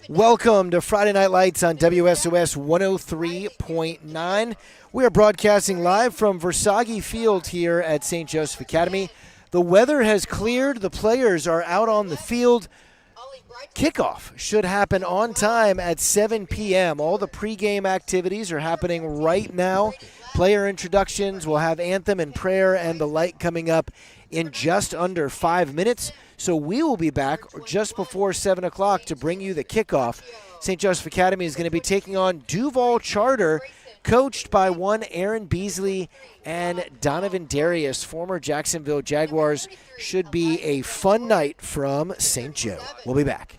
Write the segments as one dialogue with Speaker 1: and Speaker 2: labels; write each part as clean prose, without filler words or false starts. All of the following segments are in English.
Speaker 1: Welcome to Friday Night Lights on WSOS 103.9. We are broadcasting live from Versailles Field here at St. Joseph Academy. The weather has cleared. The players are out on the field. Kickoff should happen on time at 7 p.m. All the pregame activities are happening right now. Player introductions, we'll have anthem and prayer and the light coming up in just under 5 minutes. So we will be back just before 7 o'clock to bring you the kickoff. St. Joseph Academy is going to be taking on Duval Charter, coached by one Aaron Beasley and Donovan Darius, former Jacksonville Jaguars. Should be a fun night from St. Joe. We'll be back.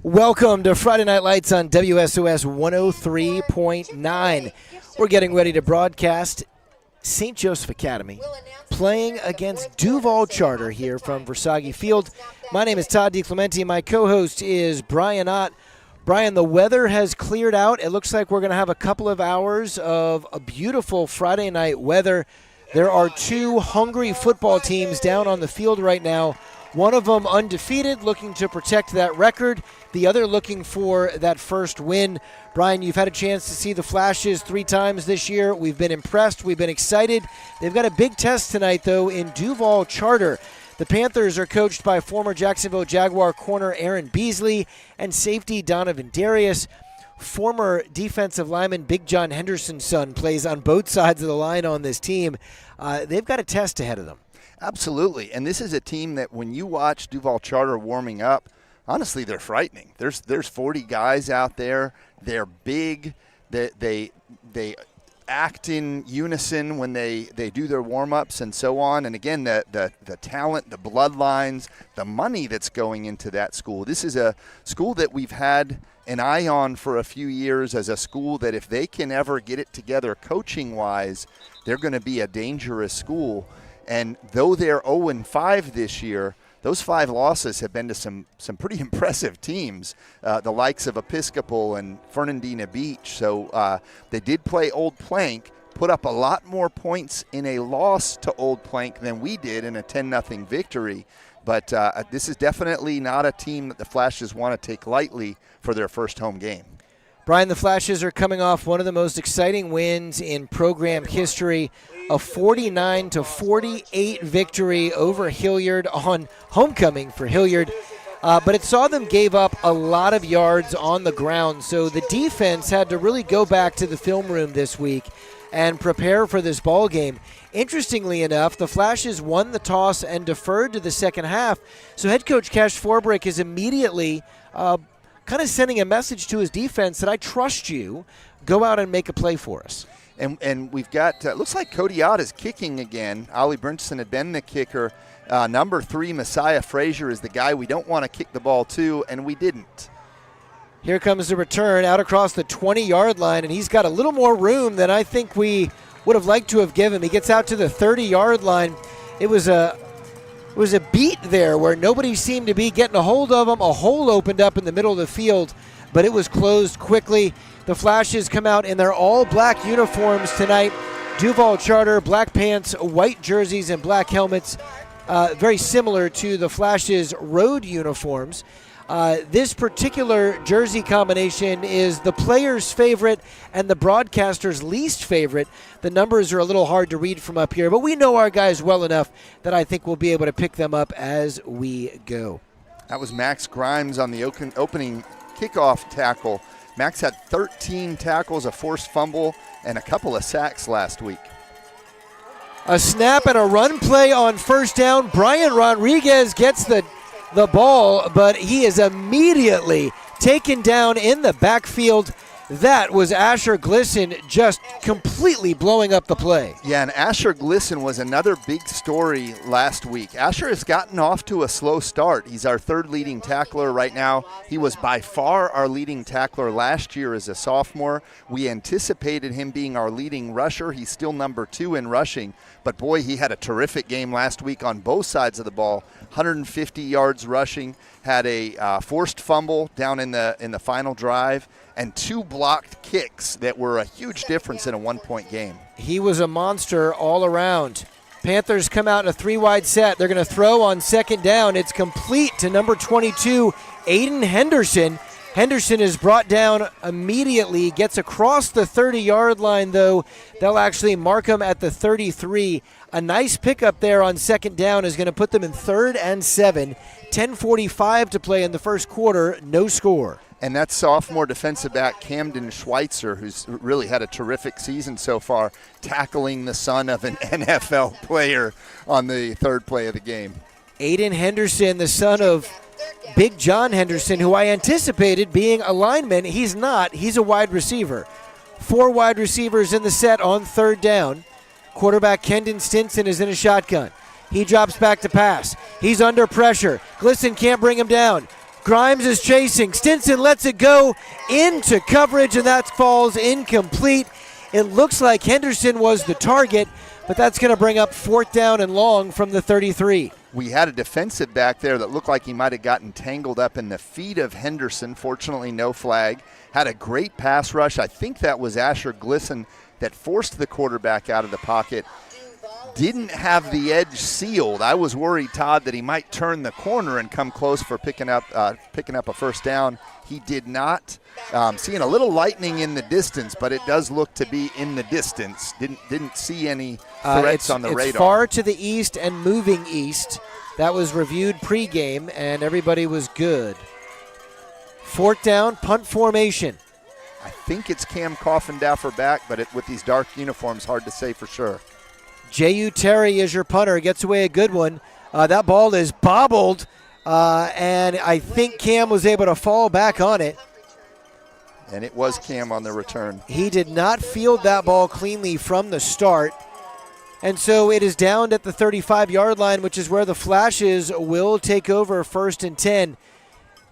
Speaker 1: Welcome to Friday Night Lights on WSOS 103.9. We're getting ready to broadcast St. Joseph Academy playing against Duval Charter here from Versailles Field. My name is Todd DiClemente. My co-host is Brian Ott. Brian, the weather has cleared out. It looks like we're going to have a couple of hours of a beautiful Friday night weather. There are two hungry football teams down on the field right now. One of them undefeated, looking to protect that record. The other looking for that first win. Brian, you've had a chance to see the Flashes 3 times this year. We've been impressed. We've been excited. They've got a big test tonight, though, in Duval Charter. The Panthers are coached by former Jacksonville Jaguar corner Aaron Beasley and safety Donovan Darius. Former defensive lineman Big John Henderson's son plays on both sides of the line on this team. They've got a test ahead of them.
Speaker 2: Absolutely, and this is a team that when you watch Duval Charter warming up, honestly, they're frightening. There's 40 guys out there. They're big. They act in unison when they do their warm-ups and so on. And again, the talent, the bloodlines, the money that's going into that school. This is a school that we've had an eye on for a few years as a school that if they can ever get it together coaching-wise, they're going to be a dangerous school. And though they're 0-5 this year, those 5 losses have been to some pretty impressive teams, the likes of Episcopal and Fernandina Beach. So they did play Old Plank, put up a lot more points in a loss to Old Plank than we did in a 10-0 victory. But this is definitely not a team that the Flashes want to take lightly for their first home game.
Speaker 1: Brian, the Flashes are coming off one of the most exciting wins in program history, a 49-48 victory over Hilliard on homecoming for Hilliard. But it saw them gave up a lot of yards on the ground, so the defense had to really go back to the film room this week and prepare for this ball game. Interestingly enough, the Flashes won the toss and deferred to the second half, so head coach Cash Forbrick is immediately kind of sending a message to his defense that I trust you. Go out and make a play for us.
Speaker 2: And we've got, looks like Cody Ott is kicking again. Ollie Brinson had been the kicker. Number 3, Messiah Frazier, is the guy we don't want to kick the ball to, and we didn't.
Speaker 1: Here comes the return out across the 20-yard line, and he's got a little more room than I think we would have liked to have given. He gets out to the 30-yard line. It was a beat there where nobody seemed to be getting a hold of him. A hole opened up in the middle of the field, but it was closed quickly. The Flashes come out in their all-black uniforms tonight. Duval Charter, black pants, white jerseys, and black helmets, very similar to the Flashes' road uniforms. This particular jersey combination is the player's favorite and the broadcaster's least favorite. The numbers are a little hard to read from up here, but we know our guys well enough that I think we'll be able to pick them up as we go.
Speaker 2: That was Max Grimes on the opening kickoff tackle. Max had 13 tackles, a forced fumble, and a couple of sacks last week.
Speaker 1: A snap and a run play on first down. Brian Rodriguez gets the ball, but he is immediately taken down in the backfield. That was Asher Glisson just completely blowing up the play.
Speaker 2: Yeah, and Asher Glisson was another big story last week. Asher has gotten off to a slow start. He's our 3rd leading tackler right now. He was by far our leading tackler last year as a sophomore. We anticipated him being our leading rusher. He's still number 2 in rushing. But boy, he had a terrific game last week on both sides of the ball. 150 yards rushing, had a forced fumble down in the final drive, and 2 blocked kicks that were a huge difference in a 1-point game.
Speaker 1: He was a monster all around. Panthers come out in a 3-wide set. They're going to throw on second down. It's complete to number 22, Aiden Henderson. Henderson is brought down immediately, gets across the 30-yard line, though. They'll actually mark him at the 33. A nice pickup there on second down is going to put them in 3rd and 7. 10:45 to play in the first quarter, no score.
Speaker 2: And that's sophomore defensive back Camden Schweitzer, who's really had a terrific season so far, tackling the son of an NFL player on the 3rd play of the game.
Speaker 1: Aiden Henderson, the son of Big John Henderson, who I anticipated being a lineman. He's not. He's a wide receiver. 4 wide receivers in the set on 3rd down. Quarterback Kendon Stinson is in a shotgun. He drops back to pass. He's under pressure. Glisson can't bring him down. Grimes is chasing. Stinson lets it go into coverage, and that falls incomplete. It looks like Henderson was the target, but that's going to bring up 4th down and long from the 33.
Speaker 2: We had a defensive back there that looked like he might have gotten tangled up in the feet of Henderson. Fortunately, no flag. Had a great pass rush. I think that was Asher Glisson that forced the quarterback out of the pocket. Didn't have the edge sealed. I was worried, Todd, that he might turn the corner and come close for picking up a 1st down. He did not. Seeing a little lightning in the distance, but it does look to be in the distance. Didn't see any threats on the radar.
Speaker 1: It's far to the east and moving east. That was reviewed pregame, and everybody was good. 4th down, punt formation.
Speaker 2: I think it's Cam Coffindaffer back, but with these dark uniforms, hard to say for sure.
Speaker 1: J.U. Terry is your punter. Gets away a good one. That ball is bobbled, and I think Cam was able to fall back on it.
Speaker 2: And it was Cam on the return.
Speaker 1: He did not field that ball cleanly from the start. And so it is down at the 35-yard line, which is where the Flashes will take over 1st and 10.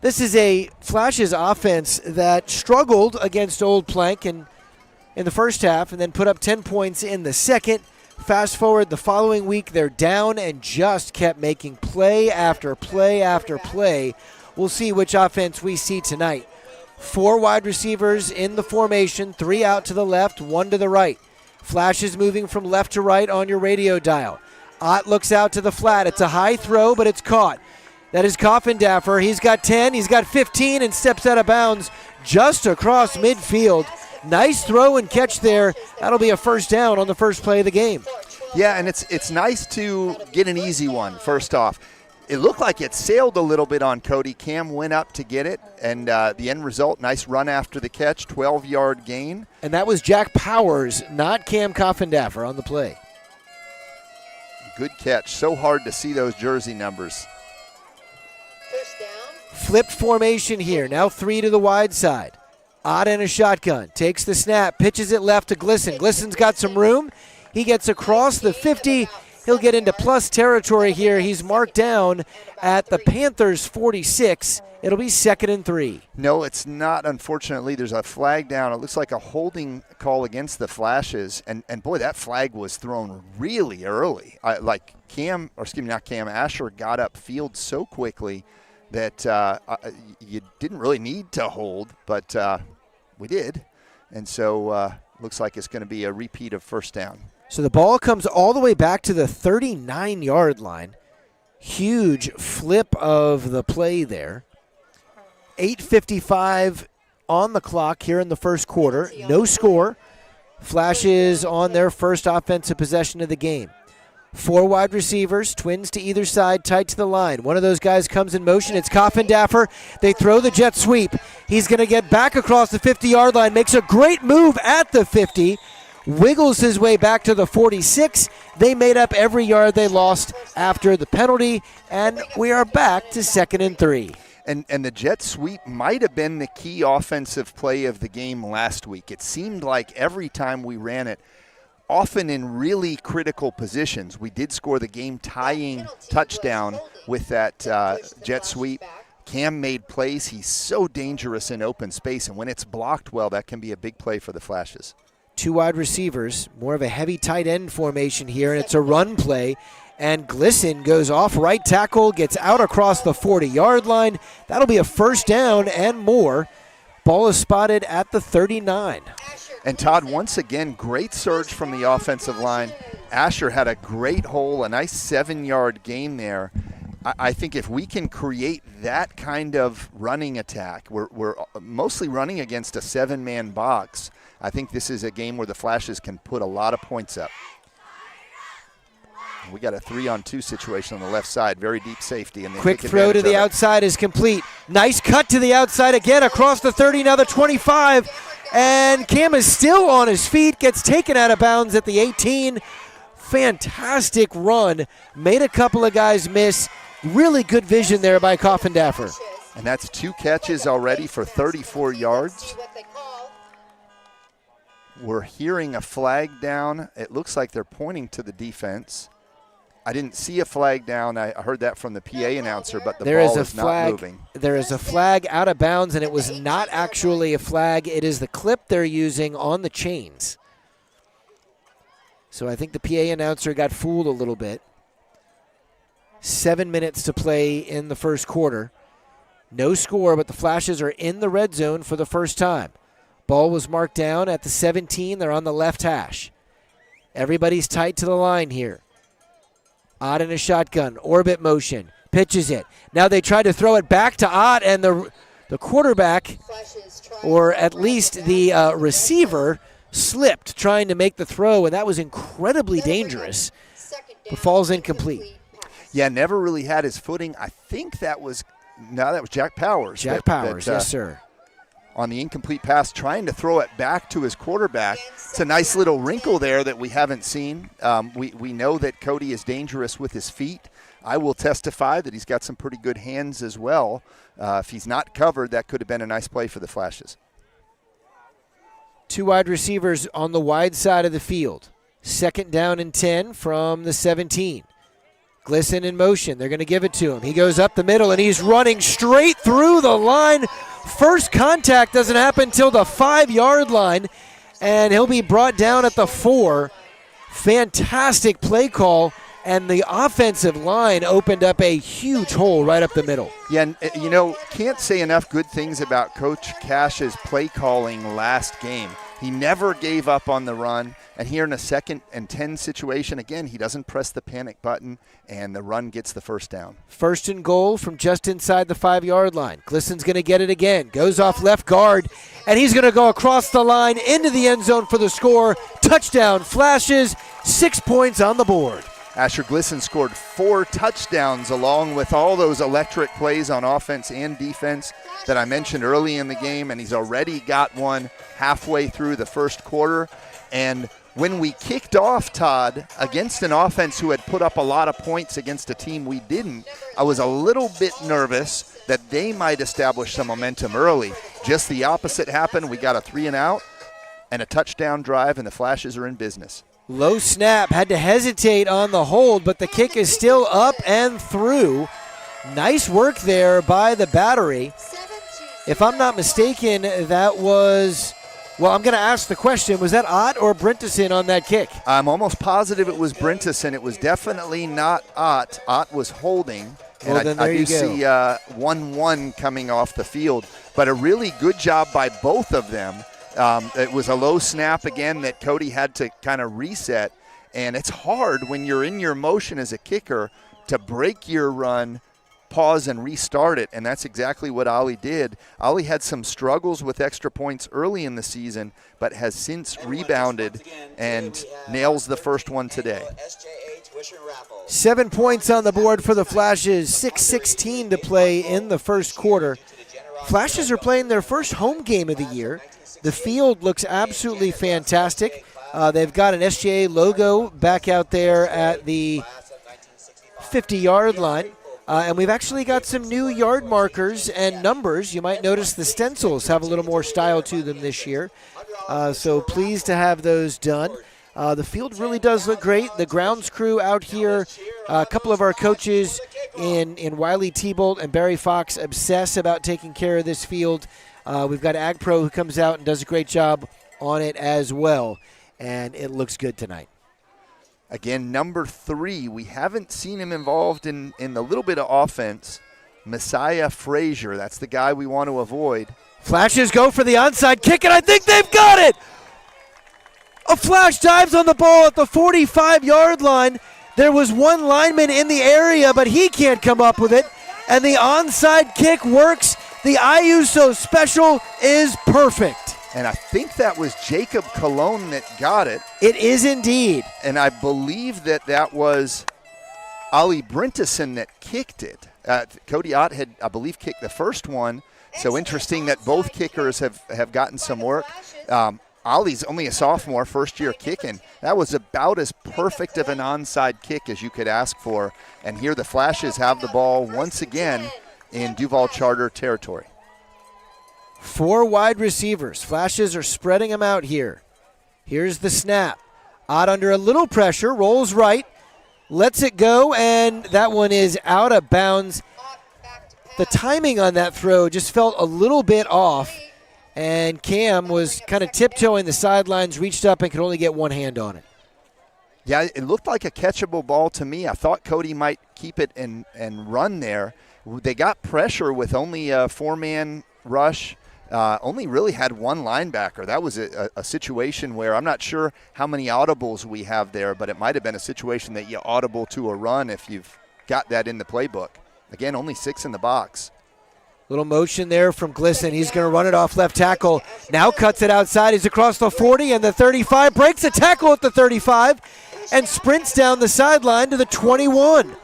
Speaker 1: This is a Flashes offense that struggled against Old Plank in the first half and then put up 10 points in the second. Fast forward the following week, they're down and just kept making play after play after play. We'll see which offense we see tonight. 4 wide receivers in the formation, 3 out to the left, 1 to the right. Flashes moving from left to right on your radio dial. Ott looks out to the flat. It's a high throw, but it's caught. That is Coffindaffer. He's got 10, he's got 15, and steps out of bounds just across midfield. Nice throw and catch there. That'll be a 1st down on the first play of the game.
Speaker 2: Yeah, and it's nice to get an easy one, first off. It looked like it sailed a little bit on Cody. Cam went up to get it, and the end result, nice run after the catch, 12-yard gain.
Speaker 1: And that was Jack Powers, not Cam Coffindaffer on the play.
Speaker 2: Good catch. So hard to see those jersey numbers.
Speaker 1: Flipped formation here. Now 3 to the wide side. Ott in a shotgun. Takes the snap. Pitches it left to Glisson. Glisson's got some room. He gets across the 50. He'll get into plus territory here. He's marked down at the Panthers 46. It'll be 2nd and 3.
Speaker 2: No, it's not, unfortunately. There's a flag down. It looks like a holding call against the Flashes. And boy, that flag was thrown really early. Asher got upfield so quickly that you didn't really need to hold, but we did. And so looks like it's going to be a repeat of 1st down.
Speaker 1: So the ball comes all the way back to the 39-yard line. Huge flip of the play there. 8:55 on the clock here in the first quarter. No score. Flashes on their first offensive possession of the game. 4 wide receivers, twins to either side, tight to the line. One of those guys comes in motion. It's Coffindaffer. They throw the jet sweep. He's going to get back across the 50-yard line, makes a great move at the 50, wiggles his way back to the 46. They made up every yard they lost after the penalty, and we are back to 2nd and 3.
Speaker 2: And the jet sweep might have been the key offensive play of the game last week. It seemed like every time we ran it, often in really critical positions. We did score the game-tying touchdown with that jet sweep. Cam made plays. He's so dangerous in open space, and when it's blocked well, that can be a big play for the Flashes.
Speaker 1: 2 wide receivers, more of a heavy tight end formation here, and it's a run play. And Glisson goes off right tackle, gets out across the 40-yard line. That'll be a 1st down and more. Ball is spotted at the 39.
Speaker 2: And Todd, once again, great surge from the offensive line. Asher had a great hole, a nice 7-yard gain there. I think if we can create that kind of running attack, we're mostly running against a 7-man box. I think this is a game where the Flashes can put a lot of points up. We got a 3-on-2 situation on the left side, very deep safety. And
Speaker 1: quick throw to the outside is complete. Nice cut to the outside again across the 30, now the 25. And Cam is still on his feet, gets taken out of bounds at the 18. Fantastic run. Made a couple of guys miss. Really good vision there by Coffindaffer.
Speaker 2: And that's 2 catches already for 34 yards. We're hearing a flag down. It looks like they're pointing to the defense. I didn't see a flag down. I heard that from the PA announcer, but the
Speaker 1: There
Speaker 2: ball
Speaker 1: is a
Speaker 2: is
Speaker 1: flag.
Speaker 2: not moving.
Speaker 1: There is a flag out of bounds, and it was not actually a flag. It is the clip they're using on the chains. So I think the PA announcer got fooled a little bit. 7 minutes to play in the first quarter. No score, but the Flashes are in the red zone for the first time. Ball was marked down at the 17. They're on the left hash. Everybody's tight to the line here. Ott in a shotgun, orbit motion, pitches it. Now they try to throw it back to Ott, and the quarterback, or at least the receiver, slipped trying to make the throw, and that was incredibly dangerous, but falls incomplete.
Speaker 2: Yeah, never really had his footing. I think that was Jack Powers.
Speaker 1: Jack Powers, yes, sir.
Speaker 2: On the incomplete pass, trying to throw it back to his quarterback. It's a nice little wrinkle there that we haven't seen. We know that Cody is dangerous with his feet. I will testify that he's got some pretty good hands as well. If he's not covered, that could have been a nice play for the Flashes.
Speaker 1: 2 wide receivers on the wide side of the field. 2nd down and 10 from the 17. Glisson in motion. They're going to give it to him. He goes up the middle, and he's running straight through the line. First contact doesn't happen until the 5-yard line, and he'll be brought down at the 4. Fantastic play call, and the offensive line opened up a huge hole right up the middle.
Speaker 2: Yeah, and, can't say enough good things about Coach Cash's play calling last game. He never gave up on the run, and here in a 2nd and 10 situation, again, he doesn't press the panic button, and the run gets the first down.
Speaker 1: 1st and goal from just inside the 5-yard line. Glisson's going to get it again. Goes off left guard, and he's going to go across the line into the end zone for the score. Touchdown, Flashes, 6 points on the board.
Speaker 2: Asher Glisson scored 4 touchdowns along with all those electric plays on offense and defense that I mentioned early in the game, and he's already got one halfway through the first quarter. And when we kicked off, Todd, against an offense who had put up a lot of points against a team we didn't, I was a little bit nervous that they might establish some momentum early. Just the opposite happened. We got a 3-and-out and a touchdown drive, and the Flashes are in business.
Speaker 1: Low snap, had to hesitate on the hold, but the kick is still up and through. Nice work there by the battery. If I'm not mistaken, that was, well, I'm going to ask the question, was that Ott or Brinteson on that kick?
Speaker 2: I'm almost positive it was Brinteson. It was definitely not Ott. Ott was holding. And
Speaker 1: well, then there
Speaker 2: I do
Speaker 1: you go.
Speaker 2: see 1-1 coming off the field, but a really good job by both of them. It was a low snap again that Cody had to kind of reset, and it's hard when you're in your motion as a kicker to break your run, pause, and restart it, and that's exactly what Ollie did. Ollie had some struggles with extra points early in the season, but has since rebounded and nails the first one today.
Speaker 1: 7 points on the board for the Flashes, 6:16 to play in the first quarter. Flashes are playing their first home game of the year. The field looks absolutely fantastic. They've got an SJA logo back out there at the 50-yard line. And we've actually got some new yard markers and numbers. You might notice the stencils have a little more style to them this year. So pleased to have those done. The field really does look great. The grounds crew out here, a couple of our coaches in Wiley Thibault and Barry Fox obsess about taking care of this field. We've got Ag Pro who comes out and does a great job on it as well, and it looks good tonight.
Speaker 2: Again, number 3, we haven't seen him involved in the little bit of offense. Messiah Frazier, that's the guy we want to avoid.
Speaker 1: Flashes go for the onside kick, and I think they've got it! A Flash dives on the ball at the 45-yard line. There was one lineman in the area, but he can't come up with it, and the onside kick works. The IUSO special is perfect.
Speaker 2: And I think that was Jacob Cologne that got it.
Speaker 1: It is indeed.
Speaker 2: And I believe that was Ollie Brinteson that kicked it. Cody Ott had, I believe, kicked the first one. So interesting that both kickers have gotten some work. Ollie's only a sophomore, first year kicking. That was about as perfect of an onside kick as you could ask for. And here the Flashes have the ball once again in Duval Charter territory.
Speaker 1: 4 wide receivers. Flashes are spreading them out here. Here's the snap. Ott under a little pressure, rolls right, lets it go, and that one is out of bounds. The timing on that throw just felt a little bit off, and Cam was kind of tiptoeing the sidelines, reached up and could only get one hand on it.
Speaker 2: Yeah, it looked like a catchable ball to me. I thought Cody might keep it and run there. They got pressure with only a four-man rush. Only really had one linebacker. That was a situation where I'm not sure how many audibles we have there, but it might have been a situation that you audible to a run if you've got that in the playbook. Again, only 6 in the box.
Speaker 1: Little motion there from Glisson. He's going to run it off left tackle. Now cuts it outside. He's across the 40 and the 35. Breaks a tackle at the 35 and sprints down the sideline to the 21.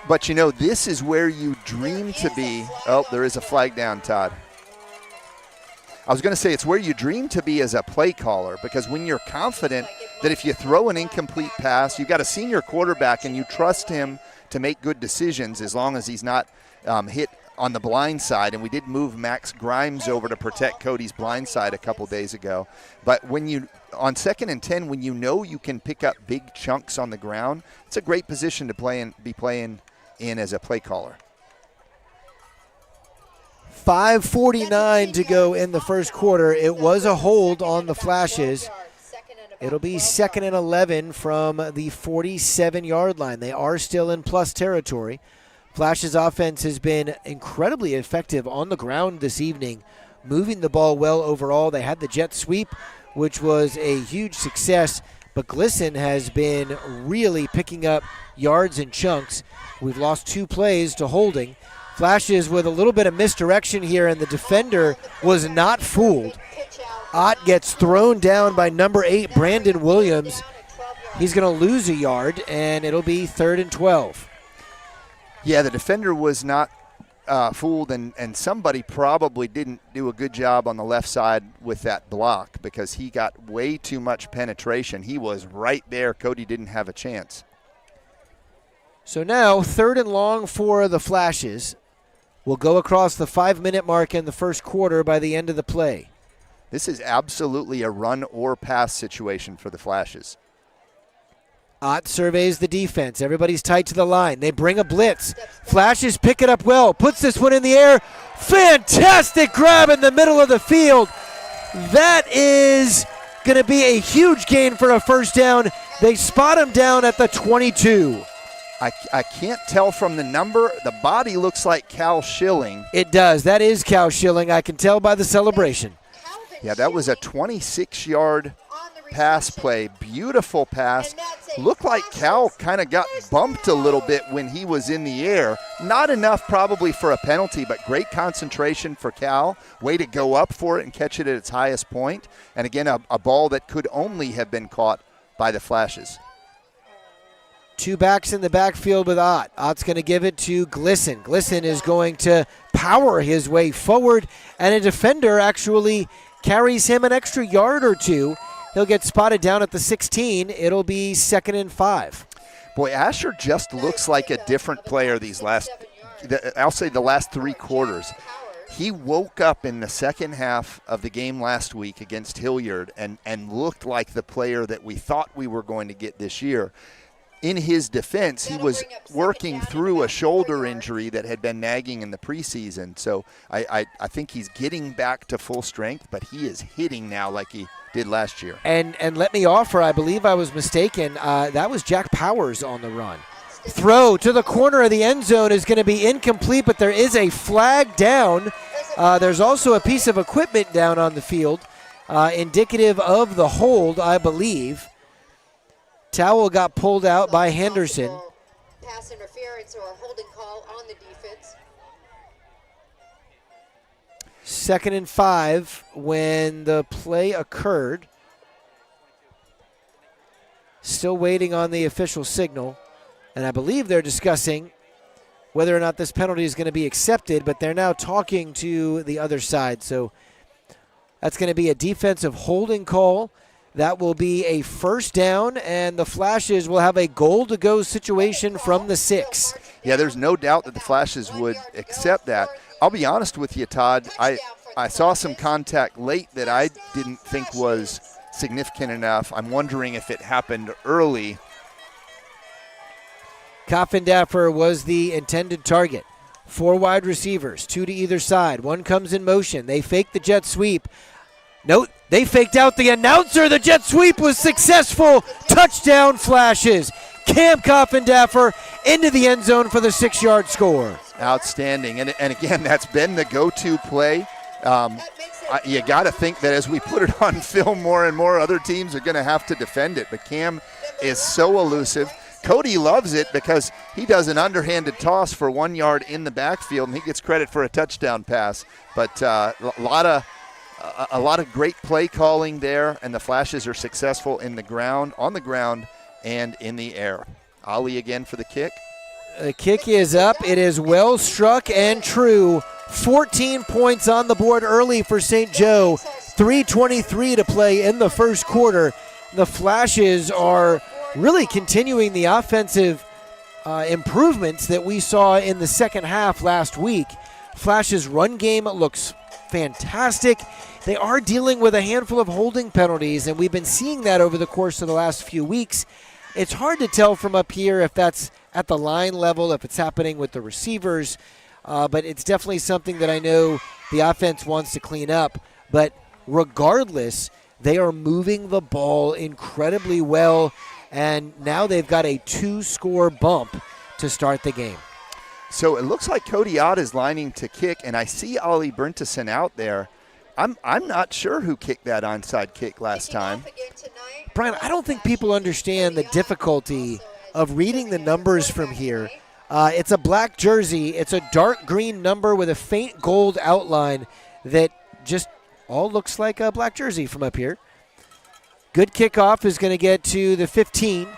Speaker 2: But, you know, this is where you dream to be. Oh, there is a flag down, Todd. I was going to say it's where you dream to be as a play caller, because when you're confident that if you throw an incomplete pass, you've got a senior quarterback and you trust him to make good decisions as long as he's not hit on the blind side. And we did move Max Grimes over to protect Cody's blind side a couple days ago. But when you, on 2nd and 10, when you know you can pick up big chunks on the ground, it's a great position to play in, be playing in as a play caller.
Speaker 1: 5:49 to go in the first quarter. It was a hold on the Flashes. It'll be 2nd and 11 from the 47-yard line. They are still in plus territory. Flashes offense has been incredibly effective on the ground this evening, moving the ball well overall. They had the jet sweep, which was a huge success, but Glisson has been really picking up yards and chunks. We've lost 2 plays to holding. Flashes with a little bit of misdirection here, and the defender was not fooled. Ott gets thrown down by number 8, Brandon Williams. He's going to lose a yard, and it'll be 3rd and 12.
Speaker 2: Yeah, the defender was not fooled, and somebody probably didn't do a good job on the left side with that block because he got way too much penetration. He was right there. Cody didn't have a chance.
Speaker 1: So now 3rd and long for the Flashes. We'll go across the 5-minute mark in the first quarter by the end of the play.
Speaker 2: This is absolutely a run or pass situation for the Flashes.
Speaker 1: Ott surveys the defense. Everybody's tight to the line. They bring a blitz. Flashes pick it up well. Puts this one in the air. Fantastic grab in the middle of the field. That is going to be a huge gain for a first down. They spot him down at the 22.
Speaker 2: I can't tell from the number. The body looks like Cal Schilling.
Speaker 1: It does. That is Cal Schilling. I can tell by the celebration.
Speaker 2: Yeah, that was a 26-yard pass play. Beautiful pass. Looked like Cal kind of got bumped a little bit when he was in the air. Not enough probably for a penalty, but great concentration for Cal. Way to go up for it and catch it at its highest point. And again, a ball that could only have been caught by the Flashes.
Speaker 1: 2 backs in the backfield with Ott. Ott's going to give it to Glisson. Glisson is going to power his way forward, and a defender actually carries him an extra yard or 2. He'll get spotted down at the 16. It'll be 2nd and 5.
Speaker 2: Boy, Asher just looks like a different player these I'll say the last 3 quarters. He woke up in the second half of the game last week against Hilliard and looked like the player that we thought we were going to get this year. In his defense, he was working through a shoulder injury that had been nagging in the preseason. So I think he's getting back to full strength, but he is hitting now like he did last year.
Speaker 1: And let me offer, I believe I was mistaken, that was Jack Powers on the run. Throw to the corner of the end zone is going to be incomplete, but there is a flag down. There's also a piece of equipment down on the field, indicative of the hold, I believe. Towel got pulled out by Henderson.
Speaker 3: Pass interference or holding call on the defense.
Speaker 1: 2nd and 5 when the play occurred. Still waiting on the official signal. And I believe they're discussing whether or not this penalty is going to be accepted, but they're now talking to the other side. So that's going to be a defensive holding call. That will be a first down, and the Flashes will have a goal-to-go situation from the 6.
Speaker 2: Yeah, there's no doubt that the Flashes would accept that. I'll be honest with you, Todd. I saw some contact late that I didn't think was significant enough. I'm wondering if it happened early.
Speaker 1: Coffindaffer was the intended target. 4 wide receivers, 2 to either side. One comes in motion. They fake the jet sweep. No, they faked out the announcer. The jet sweep was successful. Touchdown Flashes. Cam Coffindaffer into the end zone for the 6-yard score.
Speaker 2: Outstanding. And again, that's been the go-to play. You got to think that as we put it on film, more and more other teams are going to have to defend it. But Cam is so elusive. Cody loves it because he does an underhanded toss for 1 yard in the backfield, and he gets credit for a touchdown pass. But a lot of great play calling there, and the Flashes are successful on the ground, and in the air. Ali again for the kick.
Speaker 1: The kick is up. It is well struck and true. 14 points on the board early for St. Joe. 3:23 to play in the first quarter. The Flashes are really continuing the offensive improvements that we saw in the second half last week. Flash's run game looks fantastic. They are dealing with a handful of holding penalties, and we've been seeing that over the course of the last few weeks. It's hard to tell from up here if that's at the line level, if it's happening with the receivers, but it's definitely something that I know the offense wants to clean up. But regardless, they are moving the ball incredibly well, and now they've got a 2-score bump to start the game.
Speaker 2: So it looks like Cody Ott is lining to kick, and I see Ollie Bernteson out there. I'm not sure who kicked that onside kick last time.
Speaker 1: Brian, I don't think people understand the difficulty of reading the numbers from here. It's a black jersey. It's a dark green number with a faint gold outline that just all looks like a black jersey from up here. Good kickoff is going to get to the 15.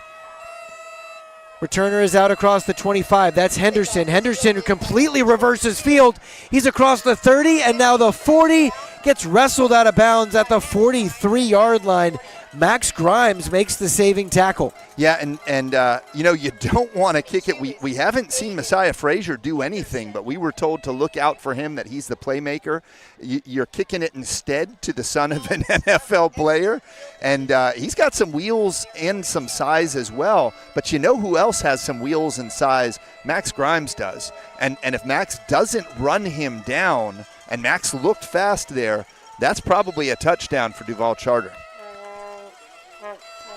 Speaker 1: Returner is out across the 25. That's Henderson. Henderson completely reverses field. He's across the 30, and now the 40 gets wrestled out of bounds at the 43-yard line. Max Grimes makes the saving tackle.
Speaker 2: Yeah, and you don't want to kick it. We haven't seen Messiah Frazier do anything, but we were told to look out for him, that he's the playmaker. You're kicking it instead to the son of an NFL player, and he's got some wheels and some size as well. But you know who else has some wheels and size? Max Grimes does. And if Max doesn't run him down, and Max looked fast there, that's probably a touchdown for Duval Charter.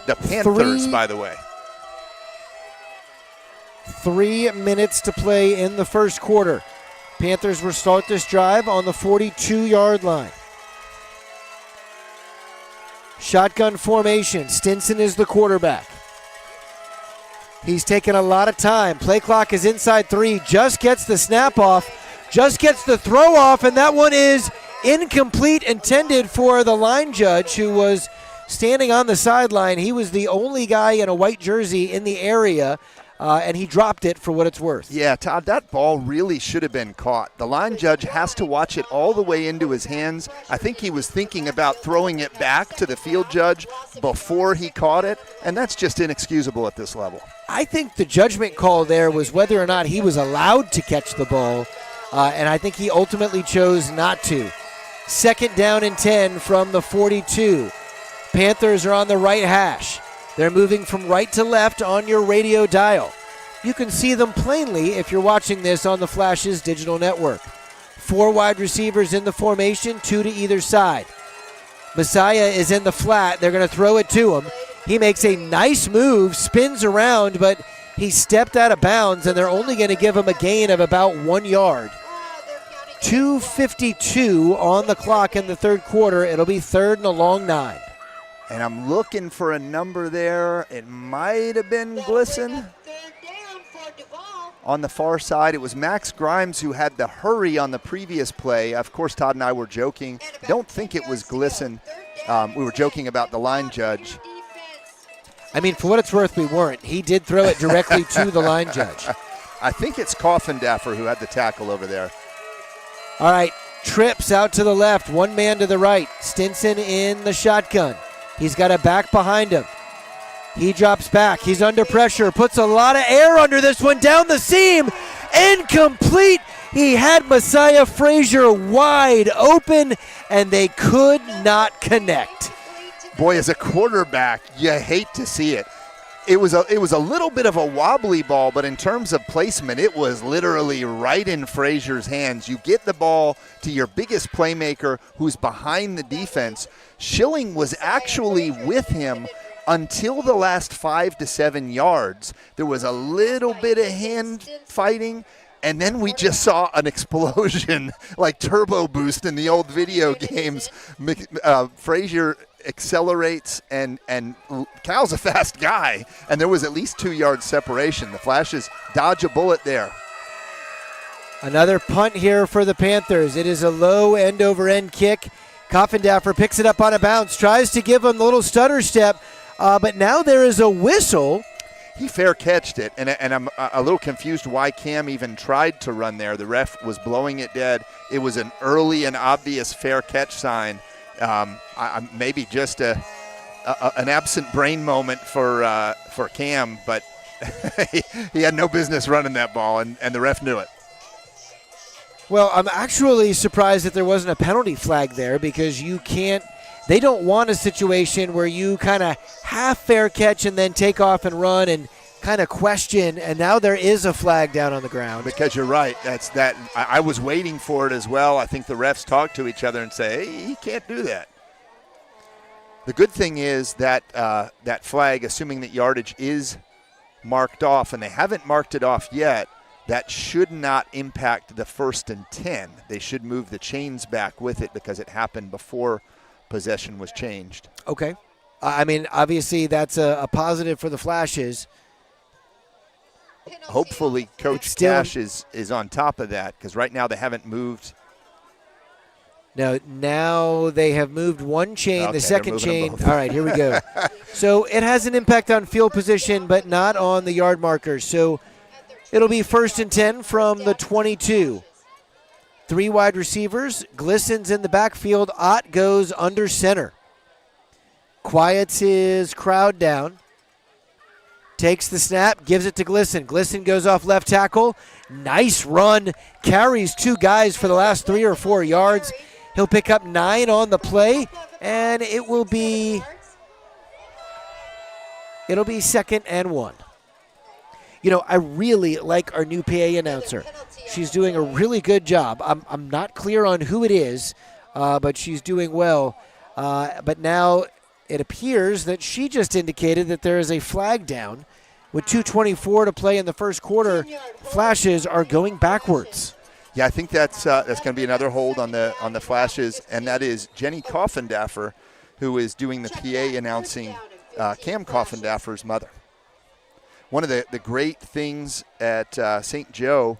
Speaker 2: The Panthers, by the way.
Speaker 1: 3 minutes to play in the first quarter. Panthers will start this drive on the 42-yard line. Shotgun formation. Stinson is the quarterback. He's taken a lot of time. Play clock is inside 3. Just gets the snap off. Just gets the throw off, and that one is incomplete, intended for the line judge who was standing on the sideline. He was the only guy in a white jersey in the area, and he dropped it for what it's worth.
Speaker 2: Yeah, Todd, that ball really should have been caught. The line judge has to watch it all the way into his hands. I think he was thinking about throwing it back to the field judge before he caught it, and that's just inexcusable at this level.
Speaker 1: I think the judgment call there was whether or not he was allowed to catch the ball, and I think he ultimately chose not to. 2nd down and 10 from the 42. Panthers are on the right hash. They're moving from right to left on your radio dial. You can see them plainly if you're watching this on the Flash's digital network. 4 wide receivers in the formation, 2 to either side. Messiah is in the flat. They're going to throw it to him. He makes a nice move, spins around, but he stepped out of bounds, and they're only going to give him a gain of about 1 yard. 2:52 on the clock in the third quarter. It'll be 3rd and a long 9.
Speaker 2: And I'm looking for a number there. It might have been Glisson. On the far side, it was Max Grimes who had the hurry on the previous play. Of course, Todd and I were joking. Don't think it was Glisson. We were joking about the line judge.
Speaker 1: I mean, for what it's worth, we weren't. He did throw it directly to the line judge.
Speaker 2: I think it's Coffindaffer who had the tackle over there.
Speaker 1: All right, trips out to the left, 1 man to the right. Stinson in the shotgun. He's got a back behind him. He drops back. He's under pressure. Puts a lot of air under this one. Down the seam. Incomplete. He had Messiah Frazier wide open, and they could not connect.
Speaker 2: Boy, as a quarterback, you hate to see it. It was a little bit of a wobbly ball, but in terms of placement, it was literally right in Frazier's hands. You get the ball to your biggest playmaker who's behind the defense. Schilling was actually with him until the last 5 to 7 yards. There was a little bit of hand fighting, and then we just saw an explosion like turbo boost in the old video games. Frazier accelerates, and Cal's a fast guy, and there was at least 2 yards separation. The Flashes dodge a bullet there.
Speaker 1: Another punt here for the Panthers. It is a low end-over-end kick. Koffendaffer picks it up on a bounce, tries to give him a little stutter step, but now there is a whistle.
Speaker 2: He fair catched it, and I'm a little confused why Cam even tried to run there. The ref was blowing it dead. It was an early and obvious fair catch sign. Maybe just an absent brain moment for Cam, but he had no business running that ball, and the ref knew it.
Speaker 1: Well, I'm actually surprised that there wasn't a penalty flag there, because they don't want a situation where you kind of half fair catch and then take off and run and kind of question, and now there is a flag down on the ground.
Speaker 2: Because you're right. I was waiting for it as well. I think the refs talk to each other and say, hey, he can't do that. The good thing is that that flag, assuming that yardage is marked off, and they haven't marked it off yet, that should not impact the 1st and 10. They should move the chains back with it because it happened before possession was changed.
Speaker 1: Okay. I mean, obviously that's a positive for the Flashes.
Speaker 2: Hopefully Coach Cash is on top of that, because right now they haven't moved.
Speaker 1: No, now they have moved one chain,
Speaker 2: Okay,
Speaker 1: the second
Speaker 2: they're moving
Speaker 1: chain.
Speaker 2: them both.
Speaker 1: All right, here we go. So it has an impact on field position, but not on the yard markers. So it'll be 1st and 10 from the 22. 3 wide receivers. Glisson's in the backfield. Ott goes under center. Quiets his crowd down. Takes the snap, gives it to Glisson. Glisson goes off left tackle. Nice run. Carries 2 guys for the last 3 or 4 yards. He'll pick up 9 on the play, and it'll be 2nd and 1. You know, I really like our new PA announcer. She's doing a really good job. I'm not clear on who it is, but she's doing well. But now it appears that she just indicated that there is a flag down. With 2:24 to play in the first quarter, Flashes are going backwards.
Speaker 2: Yeah, I think that's going to be another hold on the Flashes, and that is Jenny Koffendaffer, who is doing the PA announcing, Cam Koffendaffer's mother. One of the great things at St. Joe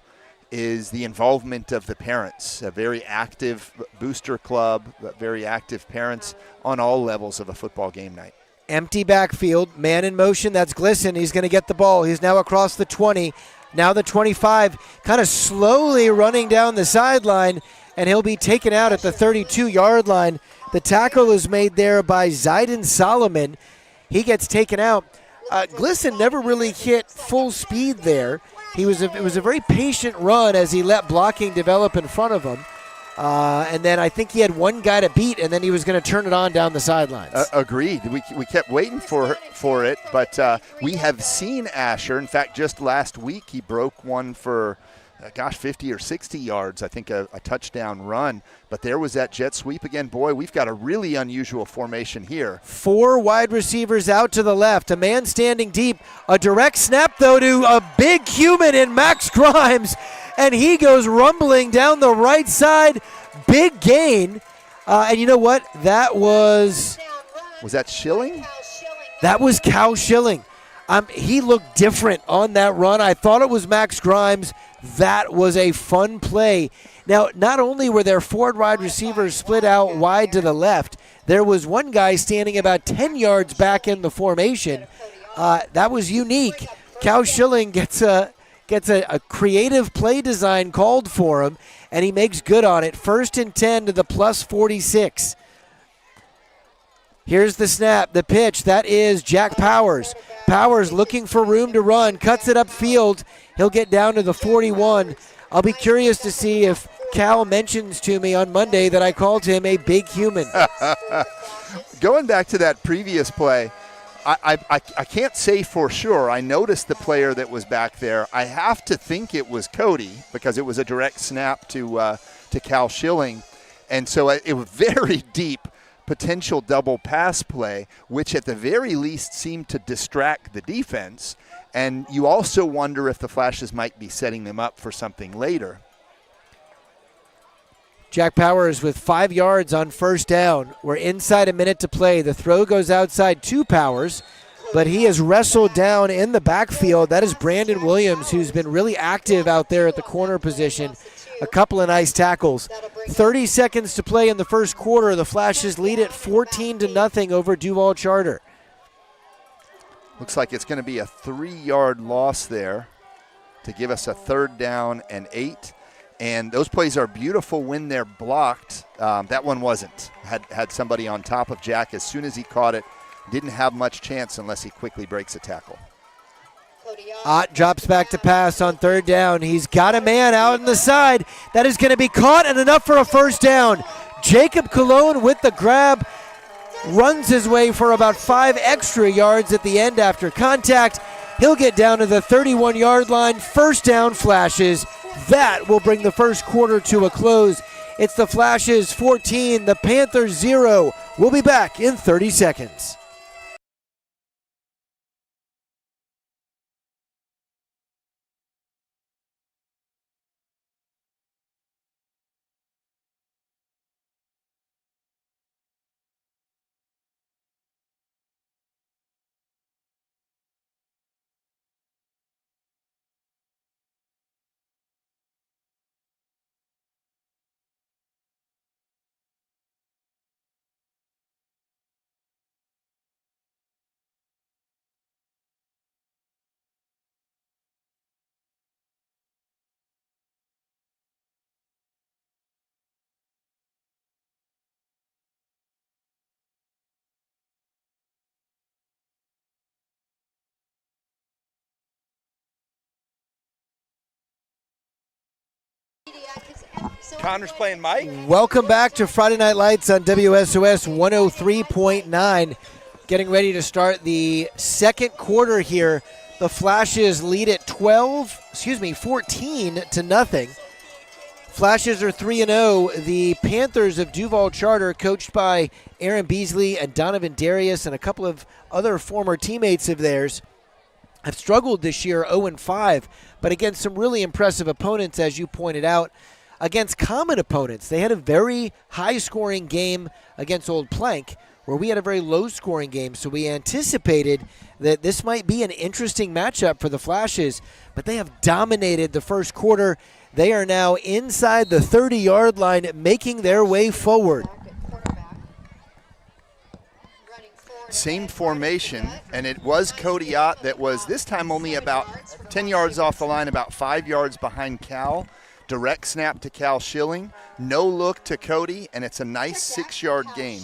Speaker 2: is the involvement of the parents. A very active booster club, very active parents on all levels of a football game night.
Speaker 1: Empty backfield, man in motion, that's Glisson. He's going to get the ball. He's now across the 20, now the 25, kind of slowly running down the sideline, and he'll be taken out at the 32-yard line. The tackle is made there by Zaiden Solomon. He gets taken out. Glisson never really hit full speed there. It was a very patient run as he let blocking develop in front of him. And then I think he had one guy to beat, and then he was going to turn it on down the sidelines.
Speaker 2: Agreed. We kept waiting for it, but we have seen Asher. In fact, just last week he broke one for, 50 or 60 yards, I think a touchdown run. But there was that jet sweep again. Boy, we've got a really unusual formation here.
Speaker 1: 4 wide receivers out to the left, a man standing deep. A direct snap, though, to a big human in Max Grimes, and he goes rumbling down the right side. Big gain. And you know what? That was...
Speaker 2: Was that Schilling?
Speaker 1: That was Cal Schilling. He looked different on that run. I thought it was Max Grimes. That was a fun play. Now, not only were there 4 wide receivers split out wide to the left, there was one guy standing about 10 yards back in the formation. That was unique. Cal Schilling gets a creative play design called for him, and he makes good on it. 1st and 10 to the plus 46. Here's the snap, the pitch. That is Jack Powers. Powers looking for room to run, cuts it upfield. He'll get down to the 41. I'll be curious to see if Cal mentions to me on Monday that I called him a big human.
Speaker 2: Going back to that previous play, I can't say for sure. I noticed the player that was back there. I have to think it was Cody because it was a direct snap to Cal Schilling. And so it was very deep potential double pass play, which at the very least seemed to distract the defense. And you also wonder if the Flashes might be setting them up for something later.
Speaker 1: Jack Powers with 5 yards on first down. We're inside a minute to play. The throw goes outside to Powers, but he is wrestled down in the backfield. That is Brandon Williams, who's been really active out there at the corner position. A couple of nice tackles. 30 seconds to play in the first quarter. The Flashes lead it 14-0 over Duval Charter.
Speaker 2: Looks like it's going to be a 3-yard loss there to give us a 3rd down and 8. And those plays are beautiful when they're blocked. That one wasn't. Had somebody on top of Jack as soon as he caught it. Didn't have much chance unless he quickly breaks a tackle.
Speaker 1: Ott drops back to pass on 3rd down. He's got a man out on the side. That is going to be caught and enough for a 1st down. Jacob Cologne with the grab. Runs his way for about 5 extra yards at the end after contact. He'll get down to the 31-yard line. 1st down, Flashes. That will bring the first quarter to a close. It's the Flashes 14, the Panthers 0. We'll be back in 30 seconds.
Speaker 4: Connor's playing Mike.
Speaker 1: Welcome back to Friday Night Lights on WSOS 103.9. Getting ready to start the second quarter here. The Flashes lead at 14-0. Flashes are 3-0. The Panthers of Duval Charter, coached by Aaron Beasley and Donovan Darius and a couple of other former teammates of theirs, have struggled this year 0-5, but against some really impressive opponents, as you pointed out. Against common opponents, they had a very high-scoring game against Old Plank, where we had a very low-scoring game, so we anticipated that this might be an interesting matchup for the Flashes, but they have dominated the first quarter. They are now inside the 30-yard line, making their way forward.
Speaker 2: Same formation, and it was Cody Ott that was this time only about 10 yards off the line, about 5 yards behind Cal. Direct snap to Cal Schilling, no look to Cody, and it's a nice 6-yard gain.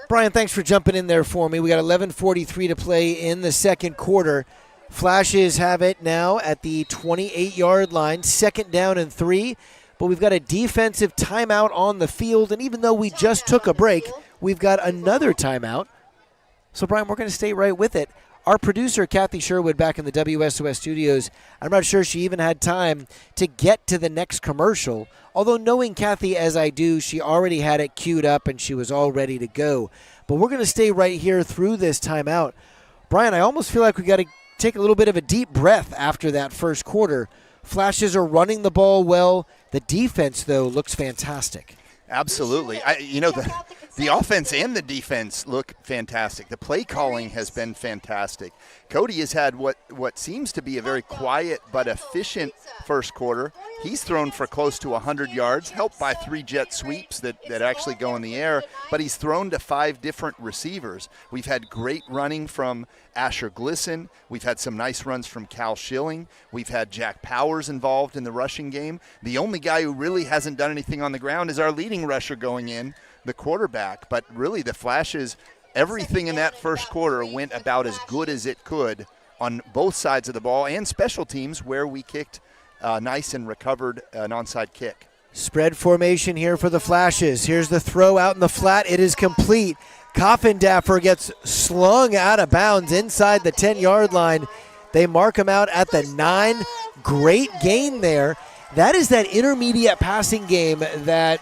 Speaker 1: Brian, thanks for jumping in there for me. We got 11:43 to play in the second quarter. Flashes have it now at the 28-yard line, 2nd down and 3, but we've got a defensive timeout on the field, and even though we just took a break, we've got another timeout. So, Brian, we're going to stay right with it. Our producer, Kathy Sherwood, back in the WSOS studios, I'm not sure she even had time to get to the next commercial. Although knowing Kathy as I do, she already had it queued up and she was all ready to go. But we're going to stay right here through this timeout. Brian, I almost feel like we got to take a little bit of a deep breath after that first quarter. Flashes are running the ball well. The defense, though, looks fantastic.
Speaker 2: Absolutely. The offense and the defense look fantastic. The play calling has been fantastic. Cody has had what seems to be a very quiet but efficient first quarter. He's thrown for close to 100 yards, helped by 3 jet sweeps that actually go in the air, but he's thrown to 5 different receivers. We've had great running from Asher Glisson. We've had some nice runs from Cal Schilling. We've had Jack Powers involved in the rushing game. The only guy who really hasn't done anything on the ground is our leading rusher going in, the quarterback. But really the Flashes, everything in that first quarter went about as good as it could on both sides of the ball and special teams, where we kicked nice and recovered an onside kick.
Speaker 1: Spread formation here for the Flashes. Here's the throw out in the flat. It is complete. Coffindaffer gets slung out of bounds inside the 10-yard line. They mark him out at the 9. Great gain there. That is that intermediate passing game that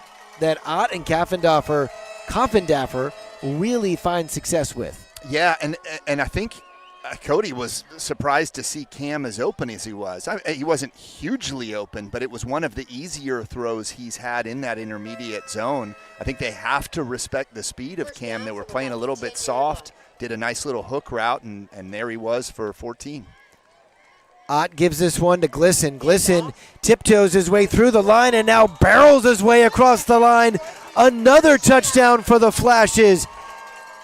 Speaker 1: Ott and Coffindaffer really find success with.
Speaker 2: Yeah, and I think Cody was surprised to see Cam as open as he was. He wasn't hugely open, but it was one of the easier throws he's had in that intermediate zone. I think they have to respect the speed of Cam. They were playing a little bit soft, did a nice little hook route, and there he was for 14.
Speaker 1: Ott gives this one to Glisson. Glisson tiptoes his way through the line and now barrels his way across the line. Another touchdown for the Flashes.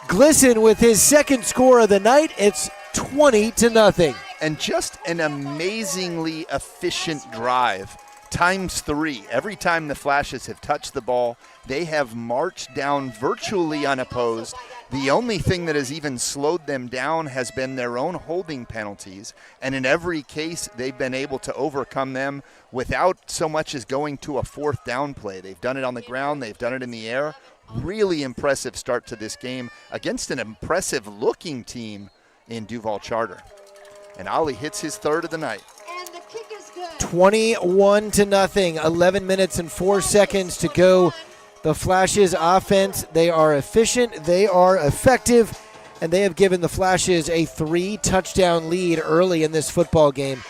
Speaker 1: Glisson with his second score of the night. It's 20-0.
Speaker 2: And just an amazingly efficient drive, times 3. Every time the Flashes have touched the ball, they have marched down virtually unopposed. The only thing that has even slowed them down has been their own holding penalties. And in every case, they've been able to overcome them without so much as going to a fourth down play. They've done it on the ground. They've done it in the air. Really impressive start to this game against an impressive-looking team in Duval Charter. And Ollie hits his third of the night.
Speaker 3: And the kick is good.
Speaker 1: 21-0. 11 minutes and 4 seconds to go. The Flashes offense, they are efficient, they are effective, and they have given the Flashes a 3-touchdown lead early in this football game.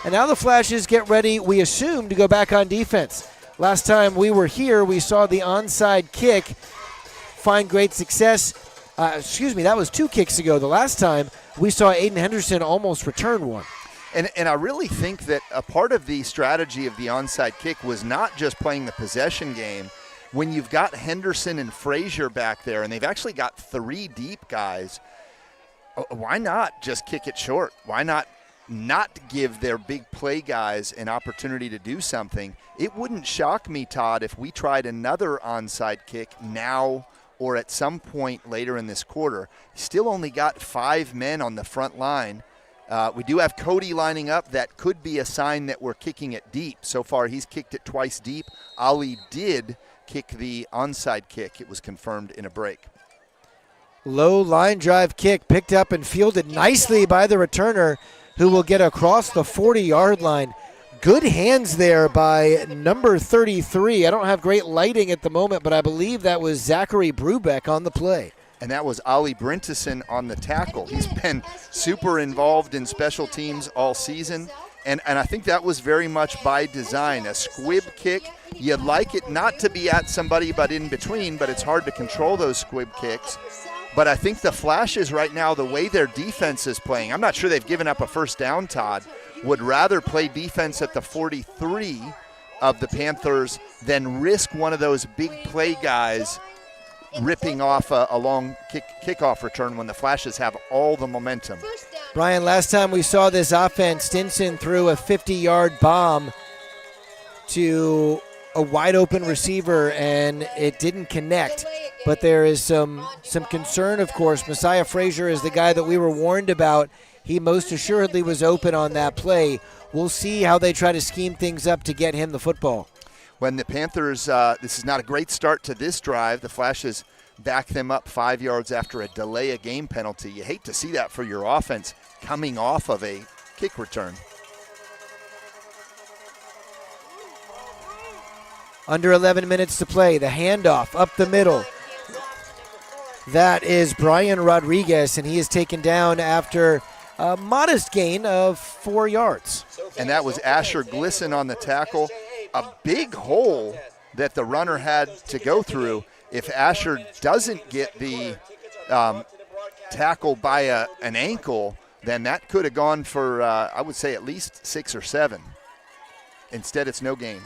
Speaker 1: And now the Flashes get ready, we assume, to go back on defense. Last time we were here, we saw the onside kick find great success. That was 2 kicks ago. The last time we saw Aiden Henderson almost return one.
Speaker 2: And I really think that a part of the strategy of the onside kick was not just playing the possession game. When you've got Henderson and Frazier back there, and they've actually got 3 deep guys, why not just kick it short? Why not give their big play guys an opportunity to do something? It wouldn't shock me, Todd, if we tried another onside kick now or at some point later in this quarter. Still only got 5 men on the front line. We do have Cody lining up. That could be a sign that we're kicking it deep. So far, he's kicked it twice deep. Ali did kick the onside kick. It was confirmed in a break.
Speaker 1: Low line drive kick picked up and fielded nicely by the returner, who will get across the 40-yard line. Good hands there by number 33. I don't have great lighting at the moment, but I believe that was Zachary Brubeck on the play.
Speaker 2: And that was Ollie Brinteson on the tackle. He's been super involved in special teams all season. And I think that was very much by design. A squib kick, you'd like it not to be at somebody but in between, but it's hard to control those squib kicks. But I think the Flashes right now, the way their defense is playing, I'm not sure they've given up a first down, Todd, would rather play defense at the 43 of the Panthers than risk one of those big play guys ripping off a long kickoff return when the Flashes have all the momentum.
Speaker 1: Brian, last time we saw this offense, Stinson threw a 50-yard bomb to a wide-open receiver, and it didn't connect. But there is some concern, of course. Messiah Frazier is the guy that we were warned about. He most assuredly was open on that play. We'll see how they try to scheme things up to get him the football.
Speaker 2: When the Panthers, this is not a great start to this drive. The Flashes back them up 5 yards after a delay of game penalty. You hate to see that for your offense coming off of a kick return.
Speaker 1: Under 11 minutes to play. The handoff up the middle. That is Brian Rodriguez, and he is taken down after a modest gain of 4 yards.
Speaker 2: And that was Asher Glisson on the tackle. A big hole that the runner had to go through. If Asher doesn't get the tackle by an ankle, then that could have gone for, I would say, at least 6 or 7. Instead, it's no gain.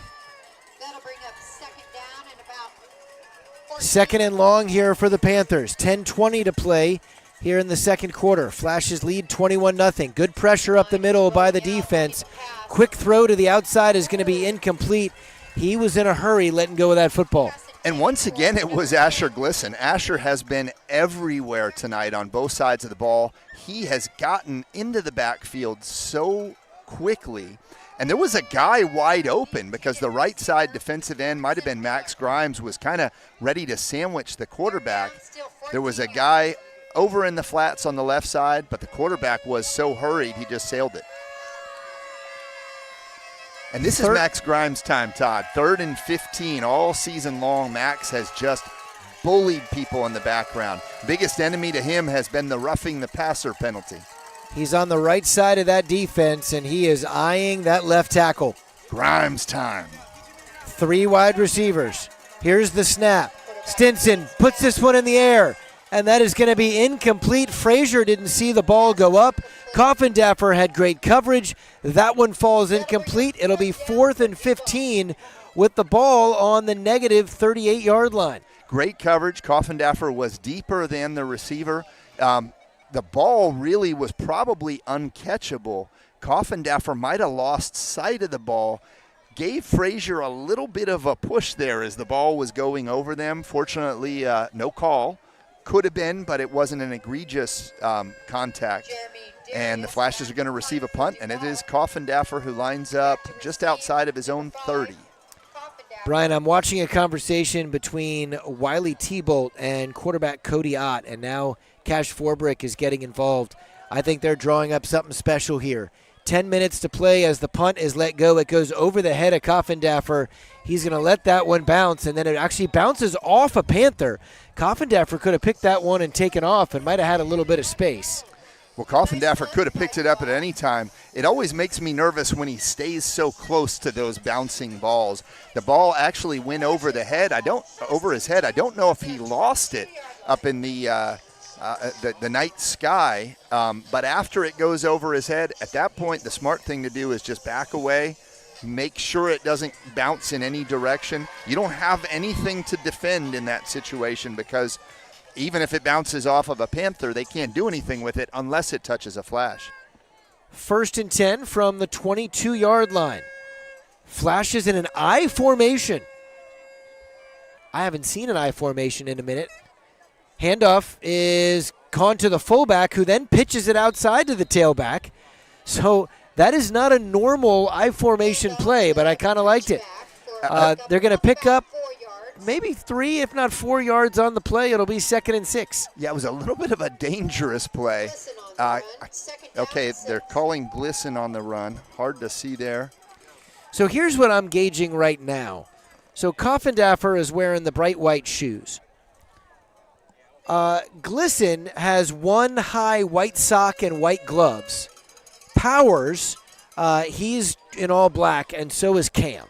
Speaker 3: That'll bring up second down and about
Speaker 1: Second and long here for the Panthers. 10:20 to play here in the second quarter. Flashes lead 21-0. Good pressure up the middle by the defense. Quick throw to the outside is going to be incomplete. He was in a hurry letting go of that football.
Speaker 2: And once again, it was Asher Glisson. Asher has been everywhere tonight on both sides of the ball. He has gotten into the backfield so quickly. And there was a guy wide open because the right side defensive end, might have been Max Grimes, was kind of ready to sandwich the quarterback. There was a guy over in the flats on the left side, but the quarterback was so hurried he just sailed it. And this is Max Grimes' time, Todd. 3rd and 15 all season long. Max has just bullied people in the background. Biggest enemy to him has been the roughing the passer penalty.
Speaker 1: He's on the right side of that defense, and he is eyeing that left tackle.
Speaker 2: Grimes time.
Speaker 1: 3 wide receivers. Here's the snap. Stinson puts this one in the air, and that is going to be incomplete. Frazier didn't see the ball go up. Coffindaffer had great coverage. That one falls incomplete. It'll be 4th and 15 with the ball on the negative 38-yard line.
Speaker 2: Great coverage. Coffindaffer was deeper than the receiver. The ball really was probably uncatchable. Coffindaffer might have lost sight of the ball. Gave Frazier a little bit of a push there as the ball was going over them. Fortunately, no call. Could have been, but it wasn't an egregious contact. And the Flashes are going to receive a punt, and it is Coffindaffer who lines up just outside of his own 30.
Speaker 1: Brian, I'm watching a conversation between Wiley T-Bolt and quarterback Cody Ott, and now Cash Forbrick is getting involved. I think they're drawing up something special here. 10 minutes to play as the punt is let go. It goes over the head of Coffindaffer. He's going to let that one bounce, and then it actually bounces off a Panther. Coffindaffer could have picked that one and taken off and might have had a little bit of space.
Speaker 2: Well, Coffindaffer could have picked it up at any time. It always makes me nervous when he stays so close to those bouncing balls. The ball actually went over the head. Over his head. I don't know if he lost it up in the night sky. But after it goes over his head, at that point, the smart thing to do is just back away, make sure it doesn't bounce in any direction. You don't have anything to defend in that situation because even if it bounces off of a Panther, they can't do anything with it unless it touches a Flash.
Speaker 1: 1st and 10 from the 22-yard line. Flashes in an I formation. I haven't seen an I formation in a minute. Handoff is gone to the fullback, who then pitches it outside to the tailback. So that is not a normal I formation play, but I kind of liked it. They're going to pick up maybe 3, if not 4 yards on the play. It'll be 2nd and 6.
Speaker 2: Yeah, it was a little bit of a dangerous play. Okay, they're calling Glisson on the run. Hard to see there.
Speaker 1: So here's what I'm gauging right now. So Coffindaffer is wearing the bright white shoes. Glisson has one high white sock and white gloves. Powers, he's in all black, and so is Cam.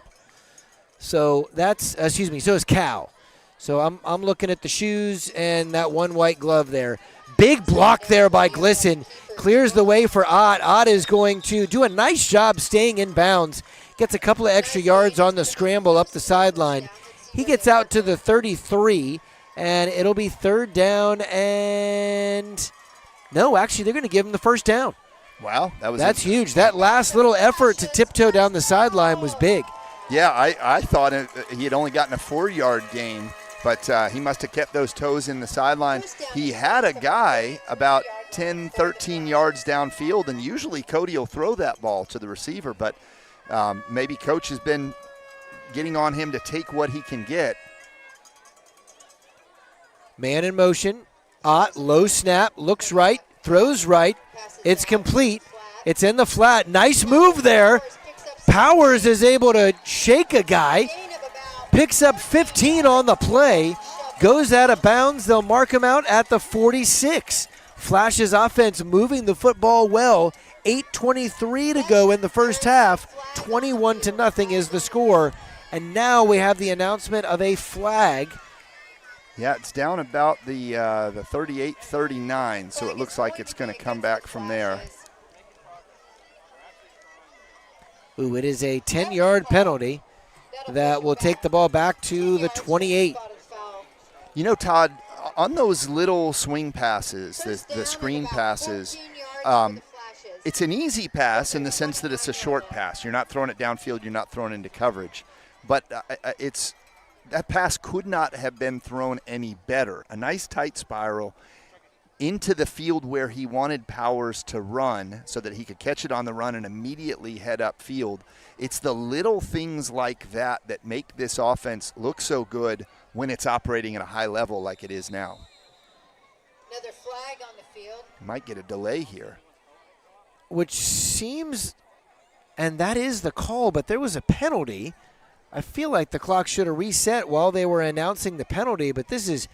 Speaker 1: So that's, so is Cal. So I'm looking at the shoes and that one white glove there. Big block there by Glisson. Clears the way for Ott. Ott is going to do a nice job staying in bounds. Gets a couple of extra yards on the scramble up the sideline. He gets out to the 33, and it'll be 3rd down and... No, actually, they're going to give him the 1st down.
Speaker 2: Wow.
Speaker 1: That's huge. That last little effort to tiptoe down the sideline was big.
Speaker 2: Yeah, I thought he had only gotten a 4-yard gain, but he must have kept those toes in the sideline. He had a guy about 10, 13 yards downfield, and usually Cody will throw that ball to the receiver, but maybe Coach has been getting on him to take what he can get.
Speaker 1: Man in motion. Ott, low snap, looks right, throws right. It's complete. It's in the flat. Nice move there. Powers is able to shake a guy, picks up 15 on the play, goes out of bounds. They'll mark him out at the 46. Flash's offense moving the football well. 8:23 to go in the first half. 21-0 is the score. And now we have the announcement of a flag.
Speaker 2: Yeah, it's down about the 38-39, so it looks like it's going to come back from there.
Speaker 1: Ooh, it is a 10-yard penalty that will take the ball back to the 28.
Speaker 2: You know, Todd, on those little swing passes, the screen passes, it's an easy pass in the sense that it's a short pass. You're not throwing it downfield. You're not throwing it into coverage. But that pass could not have been thrown any better. A nice tight spiral into the field where he wanted Powers to run so that he could catch it on the run and immediately head upfield. It's the little things like that that make this offense look so good when it's operating at a high level like it is now.
Speaker 3: Another flag on the field.
Speaker 2: Might get a delay here.
Speaker 1: Which seems, and that is the call, but there was a penalty. I feel like the clock should have reset while they were announcing the penalty, but this is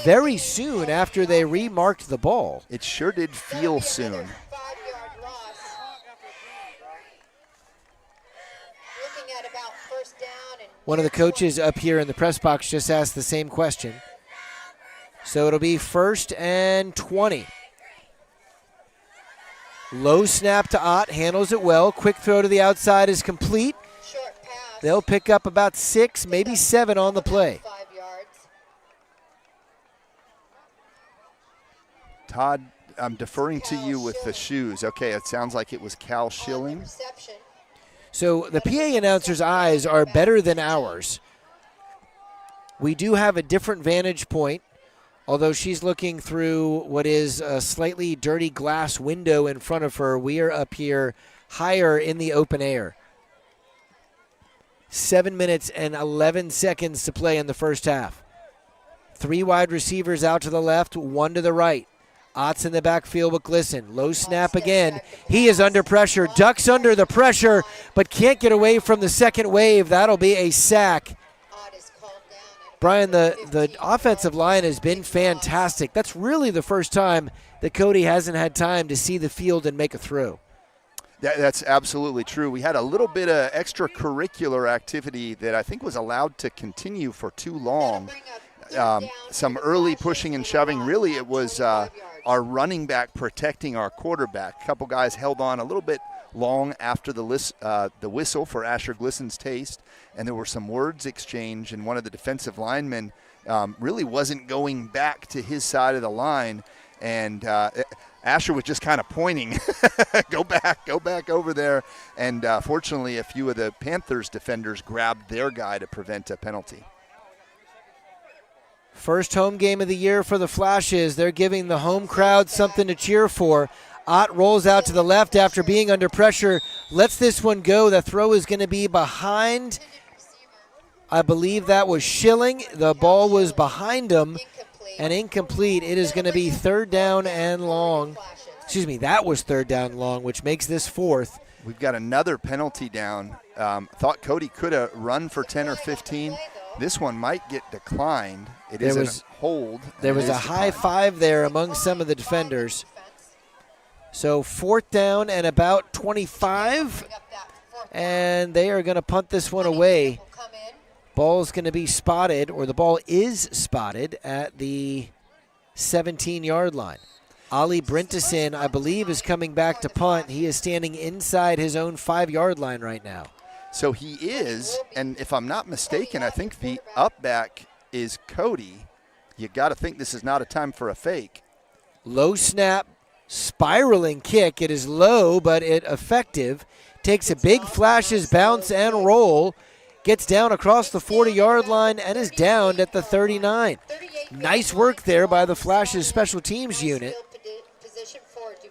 Speaker 1: very soon after they remarked the ball.
Speaker 2: It sure did feel soon.
Speaker 3: 5-yard loss. Looking at about first down. And
Speaker 1: One of the coaches up here in the press box just asked the same question. So it'll be 1st and 20. Low snap to Ott, handles it well. Quick throw to the outside is complete.
Speaker 3: short pass.
Speaker 1: They'll pick up about 6, maybe 7 on the play.
Speaker 3: 5 yards.
Speaker 2: Todd, I'm deferring to you with the shoes. Okay, it sounds like it was Cal Schilling.
Speaker 3: Reception.
Speaker 1: So the PA announcer's eyes are better than ours. We do have a different vantage point, although she's looking through what is a slightly dirty glass window in front of her. We are up here higher in the open air. 7 minutes and 11 seconds to play in the first half. 3 wide receivers out to the left, 1 to the right. Ott's in the backfield with Glisson. Low snap again. He is under pressure, ducks under the pressure, but can't get away from the second wave. That'll be a sack.
Speaker 3: Odd is called down at
Speaker 1: Brian, the offensive line has been fantastic. That's really the first time that Cody hasn't had time to see the field and make a throw.
Speaker 2: That's absolutely true. We had a little bit of extracurricular activity that I think was allowed to continue for too long. Some early pushing and shoving. Really, it was our running back protecting our quarterback. A couple guys held on a little bit long after the whistle for Asher Glisson's taste, and there were some words exchanged, and one of the defensive linemen really wasn't going back to his side of the line, and Asher was just kind of pointing, go back over there, and fortunately a few of the Panthers defenders grabbed their guy to prevent a penalty.
Speaker 1: First home game of the year for the Flashes. They're giving the home crowd something to cheer for. Ott rolls out to the left after being under pressure. Lets this one go. The throw is going to be behind. I believe that was Schilling. The ball was behind him and incomplete. It is going to be 3rd down and long. Excuse me, that was 3rd down long, which makes this 4th.
Speaker 2: We've got another penalty down. Thought Cody could have run for 10 or 15. This one might get declined. It is a hold.
Speaker 1: There was a high five there among some of the defenders. So 4th down and about 25, and they are going to punt this one away. Ball's going to be spotted, or the ball is spotted at the 17-yard line. Ali Brinteson, I believe, is coming back to punt. He is standing inside his own 5-yard line right now.
Speaker 2: So he is, and if I'm not mistaken, I think the up back is Cody. You got to think this is not a time for a fake.
Speaker 1: Low snap, spiraling kick. It is low, but it effective. Takes a big Flashes bounce and roll. Gets down across the 40-yard line and is downed at the 39. Nice work there by the Flashes special teams unit.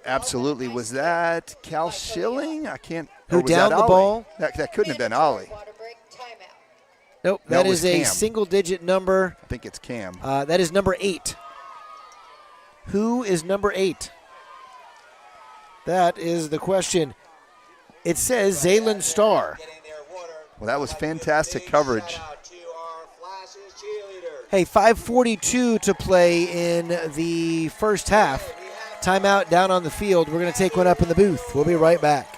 Speaker 2: Absolutely. Was that Cal Schilling? I can't.
Speaker 1: Who downed the ball?
Speaker 2: That couldn't have been Ollie.
Speaker 1: Nope,
Speaker 2: No,
Speaker 1: that
Speaker 2: it
Speaker 1: is
Speaker 2: was
Speaker 1: a
Speaker 2: Cam.
Speaker 1: single-digit number.
Speaker 2: I think it's Cam.
Speaker 1: That is number 8. Who is number 8? That is the question. It says Zaylin Starr.
Speaker 2: Well, that was fantastic coverage.
Speaker 1: Hey, 5:42 to play in the first half. Timeout down on the field. We're going to take one up in the booth. We'll be right back.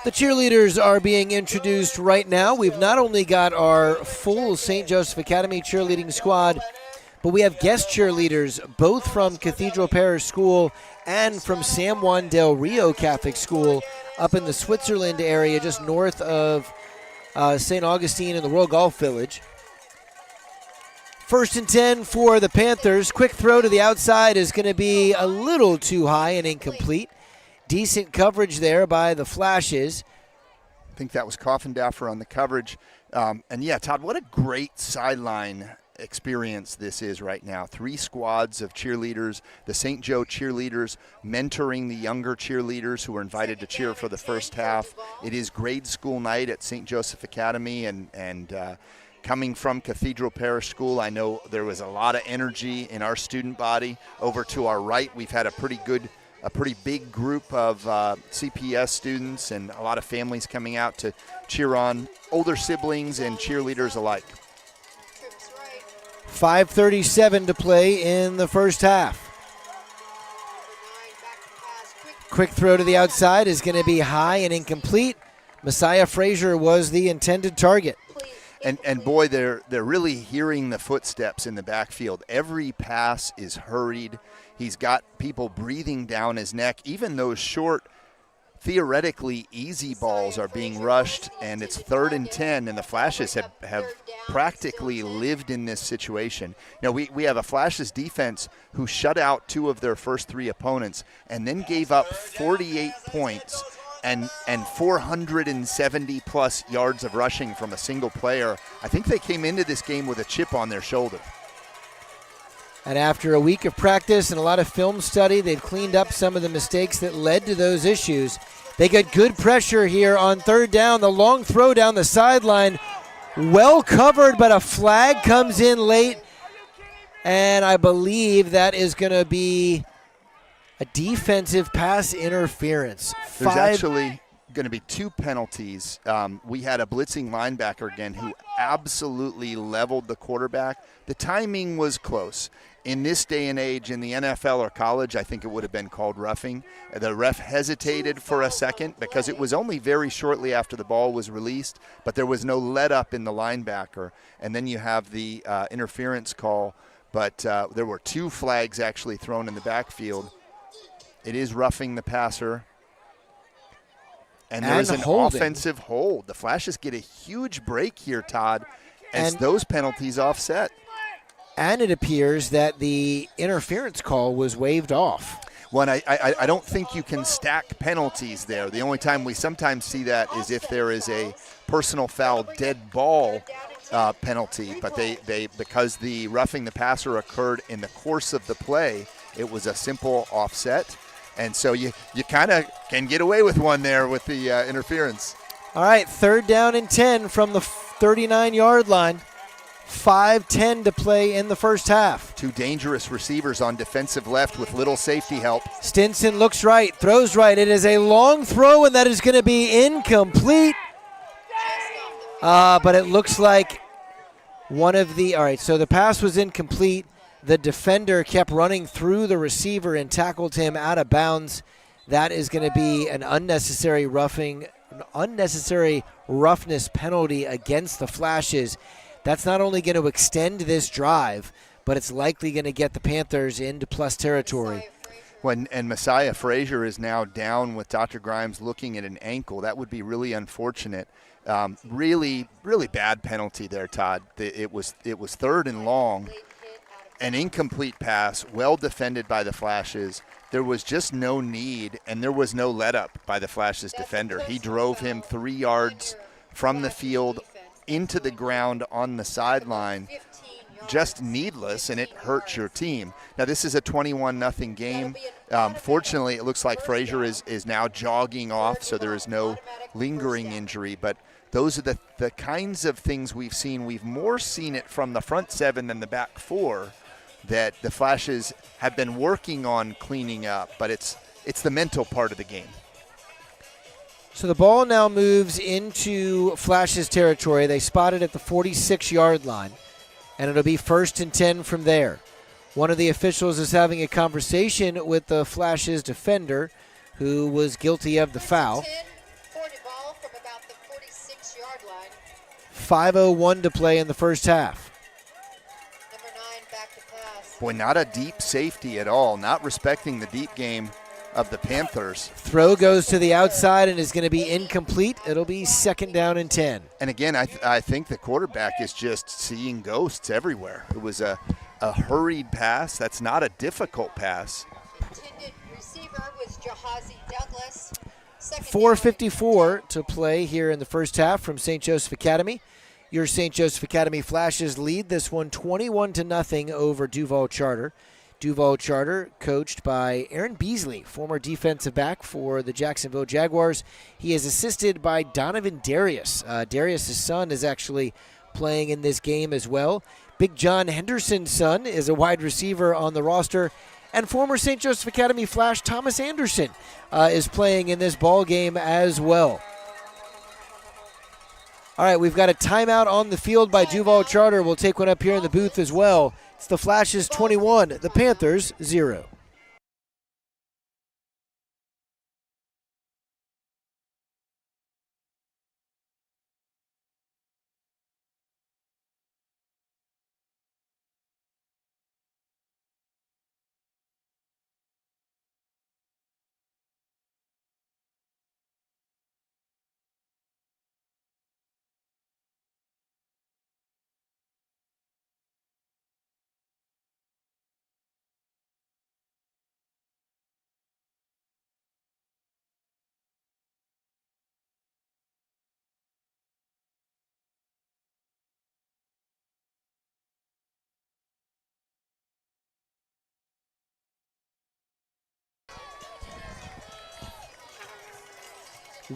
Speaker 1: The cheerleaders are being introduced right now. We've not only got our full St. Joseph Academy cheerleading squad, But we have guest cheerleaders, both from Cathedral Parish School and from San Juan del Rio Catholic School up in the Switzerland area, just north of St. Augustine in the Royal Golf Village. 1st and 10 for the Panthers. Quick throw to the outside is going to be a little too high and incomplete. Decent coverage there by the Flashes.
Speaker 2: I think that was Coffendaffer on the coverage. And yeah, Todd, what a great sideline experience this is right now. 3 squads of cheerleaders, the St. Joe cheerleaders mentoring the younger cheerleaders who were invited to cheer for the first half. It is grade school night at St. Joseph Academy, and coming from Cathedral Parish School, I know there was a lot of energy in our student body. Over to our right, we've had a pretty big group of CPS students and a lot of families coming out to cheer on older siblings and cheerleaders alike.
Speaker 1: 5:37 to play in the first half. Quick throw to the outside is going to be high and incomplete. Messiah Frazier was the intended target.
Speaker 2: And boy, they're really hearing the footsteps in the backfield. Every pass is hurried. He's got people breathing down his neck. Even those short, theoretically easy balls are being rushed, and it's 3rd and 10, and the Flashes have practically lived in this situation. You know, we have a Flashes defense who shut out 2 of their first 3 opponents and then gave up 48 points and 470-plus yards of rushing from a single player. I think they came into this game with a chip on their shoulder.
Speaker 1: And after a week of practice and a lot of film study, they've cleaned up some of the mistakes that led to those issues. They get good pressure here on 3rd down. The long throw down the sideline, well covered, but a flag comes in late. And I believe that is going to be a defensive pass interference.
Speaker 2: There's actually going to be 2 penalties. We had a blitzing linebacker again who absolutely leveled the quarterback. The timing was close. In this day and age, in the NFL or college, I think it would have been called roughing. The ref hesitated for a second because it was only very shortly after the ball was released, but there was no let up in the linebacker. And then you have the interference call, but there were 2 flags actually thrown in the backfield. It is roughing the passer. And there is an offensive hold. The Flashes get a huge break here, Todd, as those penalties offset.
Speaker 1: And it appears that the interference call was waived off.
Speaker 2: Well, I don't think you can stack penalties there. The only time we sometimes see that is if there is a personal foul dead ball penalty. But they because the roughing the passer occurred in the course of the play, it was a simple offset. And so you kind of can get away with one there with the interference.
Speaker 1: All right, 3rd down and 10 from the 39-yard line. 5:10 to play in the first half.
Speaker 2: 2 dangerous receivers on defensive left with little safety help.
Speaker 1: Stinson looks right, throws right. It is a long throw, and that is going to be incomplete. But it looks like one of the – all right, so the pass was incomplete. The defender kept running through the receiver and tackled him out of bounds. That is going to be an unnecessary roughness penalty against the Flashes. That's not only going to extend this drive, but it's likely going to get the Panthers into plus territory.
Speaker 2: And Messiah Frazier is now down with Dr. Grimes looking at an ankle. That would be really unfortunate. Really, really bad penalty there, Todd. It was 3rd and long. An incomplete pass, well defended by the Flashes. There was just no need, and there was no let-up by the Flashes defender. He drove him 3 yards from the field into the ground on the sideline. Just needless, and it hurts your team. Now, this is a 21-0 game. Fortunately, it looks like Frazier is now jogging off, so there is no lingering injury. But those are the kinds of things we've seen. We've more seen it from the front 7 than the back 4 that the Flashes have been working on cleaning up. But it's the mental part of the game.
Speaker 1: So the ball now moves into Flashes territory. They spot it at the 46-yard line, and it'll be 1st and 10 from there. One of the officials is having a conversation with the Flashes defender who was guilty of the foul. 5:01 to play in the first half.
Speaker 3: Number 9 back to play.
Speaker 2: Boy, not a deep safety at all, not respecting the deep game of the Panthers.
Speaker 1: Throw goes to the outside and is going to be incomplete. It'll be 2nd down and 10.
Speaker 2: And again, I think the quarterback is just seeing ghosts everywhere. It was a hurried pass. That's not a difficult pass.
Speaker 3: Intended receiver was Jahazi Douglas.
Speaker 1: 4:54 to play here in the first half from St. Joseph Academy. Your St. Joseph Academy Flashes lead this one 21-0 over Duval Charter. Duval Charter, coached by Aaron Beasley, former defensive back for the Jacksonville Jaguars. He is assisted by Donovan Darius. Darius' son is actually playing in this game as well. Big John Henderson's son is a wide receiver on the roster. And former St. Joseph Academy Flash Thomas Anderson is playing in this ball game as well. All right, we've got a timeout on the field by Duval Charter. We'll take one up here in the booth as well. It's the Flashes 21, the Panthers 0.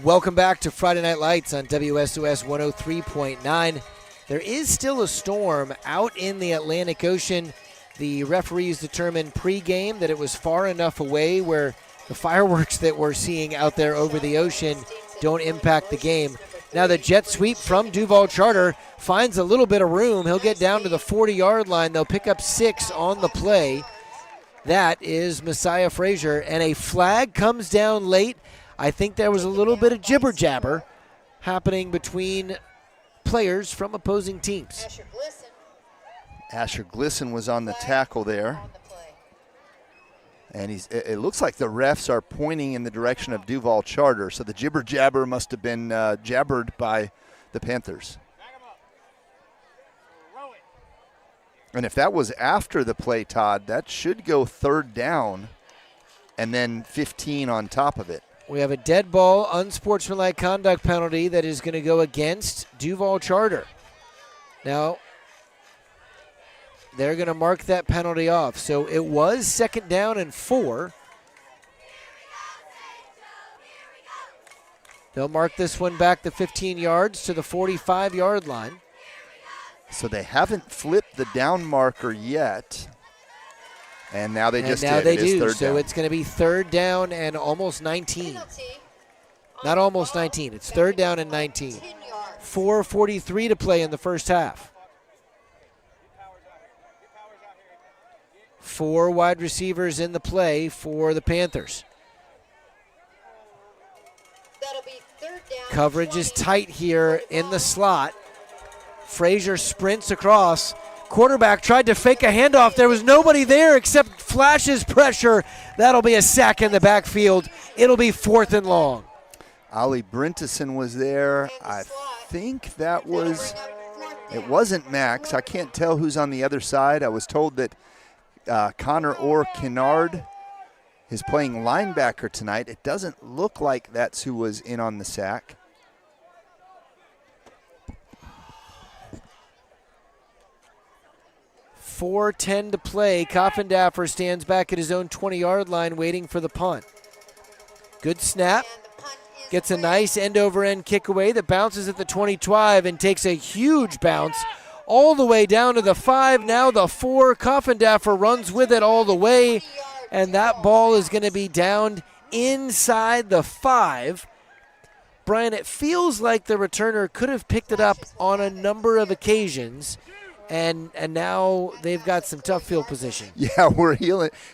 Speaker 1: Welcome back to Friday Night Lights on WSOS 103.9. There is still a storm out in the Atlantic Ocean. The referees determined pregame that it was far enough away where the fireworks that we're seeing out there over the ocean don't impact the game. Now the jet sweep from Duval Charter finds a little bit of room. He'll get down to the 40-yard line. They'll pick up 6 on the play. That is Messiah Frazier, and a flag comes down late. I think there was a little bit of jibber-jabber happening between players from opposing teams.
Speaker 2: Asher Glisson was on the tackle there. And it looks like the refs are pointing in the direction of Duval Charter, so the jibber-jabber must have been jabbered by the Panthers. And if that was after the play, Todd, that should go 3rd down and then 15 on top of it.
Speaker 1: We have a dead ball, unsportsmanlike conduct penalty that is going to go against Duval Charter. Now, they're going to mark that penalty off. So it was 2nd down and 4. They'll mark this one back the 15 yards to the 45-yard line.
Speaker 2: So they haven't flipped the down marker yet. And now they just
Speaker 1: now
Speaker 2: did.
Speaker 1: They
Speaker 2: it is
Speaker 1: do.
Speaker 2: 3rd
Speaker 1: so
Speaker 2: down.
Speaker 1: It's going to be 3rd down and almost 19. Not almost 19. It's 3rd down and 19. 4:43 to play in the first half. 4 wide receivers in the play for the Panthers.
Speaker 3: That'll be 3rd down.
Speaker 1: Coverage is tight here in the slot. Frazier sprints across. Quarterback tried to fake a handoff. There was nobody there except Flash's pressure. That'll be a sack in the backfield. It'll be 4th and long.
Speaker 2: Ollie Brinteson was there. I think that was, it wasn't Max. I can't tell who's on the other side. I was told that Connor Orr Kennard is playing linebacker tonight. It doesn't look like that's who was in on the sack.
Speaker 1: .4:10 to play. Coffindaffer stands back at his own 20-yard line waiting for the punt. Good snap. Gets a nice end-over-end kick away that bounces at the 25 and takes a huge bounce all the way down to the 5. Now the 4. Coffindaffer runs with it all the way, and that ball is going to be downed inside the 5. Brian, it feels like the returner could have picked it up on a number of occasions. And now they've got some tough field position.
Speaker 2: Yeah, we're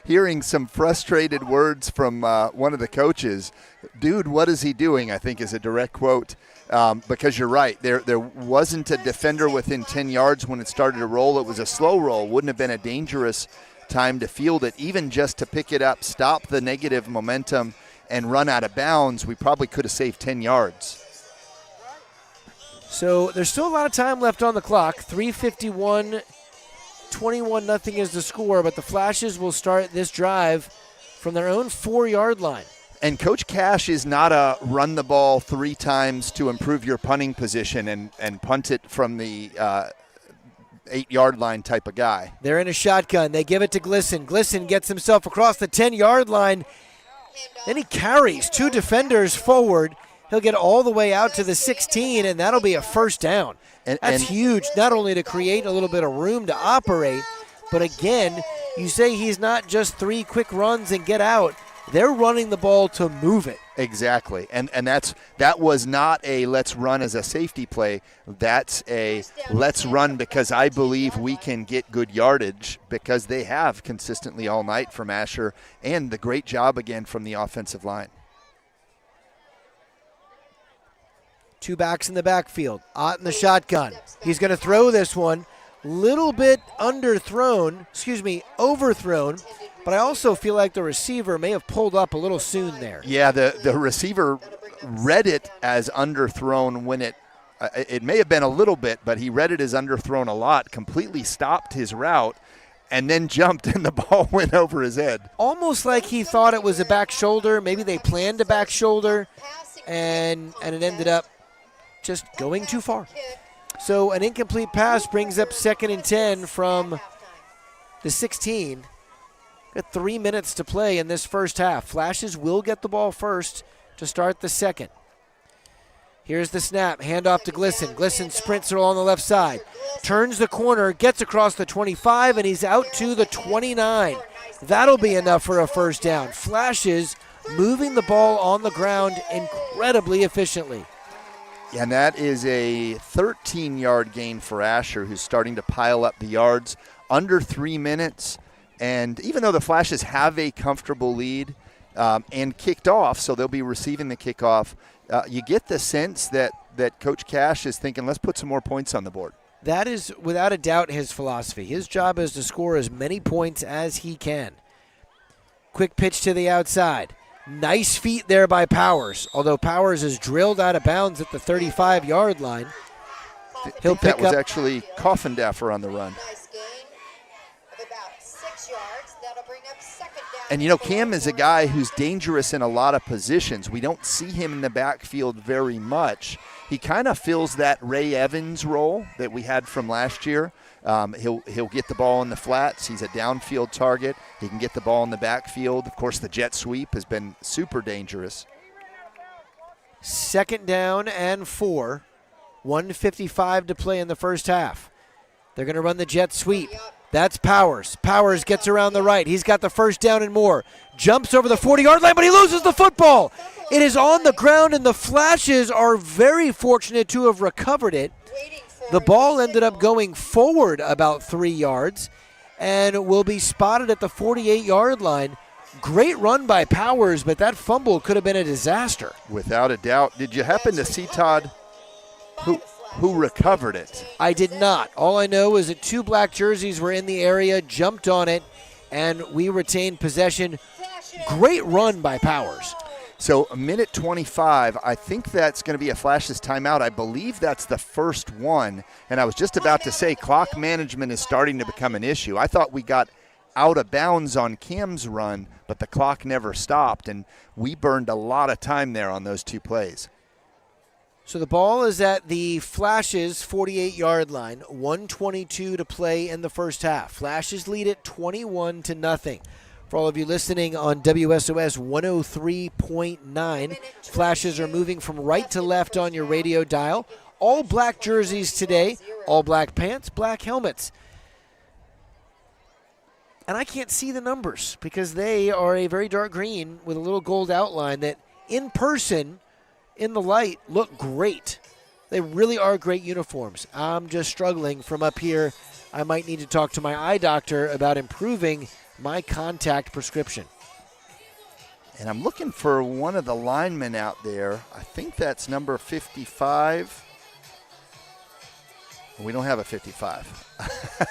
Speaker 2: hearing some frustrated words from one of the coaches. Dude, what is he doing? I think is a direct quote. Because you're right, there wasn't a defender within 10 yards when it started to roll. It was a slow roll. Wouldn't have been a dangerous time to field it, even just to pick it up, stop the negative momentum, and run out of bounds, we probably could have saved 10 yards.
Speaker 1: So there's still a lot of time left on the clock. 3:51, 21-0 is the score, but the Flashes will start this drive from their own 4-yard line.
Speaker 2: And Coach Cash is not a run the ball 3 times to improve your punting position and punt it from the 8-yard line type of guy.
Speaker 1: They're in a shotgun. They give it to Glisson. Glisson gets himself across the 10-yard line. Then he carries 2 defenders forward. He'll get all the way out to the 16, and that'll be a first down. That's huge, not only to create a little bit of room to operate, but again, you say he's not just 3 quick runs and get out. They're running the ball to move it.
Speaker 2: Exactly. And that was not a let's run as a safety play. That's a let's run because I believe we can get good yardage, because they have consistently all night from Asher, and the great job again from the offensive line.
Speaker 1: 2 backs in the backfield. Ott in the shotgun. He's going to throw this one. Little bit overthrown. But I also feel like the receiver may have pulled up a little soon there.
Speaker 2: Yeah, the receiver read it as underthrown when it may have been a little bit, but he read it as underthrown a lot, completely stopped his route, and then jumped, and the ball went over his head.
Speaker 1: Almost like he thought it was a back shoulder. Maybe they planned a back shoulder, and it ended up just going too far. So an incomplete pass brings up 2nd and 10 from the 16. Got 3 minutes to play in this first half. Flashes will get the ball first to start the second. Here's the snap. Handoff to Glisson. Glisson sprints along the left side. Turns the corner, gets across the 25, and he's out to the 29. That'll be enough for a first down. Flashes moving the ball on the ground incredibly efficiently.
Speaker 2: And that is a 13-yard gain for Asher, who's starting to pile up the yards. Under 3 minutes. And even though the Flashes have a comfortable lead and kicked off, so they'll be receiving the kickoff, you get the sense that Coach Cash is thinking, let's put some more points on the board.
Speaker 1: That is without a doubt his philosophy. His job is to score as many points as he can. Quick pitch to the outside. Nice feet there by Powers, although Powers is drilled out of bounds at the 35-yard line.
Speaker 2: He'll pick that was actually Coffindaffer on the run. And, Cam is a guy who's dangerous in a lot of positions. We don't see him in the backfield very much. He kind of fills that Ray Evans role that we had from last year. He'll get the ball in the flats. He's a downfield target. He can get the ball in the backfield. Of course, the jet sweep has been super dangerous.
Speaker 1: 2nd down and 4. 1:55 to play in the first half. They're going to run the jet sweep. That's Powers. Powers gets around the right. He's got the first down and more. Jumps over the 40-yard line, but he loses the football. It is on the ground, and the Flashes are very fortunate to have recovered it. The ball ended up going forward about 3 yards and will be spotted at the 48-yard line. Great run by Powers, but that fumble could have been a disaster.
Speaker 2: Without a doubt. Did you happen to see, Todd, who recovered it?
Speaker 1: I did not. All I know is that 2 black jerseys were in the area, jumped on it, and we retained possession. Great run by Powers.
Speaker 2: So a minute 25, I think that's going to be a Flashes timeout. I believe that's the first one. And I was just about to say clock management is starting to become an issue. I thought we got out of bounds on Cam's run, but the clock never stopped, and we burned a lot of time there on those 2 plays.
Speaker 1: So the ball is at the Flashes' 48-yard line. 1:22 to play in the first half. Flashes lead it 21-0. For all of you listening on WSOS 103.9, Flashes are moving from right to left on your radio dial. All black jerseys today, all black pants, black helmets. And I can't see the numbers because they are a very dark green with a little gold outline that in person, in the light, look great. They really are great uniforms. I'm just struggling from up here. I might need to talk to my eye doctor about improving my contact prescription.
Speaker 2: And I'm looking for one of the linemen out there. I think that's number 55. We don't have a 55.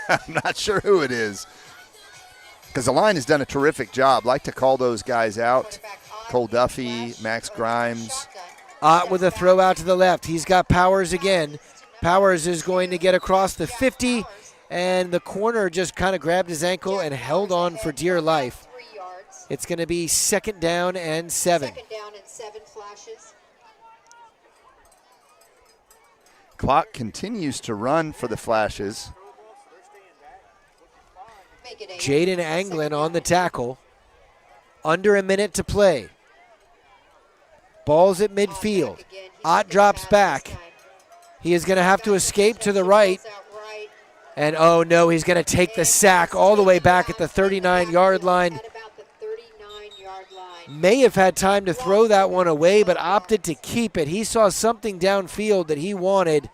Speaker 2: I'm not sure who it is. because the line has done a terrific job. Like to call those guys out. Cole Duffy, Max Grimes.
Speaker 1: Ott with a throw out to the left. He's got Powers again. Powers is going to get across the 50, and the corner just kind of grabbed his ankle and held on for dear life. It's going to be 2nd down and 7.
Speaker 3: 2nd down and 7 flashes.
Speaker 2: Clock continues to run for the Flashes.
Speaker 3: Make it 8.
Speaker 1: Jaden Anglin on the tackle. Under a minute to play. Ball's at midfield. Ott drops back. He is going to have to escape to the right. And oh no, he's going to take the sack all the way back at the 39-yard line. May have had time to throw that one away, but opted to keep it. He saw something downfield that he wanted,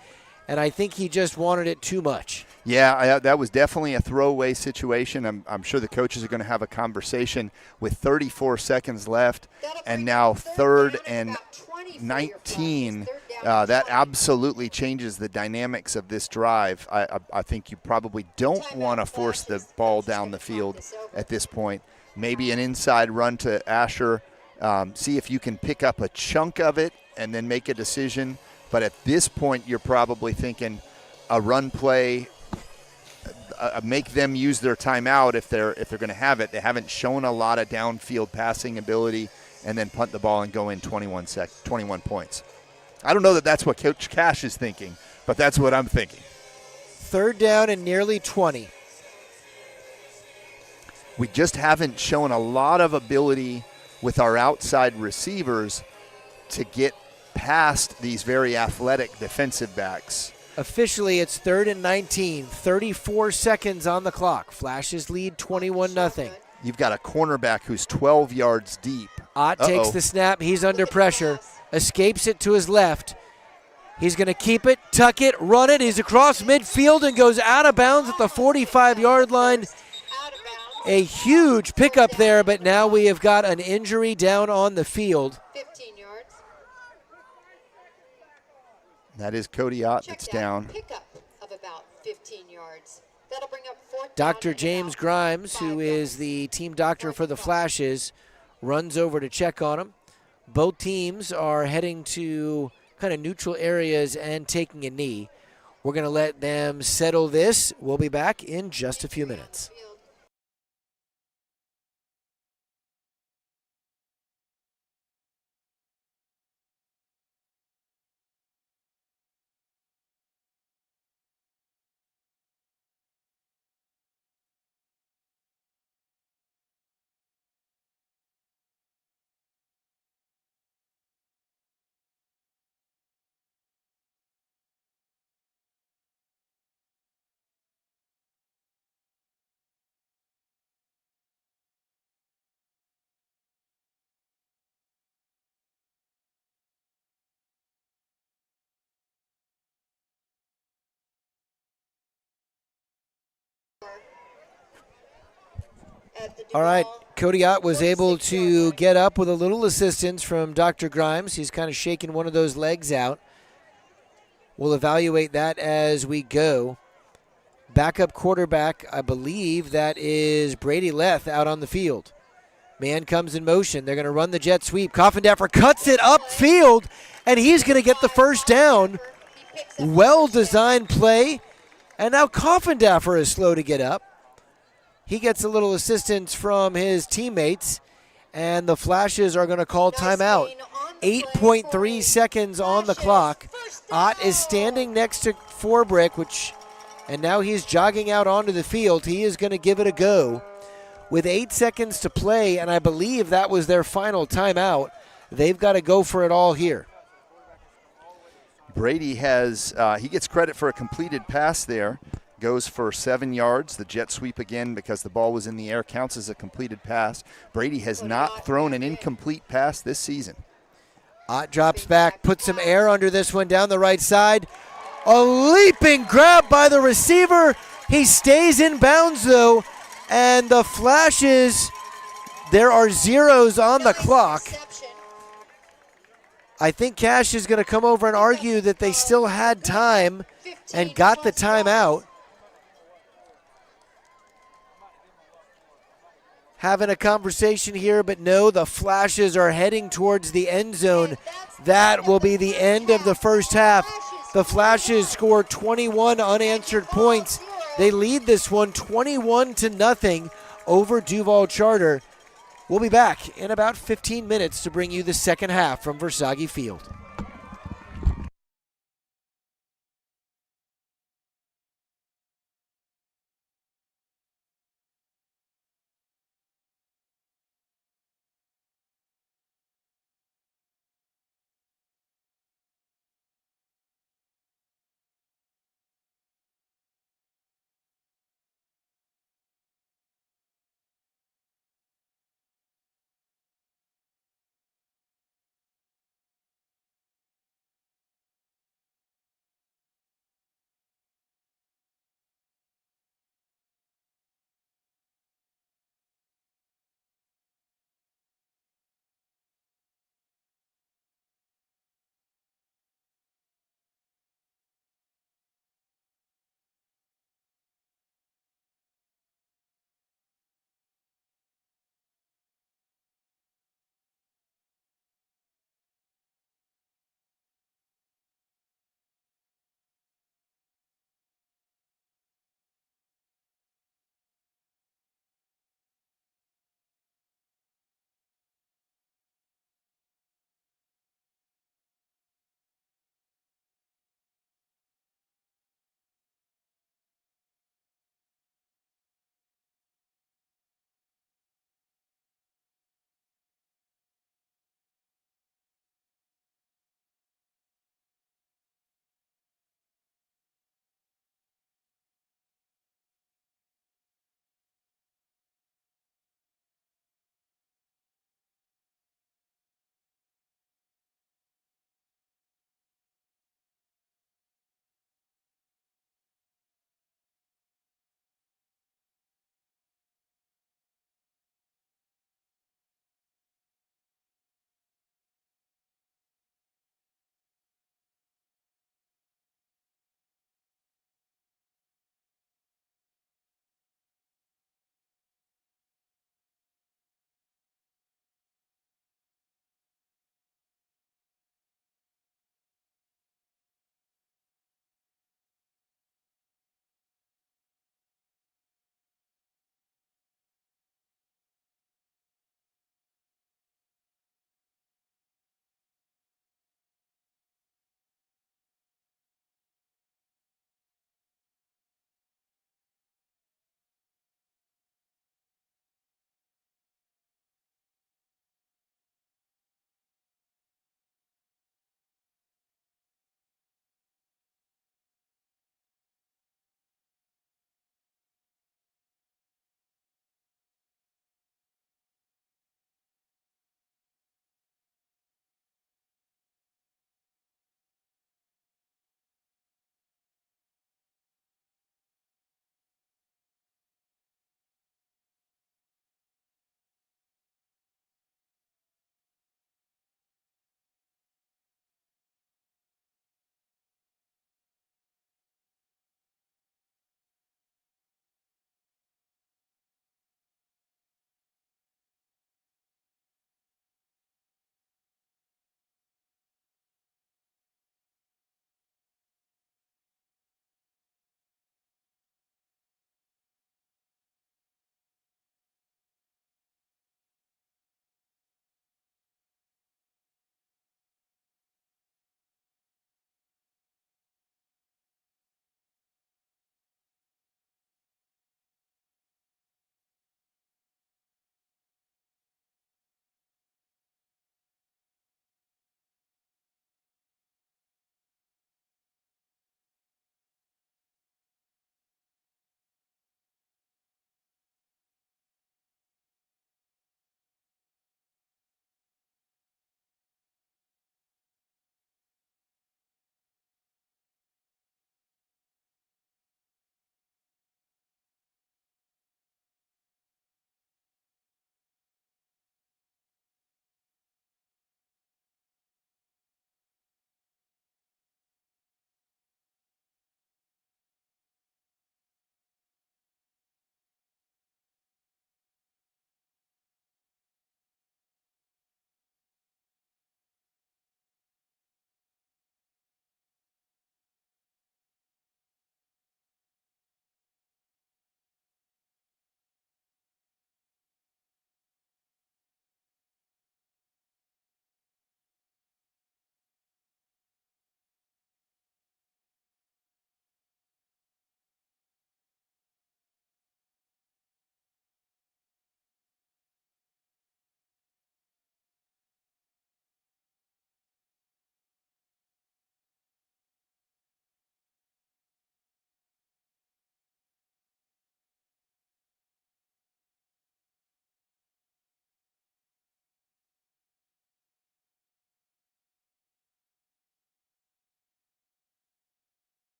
Speaker 1: and I think he just wanted it too much.
Speaker 2: Yeah, that was definitely a throwaway situation. I'm sure the coaches are going to have a conversation with 34 seconds left, and now 3rd and 19. That absolutely changes the dynamics of this drive. I think you probably don't want to force the ball down the field at this point. Maybe an inside run to Asher. See if you can pick up a chunk of it and then make a decision. But at this point, you're probably thinking a run play, make them use their timeout if they're going to have it. They haven't shown a lot of downfield passing ability, and then punt the ball and go in 21 points. I don't know that that's what Coach Cash is thinking, but that's what I'm thinking.
Speaker 1: 3rd down and nearly 20.
Speaker 2: We just haven't shown a lot of ability with our outside receivers to get past these very athletic defensive backs.
Speaker 1: Officially, it's 3rd and 19. 34 seconds on the clock. Flashes lead 21-0.
Speaker 2: You've got a cornerback who's 12 yards deep.
Speaker 1: Ott takes the snap. He's under pressure. Escapes it to his left. He's going to keep it, tuck it, run it. He's across midfield and goes out of bounds at the 45-yard line. A huge pickup there, but now we have got an injury down on the field.
Speaker 3: 15 yards.
Speaker 2: That is Cody Ott that's down.
Speaker 3: Pickup of about 15 yards. That'll bring up 4th down
Speaker 1: Dr.
Speaker 3: and
Speaker 1: James
Speaker 3: about
Speaker 1: Grimes,
Speaker 3: 5
Speaker 1: who
Speaker 3: yards.
Speaker 1: is the team doctor for the Flashes, runs over to check on him. Both teams are heading to kind of neutral areas and taking a knee. We're going to let them settle this. We'll be back in just a few minutes. All right, Cody Ott was able to get up with a little assistance from Dr. Grimes. He's kind of shaking one of those legs out. We'll evaluate that as we go. Backup quarterback, I believe that is Brady Leth out on the field. Man comes in motion. They're going to run the jet sweep. Coffindaffer cuts it upfield, and he's going to get the 1st down. Well-designed play, and now Coffindaffer is slow to get up. He gets a little assistance from his teammates, and the Flashes are going to call timeout. 8.3 seconds on the clock. Ott is standing next to Forbrick, and now he's jogging out onto the field. He is going to give it a go. With 8 seconds to play, and I believe that was their final timeout, they've got to go for it all here.
Speaker 2: Brady he gets credit for a completed pass there. Goes for 7 yards. The jet sweep again, because the ball was in the air, counts as a completed pass. Brady has not thrown an incomplete pass this season.
Speaker 1: Ott drops back, puts some air under this one down the right side. A leaping grab by the receiver. He stays in bounds, though, and the Flashes, there are zeros on the clock. I think Cash is going to come over and argue that they still had time and got the timeout. having a conversation here, but no, the Flashes are heading towards the end zone. That will be the end of the first half. The Flashes score 21 unanswered points. They lead this one 21-0 over Duval Charter. We'll be back in about 15 minutes to bring you the second half from Versailles Field.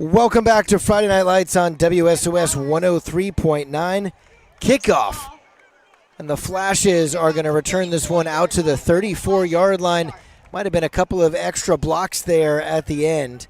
Speaker 1: Welcome back to Friday Night Lights on WSOS 103.9. Kickoff. And the Flashes are going to return this one out to the 34-yard line. Might have been a couple of extra blocks there at the end.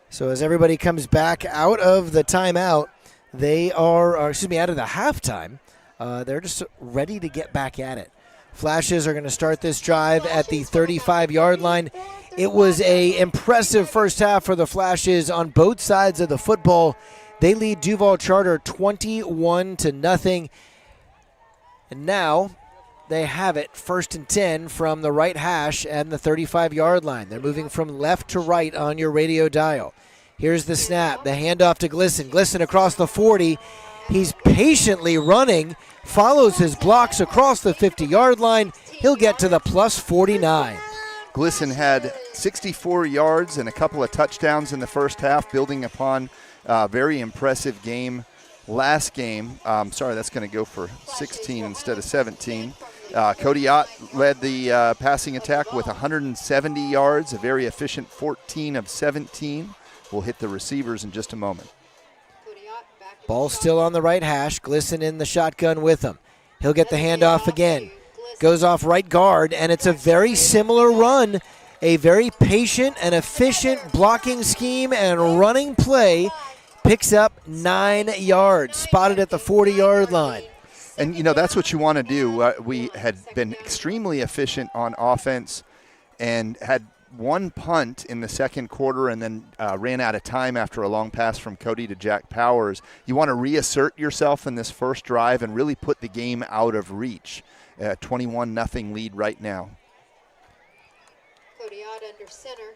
Speaker 1: So as everybody comes back out of the timeout, they are out of the halftime. They're just ready to get back at it. Flashes are going to start this drive at the 35-yard line. It was an impressive first half for the Flashes on both sides of the football. They lead Duval Charter 21-0. And now they have it 1st and 10 from the right hash and the 35-yard line. They're moving from left to right on your radio dial. Here's the snap, the handoff to Glisson. Glisson across the 40. He's patiently running, follows his blocks across the 50-yard line. He'll get to the plus 49.
Speaker 2: Glisson had 64 yards and a couple of touchdowns in the first half, building upon a very impressive game last game. That's going to go for 16 instead of 17. Cody Ott led the passing attack with 170 yards, a very efficient 14 of 17. We'll hit the receivers in just a moment.
Speaker 1: Ball still on the right hash. Glisson in the shotgun with him. He'll get the handoff again. Goes off right guard, and it's a very similar run. A very patient and efficient blocking scheme and running play. Picks up 9 yards, spotted at the 40-yard line.
Speaker 2: And, that's what you want to do. We had been extremely efficient on offense and had one punt in the second quarter and then ran out of time after a long pass from Cody to Jack Powers. You want to reassert yourself in this first drive and really put the game out of reach. 21-0 lead right now.
Speaker 3: Cody out under center.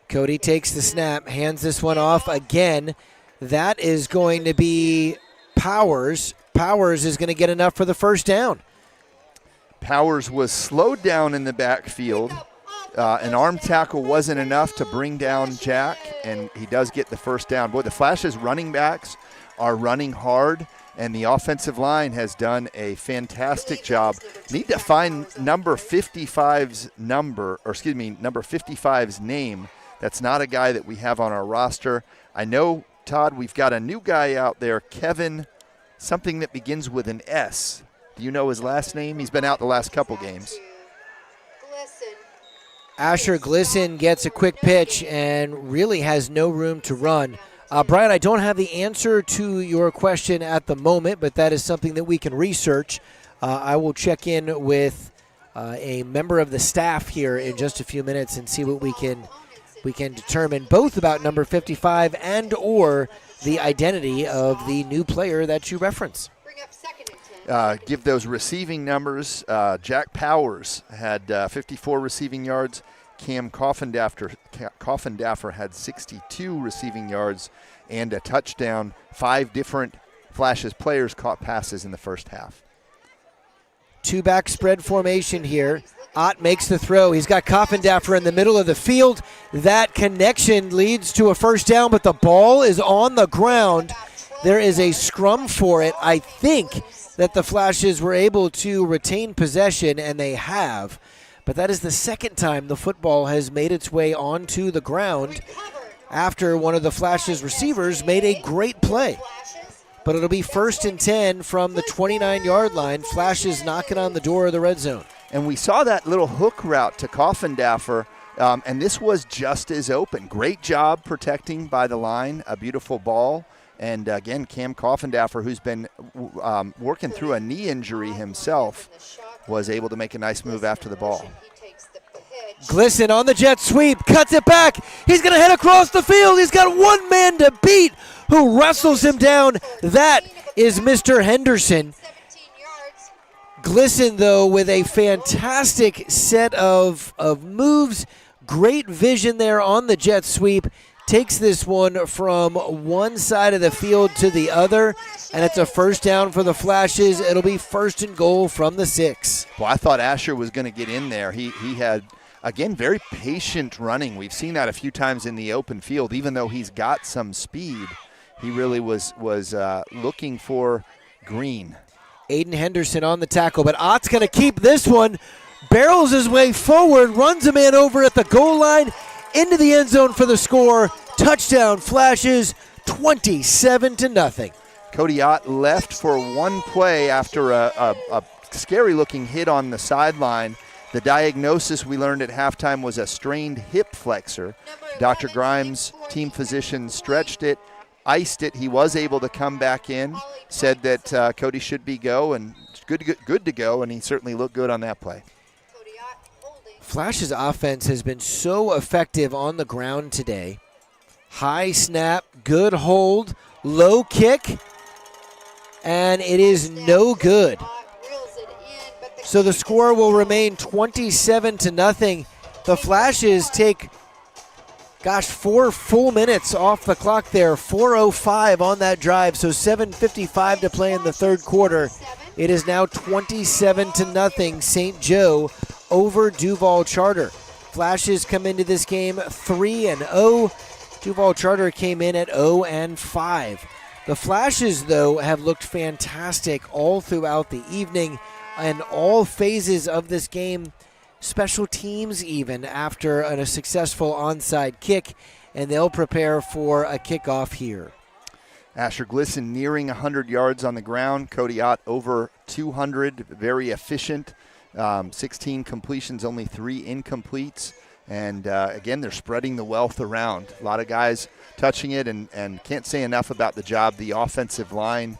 Speaker 1: Cody takes the snap, hands this one off again. That is going to be Powers. Powers is going to get enough for the first down.
Speaker 2: Powers was slowed down in the backfield. An arm tackle wasn't enough to bring down Jack, and he does get the first down. Boy, the Flashes running backs are running hard, and the offensive line has done a fantastic job. Need to find number 55's name. That's not a guy that we have on our roster. I know, Todd, we've got a new guy out there, Kevin, something that begins with an S. Do you know his last name? He's been out the last couple games.
Speaker 1: Asher Glisson gets a quick pitch and really has no room to run. Brian, I don't have the answer to your question at the moment, but that is something that we can research. I will check in with a member of the staff here in just a few minutes and see what we can determine, both about number 55 and or the identity of the new player that you reference.
Speaker 2: Give those receiving numbers. Jack Powers had 54 receiving yards. Cam Coffendaffer had 62 receiving yards and a touchdown. 5 different Flashes players caught passes in the first half.
Speaker 1: 2-back spread formation here. Ott makes the throw. He's got Coffendaffer in the middle of the field. That connection leads to a first down, but the ball is on the ground. There is a scrum for it. I think that the Flashes were able to retain possession, and they have. But that is the second time the football has made its way onto the ground after one of the Flashes' receivers made a great play. But it'll be 1st and 10 from the 29-yard line. Flashes knocking on the door of the red zone.
Speaker 2: And we saw that little hook route to Coffendaffer, and this was just as open. Great job protecting by the line, a beautiful ball. And again, Cam Coffendaffer, who's been working through a knee injury himself, was able to make a nice move after the ball.
Speaker 1: Glisson on the jet sweep, cuts it back. He's going to head across the field. He's got one man to beat who wrestles him down. That is Mr. Henderson. Glisson, though, with a fantastic set of moves. Great vision there on the jet sweep. Takes this one from one side of the field to the other, and it's a first down for the Flashes. It'll be 1st and goal from the 6.
Speaker 2: Well, I thought Asher was going to get in there. He had, again, very patient running. We've seen that a few times in the open field. Even though he's got some speed, he really was looking for green.
Speaker 1: Aiden Henderson on the tackle, but Ott's going to keep this one. Barrels his way forward, runs a man over at the goal line, into the end zone for the score. Touchdown Flashes, 27-0.
Speaker 2: Cody Ott left for one play after a scary-looking hit on the sideline. The diagnosis we learned at halftime was a strained hip flexor. Dr. Grimes, team physician, stretched it, iced it. He was able to come back in, said that Cody should be good to go, and he certainly looked good on that play.
Speaker 1: Flash's offense has been so effective on the ground today. High snap, good hold, low kick, and it is no good. So the score will remain 27-0. The Flashes take, 4 full minutes off the clock there. 4:05 on that drive, so 7:55 to play in the third quarter. It is now 27-0 St. Joe over Duval Charter. Flashes come into this game 3-0. Duval Charter came in at 0-5. The Flashes, though, have looked fantastic all throughout the evening and all phases of this game, special teams even, after a successful onside kick, and they'll prepare for a kickoff here.
Speaker 2: Asher Glisson nearing 100 yards on the ground. Cody Ott over 200, very efficient. 16 completions, only 3 incompletes. And, again, they're spreading the wealth around. A lot of guys touching it, and can't say enough about the job the offensive line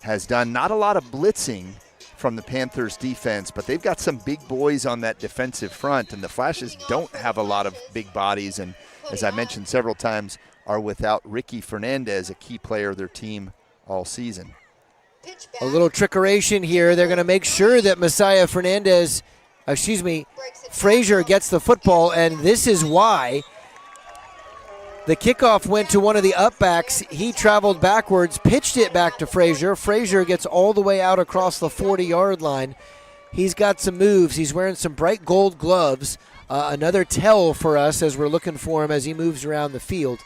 Speaker 2: has done. Not a lot of blitzing from the Panthers defense, but they've got some big boys on that defensive front, and the Flashes don't have a lot of big bodies, and as I mentioned several times, are without Ricky Fernandez, a key player of their team all season.
Speaker 1: A little trickeration here. They're going to make sure that Frazier gets the football, and this is why. The kickoff went to one of the upbacks. He traveled backwards, pitched it back to Frazier. Frazier gets all the way out across the 40-yard line. He's got some moves. He's wearing some bright gold gloves. Another tell for us as we're looking for him as he moves around the field.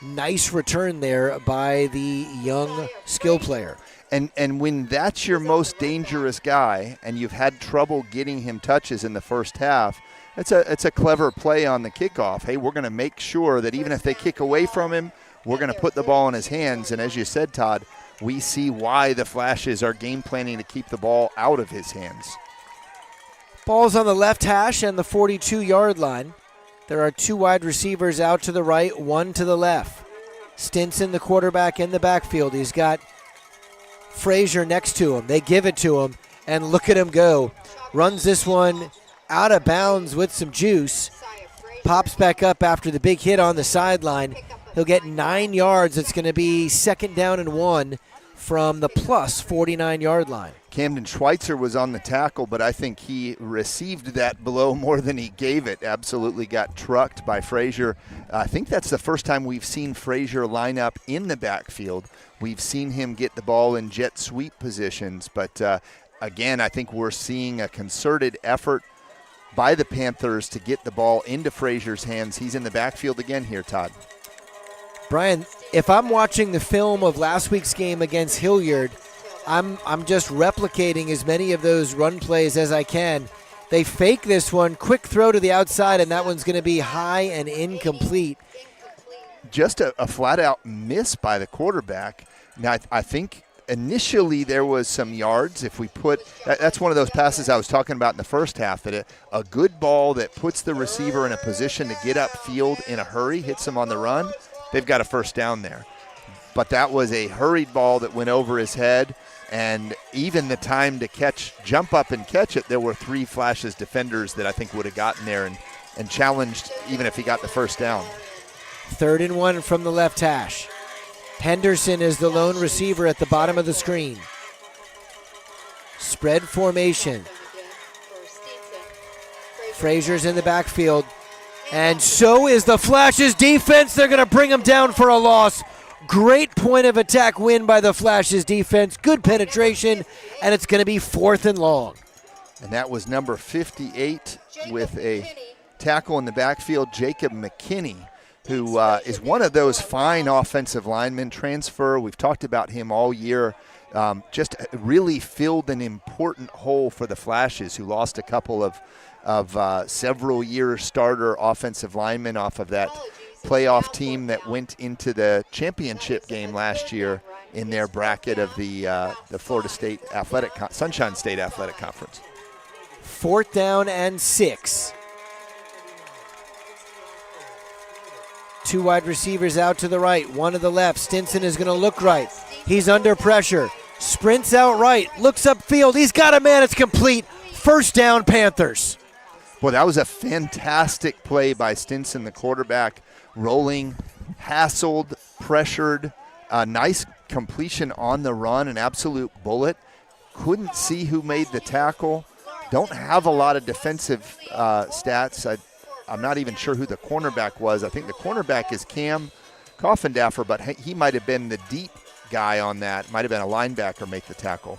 Speaker 1: Nice return there by the young skill player.
Speaker 2: And when that's your most dangerous guy and you've had trouble getting him touches in the first half, it's a clever play on the kickoff. Hey, we're going to make sure that even if they kick away from him, we're going to put the ball in his hands. And as you said, Todd, we see why the Flashes are game planning to keep the ball out of his hands.
Speaker 1: Ball's on the left hash and the 42-yard line. There are 2 wide receivers out to the right, 1 to the left. Stinson, the quarterback, in the backfield. He's got Frazier next to him. They give it to him, and look at him go. Runs this one out of bounds with some juice. Pops back up after the big hit on the sideline. He'll get 9 yards. It's going to be 2nd down and 1 from the plus 49-yard line.
Speaker 2: Camden Schweitzer was on the tackle, but I think he received that blow more than he gave it. Absolutely got trucked by Frazier. I think that's the first time we've seen Frazier line up in the backfield. We've seen him get the ball in jet sweep positions, but again, I think we're seeing a concerted effort by the Panthers to get the ball into Frazier's hands. He's in the backfield again here, Todd.
Speaker 1: Brian, if I'm watching the film of last week's game against Hilliard, I'm just replicating as many of those run plays as I can. They fake this one, quick throw to the outside, and that one's going to be high and incomplete.
Speaker 2: Just a flat-out miss by the quarterback. Now, I think initially there was some yards. If we put that's one of those passes I was talking about in the first half, that a good ball that puts the receiver in a position to get upfield in a hurry, hits him on the run, they've got a first down there. But that was a hurried ball that went over his head, and even the time to jump up and catch it, there were 3 Flashes defenders that I think would have gotten there and challenged even if he got the first down.
Speaker 1: 3rd and 1 from the left hash. Henderson is the lone receiver at the bottom of the screen. Spread formation. Frazier's in the backfield. And so is the Flashes defense. They're going to bring him down for a loss. Great point of attack win by the Flashes defense. Good penetration, and it's going to be 4th and long.
Speaker 2: And that was number 58 with a tackle in the backfield, Jacob McKinney, who is one of those fine offensive linemen. Transfer, we've talked about him all year. Just really filled an important hole for the Flashes, who lost a couple of several-year starter offensive linemen off of that playoff team that went into the championship game last year in their bracket of the Florida State Sunshine State Athletic Conference.
Speaker 1: 4th down and 6. 2 wide receivers out to the right, 1 to the left. Stinson is going to look right. He's under pressure. Sprints out right, looks upfield. He's got a man. It's complete. 1st down, Panthers.
Speaker 2: Boy, that was a fantastic play by Stinson, the quarterback, rolling, hassled, pressured. A nice completion on the run, an absolute bullet. Couldn't see who made the tackle. Don't have a lot of defensive stats. I'm not even sure who the cornerback was. I think the cornerback is Cam Coffendaffer, but he might have been the deep guy on that. Might have been a linebacker make the tackle.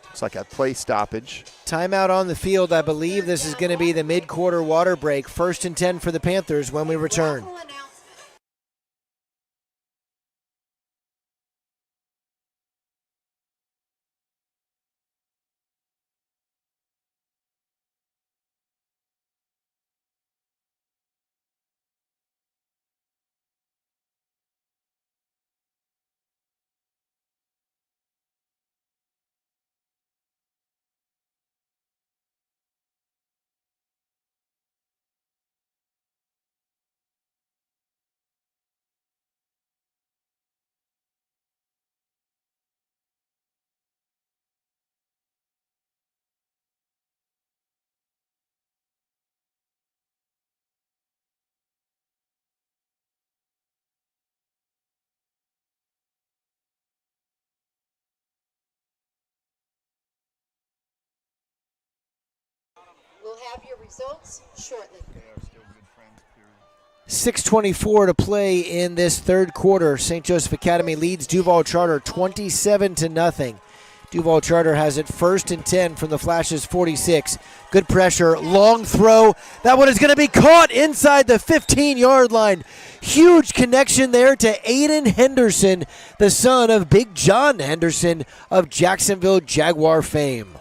Speaker 2: Looks like a play stoppage.
Speaker 1: Timeout on the field. I believe this is going to be the mid-quarter water break. 1st and 10 for the Panthers when we return.
Speaker 3: We'll have your results shortly.
Speaker 1: 6:24 to play in this 3rd quarter. St. Joseph Academy leads Duval Charter 27-0. Duval Charter has it 1st and 10 from the Flash's 46. Good pressure, long throw. That one is going to be caught inside the 15-yard line. Huge connection there to Aiden Henderson, the son of Big John Henderson of Jacksonville Jaguar fame.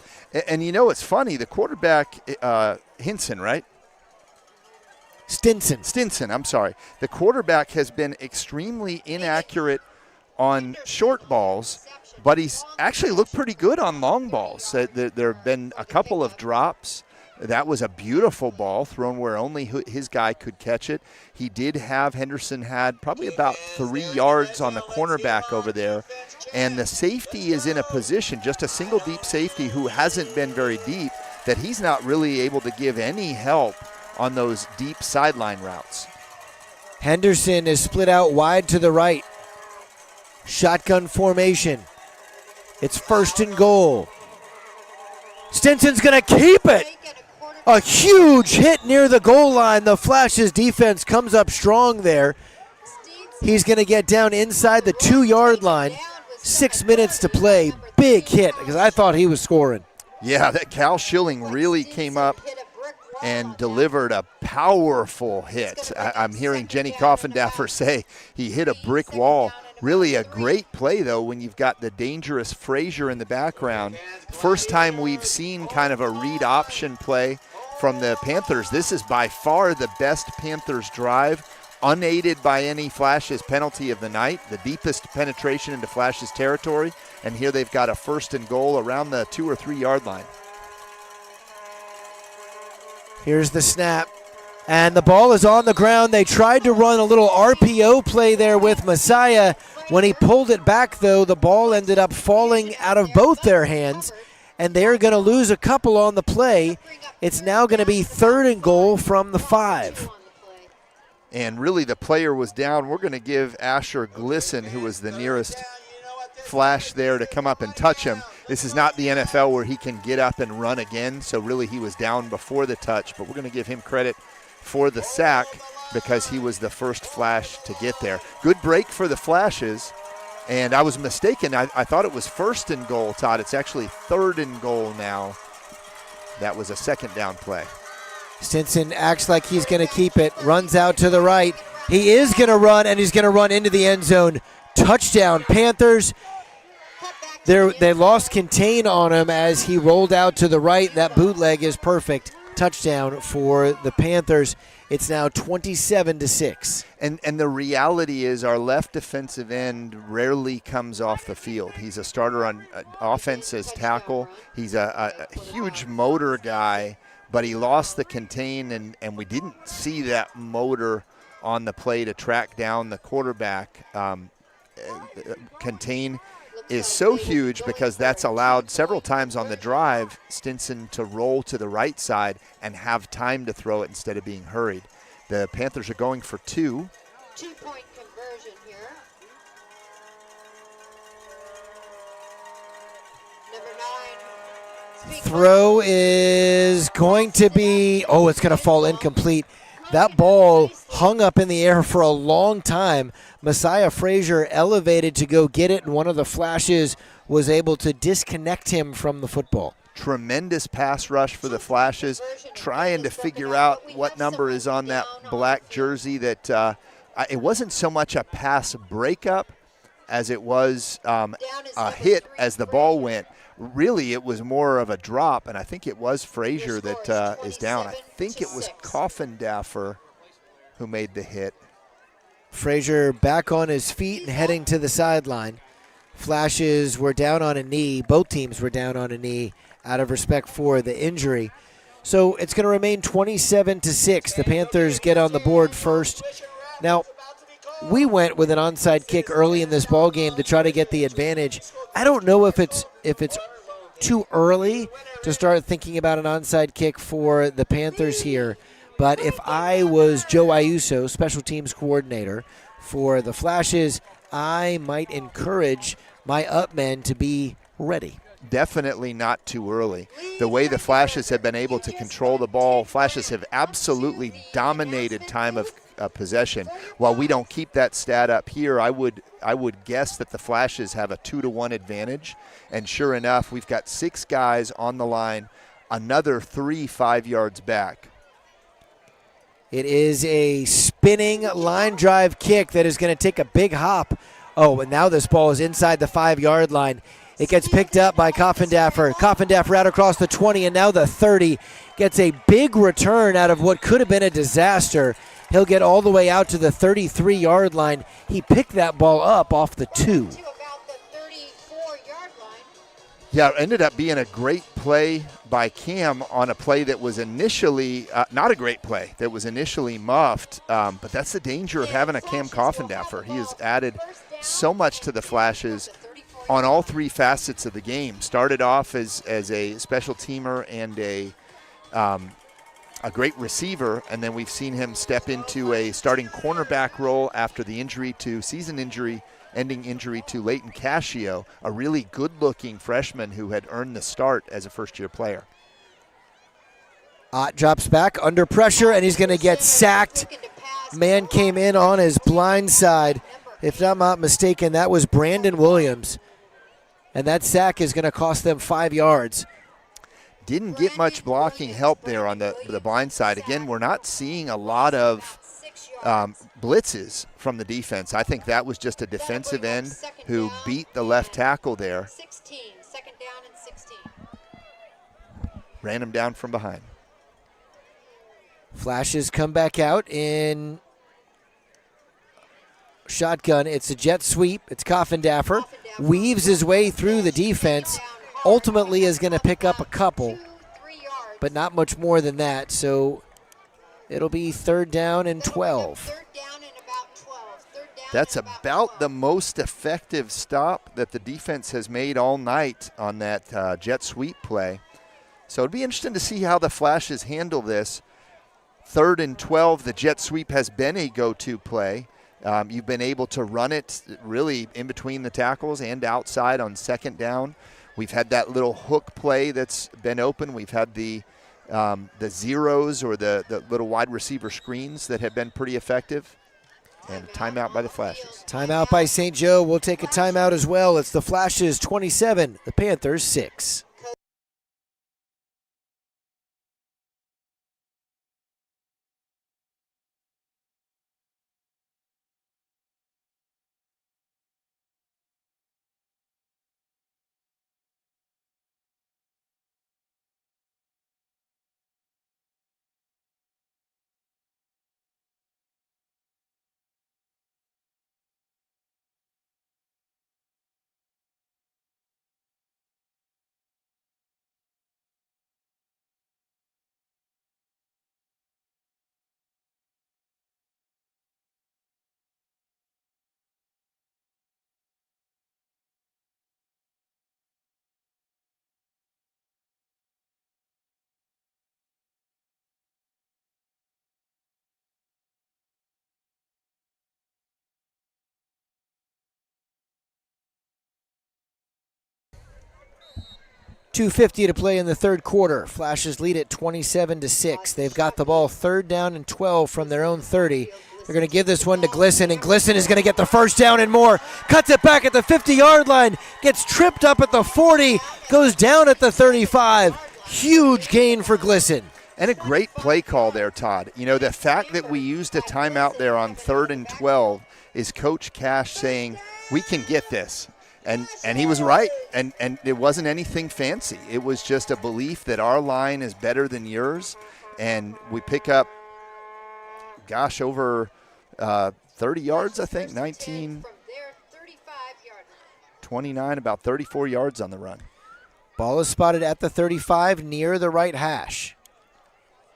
Speaker 2: And you know, it's funny, the quarterback, Hinson, right?
Speaker 1: Stinson,
Speaker 2: I'm sorry. The quarterback has been extremely inaccurate on short balls, but he's actually looked pretty good on long balls. There have been a couple of drops. That was a beautiful ball thrown where only his guy could catch it. He did have, Henderson had probably about 3 yards on the cornerback over there. And the safety is in a position, just a single deep safety who hasn't been very deep, that he's not really able to give any help on those deep sideline routes.
Speaker 1: Henderson is split out wide to the right. Shotgun formation. It's 1st and goal. Stinson's going to keep it. A huge hit near the goal line. The Flash's defense comes up strong there. He's going to get down inside the 2-yard line. 6 minutes to play. Big hit because I thought he was scoring.
Speaker 2: Yeah, that Cal Schilling really came up and delivered a powerful hit. I'm hearing Jenny Coffendaffer say he hit a brick wall. Really a great play, though, when you've got the dangerous Frazier in the background. First time we've seen kind of a read option play from the Panthers. This is by far the best Panthers drive, unaided by any Flash's penalty of the night, the deepest penetration into Flash's territory. And here they've got a 1st and goal around the 2 or 3 yard line.
Speaker 1: Here's the snap. And the ball is on the ground. They tried to run a little RPO play there with Messiah. When he pulled it back, though, the ball ended up falling out of both their hands, and they're going to lose a couple on the play. It's now going to be 3rd and goal from the 5.
Speaker 2: And really the player was down. We're going to give Asher Glisson, who was the nearest Flash there, to come up and touch him. This is not the NFL where he can get up and run again, so really he was down before the touch, but we're going to give him credit for the sack because he was the first Flash to get there. Good break for the Flashes, and I was mistaken. I thought it was 1st and goal, Todd. It's actually 3rd and goal now. That was a 2nd down play.
Speaker 1: Stinson acts like he's going to keep it, runs out to the right. He is going to run, and he's going to run into the end zone. Touchdown, Panthers. They lost contain on him as he rolled out to the right. That bootleg is perfect. touchdown for the Panthers. It's now 27-6.
Speaker 2: And the reality is our left defensive end rarely comes off the field. He's a starter on offense as tackle. He's a huge motor guy, but he lost the contain, and we didn't see that motor on the play to track down the quarterback. Contain is so huge because that's allowed several times on the drive Stinson to roll to the right side and have time to throw it instead of being hurried. The Panthers are going for 2.
Speaker 3: 2-point conversion here. Number 9.
Speaker 1: Throw is going to be, it's going to fall incomplete. That ball hung up in the air for a long time. Messiah Frazier elevated to go get it, and one of the Flashes was able to disconnect him from the football.
Speaker 2: Tremendous pass rush for the Flashes, trying to figure out what number is on that black jersey. That it wasn't so much a pass breakup as it was a hit as the ball went. Really, it was more of a drop, and I think it was Frazier that is down. I think it was Coffindaffer who made the hit.
Speaker 1: Frazier back on his feet and heading to the sideline. Flashes were down on a knee. Both teams were down on a knee out of respect for the injury. So it's going to remain 27-6. The Panthers get on the board first. Now, we went with an onside kick early in this ball game to try to get the advantage. I don't know if it's too early to start thinking about an onside kick for the Panthers here, but if I was Joe Ayuso, special teams coordinator for the Flashes, I might encourage my up men to be ready.
Speaker 2: Definitely not too early. The way the Flashes have been able to control the ball, Flashes have absolutely dominated time of possession. While we don't keep that stat up here, I would guess that the Flashes have a 2-1 advantage. And sure enough, we've got 6 guys on the line, another 3 5 yards back.
Speaker 1: It is a spinning line drive kick that is going to take a big hop. And now this ball is inside the 5-yard line. It gets picked up by Coffindaffer. Coffindaffer out across the 20 and now the 30. Gets a big return out of what could have been a disaster. He'll get all the way out to the 33-yard line. He picked that ball up off the 2.
Speaker 2: Yeah, it ended up being a great play by Cam on a play that was initially not a great play, that was initially muffed. But that's the danger of having a Cam Coffindaffer. He has added so much to the Flashes on all 3 facets of the game. Started off as a special teamer and a great receiver, and then we've seen him step into a starting cornerback role after the season-ending injury to Leighton Cascio, a really good-looking freshman who had earned the start as a first-year player.
Speaker 1: Ott drops back under pressure, and he's going to get sacked. Man came in on his blind side. If I'm not mistaken, that was Brandon Williams. And that sack is going to cost them 5 yards.
Speaker 2: Didn't get much blocking help there on the blind side. Again, we're not seeing a lot of blitzes from the defense. I think that was just a defensive end who beat the left tackle there.
Speaker 3: 16, second down and 16.
Speaker 2: Ran him down from behind.
Speaker 1: Flashes come back out in shotgun. It's a jet sweep. It's Coffindaffer. Weaves his way through the defense. Ultimately is going to pick up a couple, but not much more than that. So it'll be 3rd down and 12.
Speaker 2: That's about the most effective stop that the defense has made all night on that jet sweep play. So it'll be interesting to see how the Flashes handle this. 3rd and 12, the jet sweep has been a go-to play. You've been able to run it really in between the tackles and outside on 2nd down. We've had that little hook play that's been open. We've had the zeros or the little wide receiver screens that have been pretty effective. And a timeout by the Flashes.
Speaker 1: Timeout by St. Joe. We'll take a timeout as well. It's the Flashes 27, the Panthers 6. 2:50 to play in the third quarter. Flashes lead at 27-6. They've got the ball 3rd down and 12 from their own 30. They're going to give this one to Glisson, and Glisson is going to get the first down and more. Cuts it back at the 50-yard line, gets tripped up at the 40, goes down at the 35. Huge gain for Glisson.
Speaker 2: And a great play call there, Todd. You know, the fact that we used a timeout there on 3rd and 12 is Coach Cash saying, we can get this. And he was right, and it wasn't anything fancy. It was just a belief that our line is better than yours, and we pick up, over 30 yards, I think, 19, 29, about 34 yards on the run.
Speaker 1: Ball is spotted at the 35 near the right hash.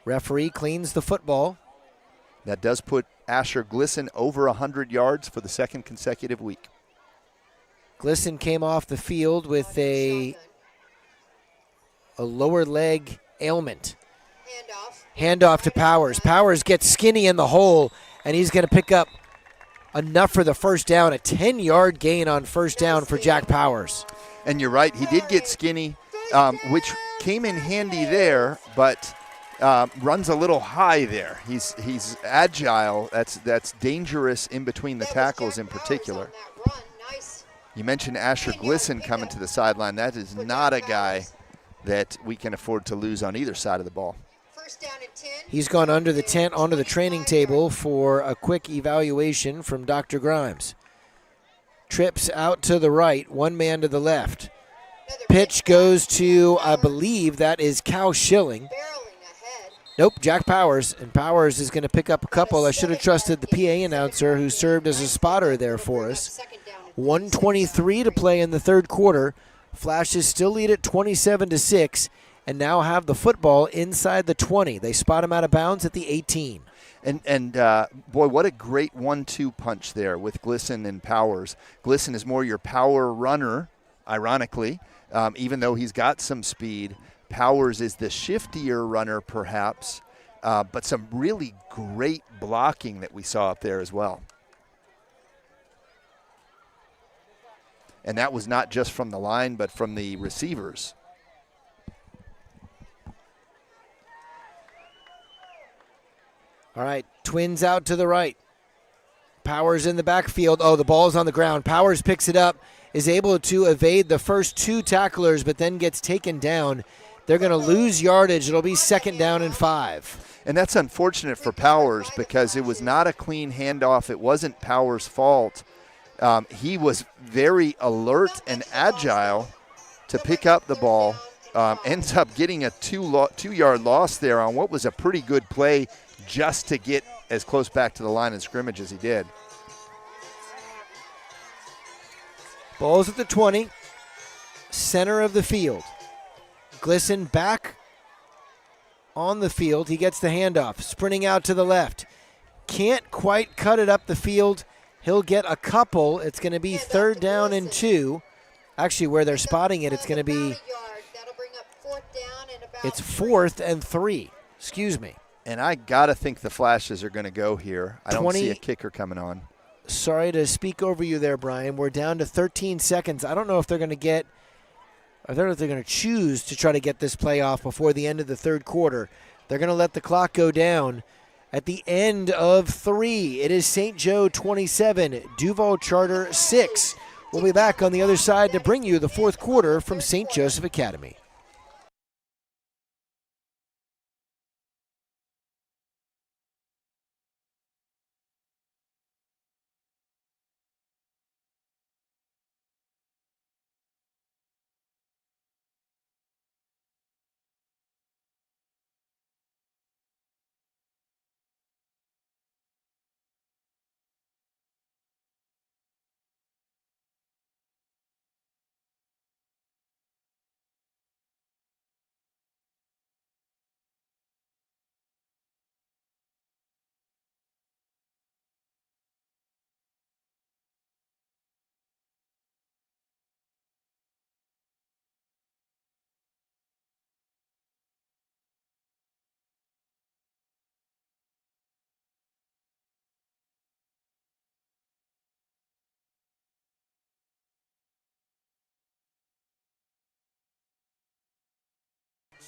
Speaker 1: Referee cleans the football.
Speaker 2: That does put Asher Glisson over 100 yards for the 2nd consecutive week.
Speaker 1: Glisson came off the field with a lower leg ailment. Handoff to Powers. Powers gets skinny in the hole, and he's going to pick up enough for the first down. A 10-yard gain on first down for Jack Powers.
Speaker 2: And you're right, he did get skinny, which came in handy there, but runs a little high there. He's agile. That's dangerous in between the tackles in particular. You mentioned Asher Glisson coming to the sideline. That is not a guy that we can afford to lose on either side of the ball.
Speaker 1: He's gone under the tent onto the training table for a quick evaluation from Dr. Grimes. Trips out to the right, one man to the left. Pitch goes to, I believe that is Cal Schilling. Nope, Jack Powers, and Powers is going to pick up a couple. I should have trusted the PA announcer who served as a spotter there for us. 1:23 to play in the third quarter. Flashes still lead at 27-6 and now have the football inside the 20. They spot him out of bounds at the 18.
Speaker 2: And boy, what a great 1-2 punch there with Glisson and Powers. Glisson is more your power runner, ironically, even though he's got some speed. Powers is the shiftier runner, perhaps, but some really great blocking that we saw up there as well. And that was not just from the line, but from the receivers.
Speaker 1: All right, Twins out to the right. Powers in the backfield. Oh, the ball's on the ground. Powers picks it up, is able to evade the first 2 tacklers, but then gets taken down. They're going to lose yardage. It'll be 2nd down and 5.
Speaker 2: And that's unfortunate for Powers because it was not a clean handoff. It wasn't Powers' fault. He was very alert and agile to pick up the ball. Ends up getting a 2-yard loss there on what was a pretty good play just to get as close back to the line of scrimmage as he did.
Speaker 1: Ball's at the 20, center of the field. Glisson back on the field. He gets the handoff, sprinting out to the left. Can't quite cut it up the field. He'll get a couple. It's going to be 3rd down and 2. Actually, where they're spotting it, it's going to be, it's 4th and 3. Excuse me.
Speaker 2: And I got to think the Flashes are going to go here. I don't see a kicker coming on.
Speaker 1: Sorry to speak over you there, Brian. We're down to 13 seconds. I don't know if they're going to get, I don't know if they're going to choose to try to get this play off before the end of the third quarter. They're going to let the clock go down. At the end of 3, it is St. Joe 27, Duval Charter 6. We'll be back on the other side to bring you the fourth quarter from St. Joseph Academy.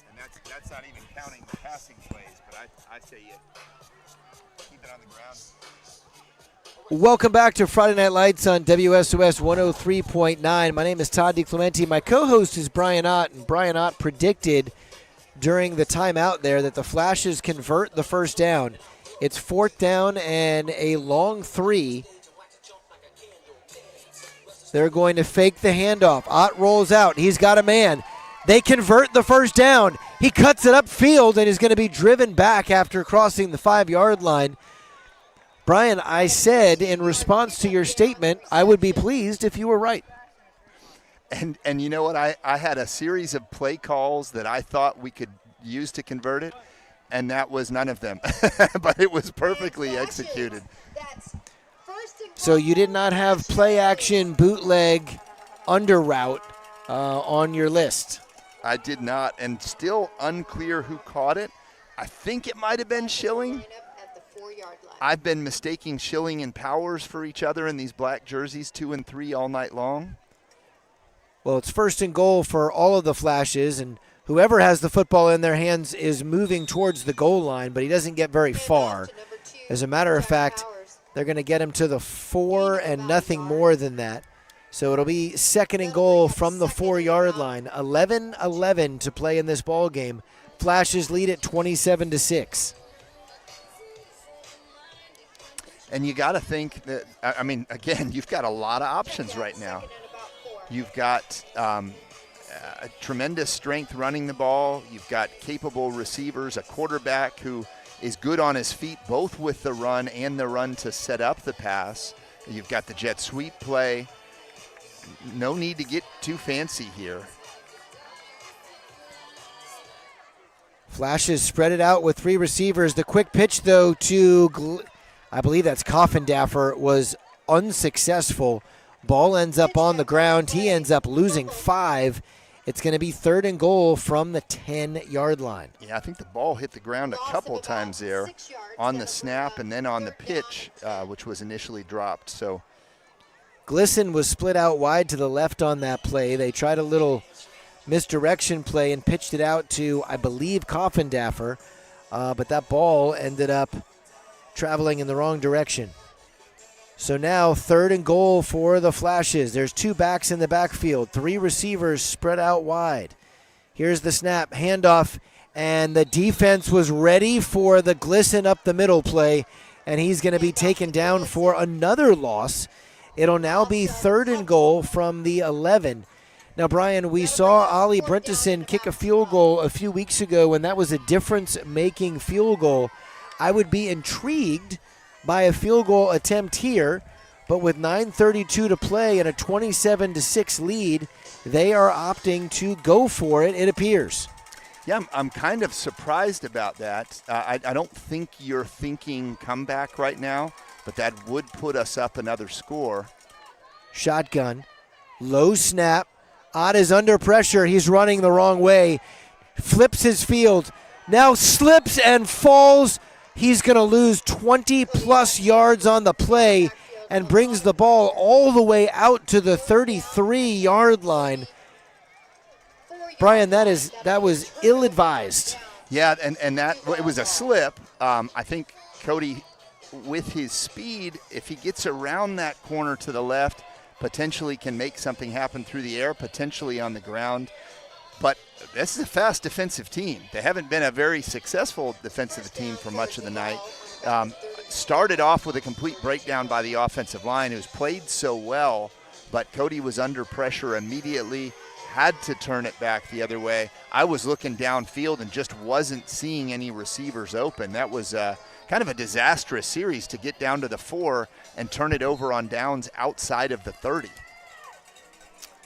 Speaker 2: And that's not even counting the passing plays, but I say you keep it on the ground.
Speaker 1: Welcome back to Friday Night Lights on WSOS 103.9. My name is Todd DiClemente. My co-host is Brian Ott, and Brian Ott predicted during the timeout there that the Flashes convert the first down. It's 4th down and a long 3. They're going to fake the handoff. Ott rolls out. He's got a man. They convert the first down. He cuts it upfield and is going to be driven back after crossing the 5-yard line. Brian, I said in response to your statement, I would be pleased if you were right.
Speaker 2: And you know what? I had a series of play calls that I thought we could use to convert it, and that was none of them. But it was perfectly executed.
Speaker 1: So you did not have play action, bootleg, under route on your list.
Speaker 2: I did not, and still unclear who caught it. I think it might have been Schilling. I've been mistaking Schilling and Powers for each other in these black jerseys, 2 and 3 all night long.
Speaker 1: Well, it's 1st and goal for all of the Flashes, and whoever has the football in their hands is moving towards the goal line, but he doesn't get very far. As a matter of fact, they're going to get him to the 4 and nothing more than that. So it'll be 2nd and goal from the 4-yard line. 11-11 to play in this ball game. Flashes lead at 27-6.
Speaker 2: And you got to think that, I mean, again, you've got a lot of options right now. You've got a tremendous strength running the ball. You've got capable receivers, a quarterback who is good on his feet, both with the run and the run to set up the pass. You've got the jet sweep play. No need to get too fancy here.
Speaker 1: Flashes spread it out with 3 receivers. The quick pitch, though, to, I believe that's Coffindaffer, was unsuccessful. Ball ends up on the ground. He ends up losing 5. It's going to be 3rd and goal from the 10-yard line.
Speaker 2: Yeah, I think the ball hit the ground a couple times there on the snap and then on the pitch, which was initially dropped. So
Speaker 1: Glisson was split out wide to the left on that play. They tried a little misdirection play and pitched it out to, I believe, Coffindaffer, but that ball ended up traveling in the wrong direction. So now 3rd and goal for the Flashes. There's 2 backs in the backfield, 3 receivers spread out wide. Here's the snap, handoff, and the defense was ready for the Glisson up the middle play, and he's going to be taken down for another loss. It'll now be 3rd and goal from the 11. Now, Brian, we saw Ali Brentison kick a field goal a few weeks ago, and that was a difference-making field goal. I would be intrigued by a field goal attempt here, but with 9:32 to play and a 27-6 lead, they are opting to go for it, it appears.
Speaker 2: Yeah, I'm kind of surprised about that. I don't think you're thinking comeback right now, but that would put us up another score.
Speaker 1: Shotgun, low snap. Ott is under pressure. He's running the wrong way. Flips his field. Now slips and falls. He's going to lose 20-plus yards on the play and brings the ball all the way out to the 33-yard line. Brian, that was ill-advised.
Speaker 2: Yeah, and that it was a slip. I think Cody, with his speed, if he gets around that corner to the left, potentially can make something happen through the air, potentially on the ground. But this is a fast defensive team. They haven't been a very successful defensive team for much of the night. Started off with a complete breakdown by the offensive line, who's played so well, but Cody was under pressure immediately, had to turn it back the other way. I was looking downfield and just wasn't seeing any receivers open. That was kind of a disastrous series to get down to the 4 and turn it over on downs outside of the 30.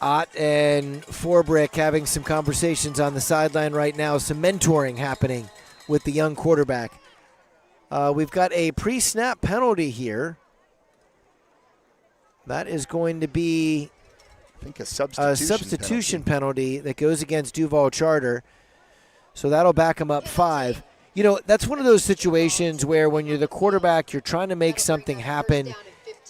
Speaker 1: Ott and Forbrick having some conversations on the sideline right now, some mentoring happening with the young quarterback. We've got a pre-snap penalty here. That is going to be
Speaker 2: I think a substitution
Speaker 1: penalty that goes against Duval Charter. So that'll back him up 5. You know, that's one of those situations where when you're the quarterback, you're trying to make something happen,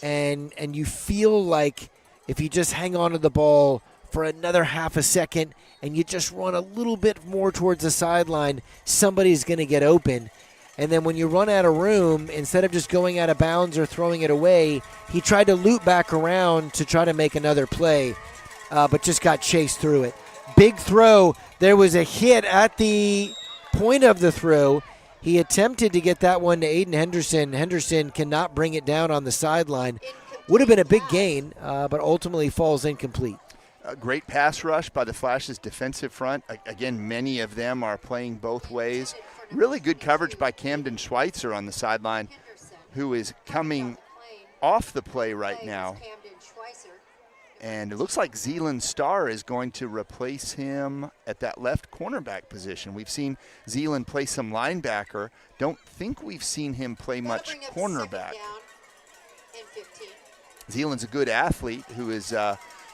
Speaker 1: and you feel like if you just hang on to the ball for another half a second and you just run a little bit more towards the sideline, somebody's going to get open. And then when you run out of room, instead of just going out of bounds or throwing it away, he tried to loop back around to try to make another play, but just got chased through it. Big throw. There was a hit at the point of the throw. He attempted to get that one to Aiden Henderson. Henderson cannot bring it down on the sideline. Would have been a big gain, but ultimately falls incomplete.
Speaker 2: A great pass rush by the Flash's defensive front. Again, many of them are playing both ways. Really good coverage by Camden Schweitzer on the sideline, who is coming off the play right now. And it looks like Zealand Starr is going to replace him at that left cornerback position. We've seen Zealand play some linebacker. Don't think we've seen him play much cornerback. Zealand's a good athlete who is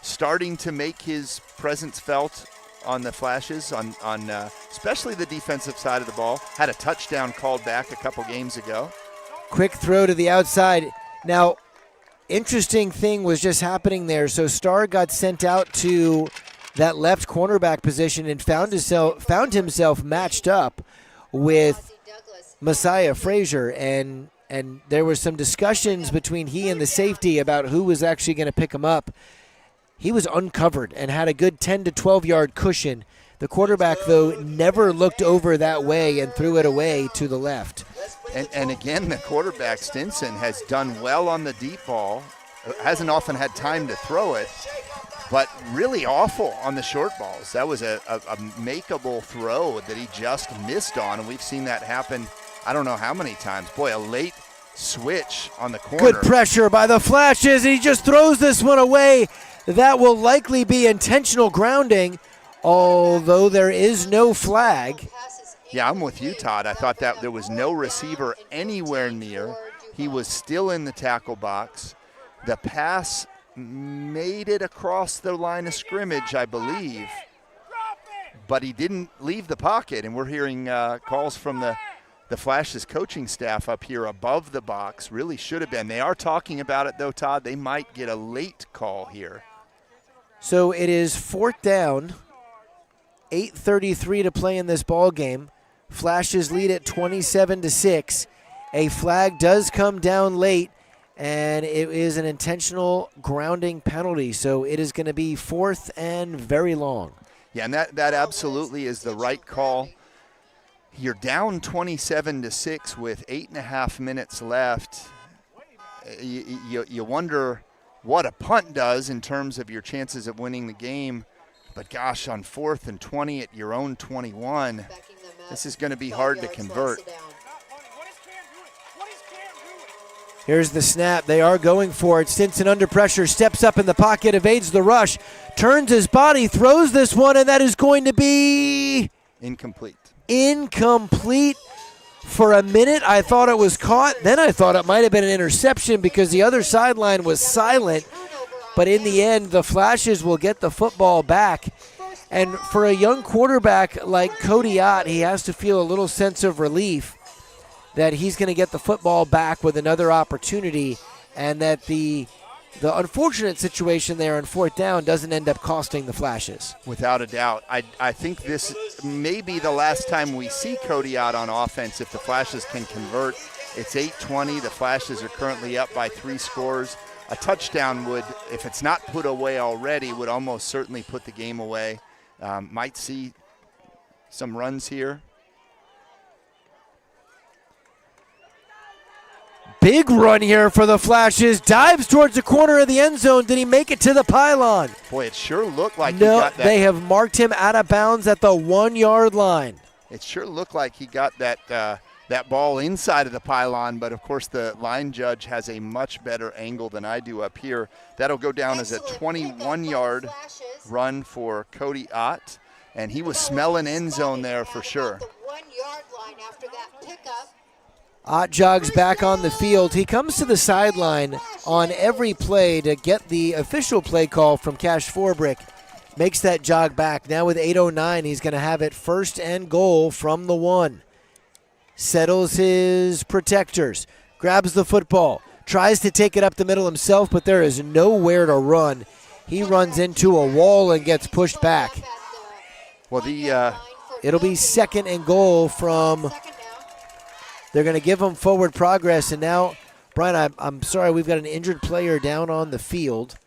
Speaker 2: starting to make his presence felt on the Flashes, on especially the defensive side of the ball. Had a touchdown called back a couple games ago.
Speaker 1: Quick throw to the outside. Now, interesting thing was just happening there. So Starr got sent out to that left cornerback position and found himself matched up with Messiah Frazier, and there were some discussions between he and the safety about who was actually going to pick him up. He was uncovered and had a good 10 to 12 yard cushion. The quarterback, though, never looked over that way and threw it away to the left.
Speaker 2: And again, the quarterback, Stinson, has done well on the deep ball. Hasn't often had time to throw it, but really awful on the short balls. That was a makeable throw that he just missed on, and we've seen that happen I don't know how many times. Boy, a late switch on the corner.
Speaker 1: Good pressure by the Flashes. He just throws this one away. That will likely be intentional grounding, although there is no flag.
Speaker 2: Yeah, I'm with you, Todd. I thought that there was no receiver anywhere near. He was still in the tackle box. The pass made it across the line of scrimmage, I believe, but he didn't leave the pocket, and we're hearing calls from the Flash's coaching staff up here above the box. Really should have been. They are talking about it, though, Todd. They might get a late call here.
Speaker 1: So it is 4th down, 8:33 to play in this ball game. Flashes lead at 27-6. A flag does come down late, and it is an intentional grounding penalty. So it is going to be 4th and very long.
Speaker 2: Yeah, and that absolutely is the right call. You're down 27-6 with 8.5 minutes left. You wonder what a punt does in terms of your chances of winning the game. But gosh, on 4th and 20 at your own 21, this is going to be hard to convert.
Speaker 1: Here's the snap. They are going for it. Stinson under pressure, steps up in the pocket, evades the rush, turns his body, throws this one, and that is going to be
Speaker 2: incomplete.
Speaker 1: For a minute, I thought it was caught. Then I thought it might have been an interception because the other sideline was silent. But in the end, the Flashes will get the football back. And for a young quarterback like Cody Ott, he has to feel a little sense of relief that he's going to get the football back with another opportunity, and that the unfortunate situation there on 4th down doesn't end up costing the Flashes.
Speaker 2: Without a doubt. I think this may be the last time we see Cody out on offense if the Flashes can convert. It's 8:20. The Flashes are currently up by 3 scores. A touchdown would, if it's not put away already, would almost certainly put the game away. Might see some runs here.
Speaker 1: Big run here for the Flashes. Dives towards the corner of the end zone. Did he make it to the pylon?
Speaker 2: Boy, it sure looked like he
Speaker 1: No,
Speaker 2: got that.
Speaker 1: they have marked him out of bounds at the 1 yard line.
Speaker 2: It sure looked like he got that ball inside of the pylon, but of course the line judge has a much better angle than I do up here. That'll go down as a 21-yard run for Cody Ott, and he was smelling end zone there for sure.
Speaker 1: Ott jogs back on the field. He comes to the sideline on every play to get the official play call from Cash Forbrick. Makes that jog back. Now with 8:09, he's going to have it 1st and goal from the 1. Settles his protectors. Grabs the football. Tries to take it up the middle himself, but there is nowhere to run. He runs into a wall and gets pushed back.
Speaker 2: Well,
Speaker 1: It'll be 2nd and goal from, they're going to give him forward progress. And now, Brian, I'm sorry, we've got an injured player down on the field.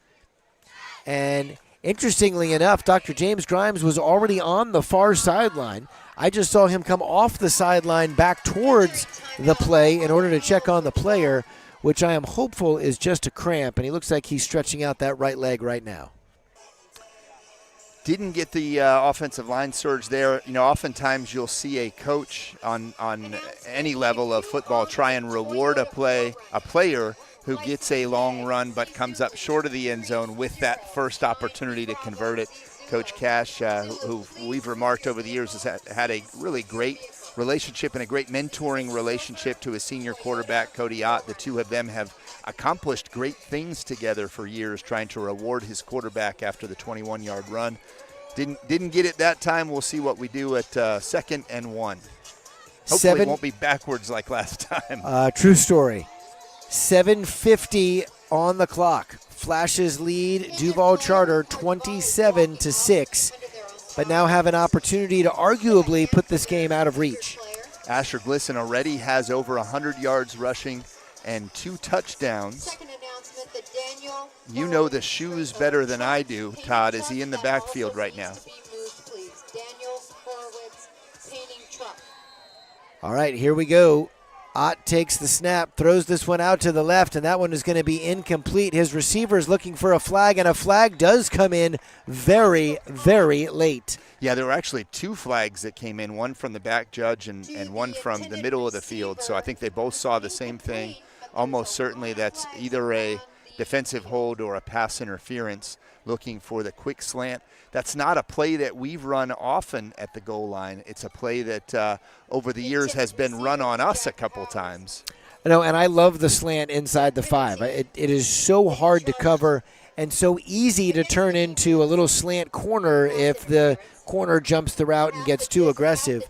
Speaker 1: And interestingly enough, Dr. James Grimes was already on the far sideline. I just saw him come off the sideline back towards the play in order to check on the player, which I am hopeful is just a cramp, and he looks like he's stretching out that right leg right now.
Speaker 2: didn't get the offensive line surge there. You know, oftentimes you'll see a coach on any level of football try and reward a player who gets a long run but comes up short of the end zone with that first opportunity to convert it. Coach Cash, who we've remarked over the years, has had a really great relationship and a great mentoring relationship to his senior quarterback, Cody Ott. The two of them have accomplished great things together for years, trying to reward his quarterback after the 21-yard run. Didn't get it that time. We'll see what we do at 2nd and 1. Hopefully it won't be backwards like last time.
Speaker 1: True story. 7:50 on the clock. Flashes lead Duval Charter 27-6, but now have an opportunity to arguably put this game out of reach.
Speaker 2: Asher Glisson already has over 100 yards rushing and 2 touchdowns. You know the shoes better than I do, Todd. Is he in the backfield right now?
Speaker 1: All right, here we go. Ott takes the snap, throws this one out to the left, and that one is going to be incomplete. His receiver is looking for a flag, and a flag does come in very, very late.
Speaker 2: Yeah, there were actually 2 flags that came in, one from the back judge and one from the middle of the field. So I think they both saw the same thing. Almost certainly that's either a defensive hold or a pass interference, looking for the quick slant. That's not a play that we've run often at the goal line. It's a play that over the years has been run on us a couple times.
Speaker 1: No, and I love the slant inside the 5. It is so hard to cover and so easy to turn into a little slant corner if the corner jumps the route and gets too aggressive.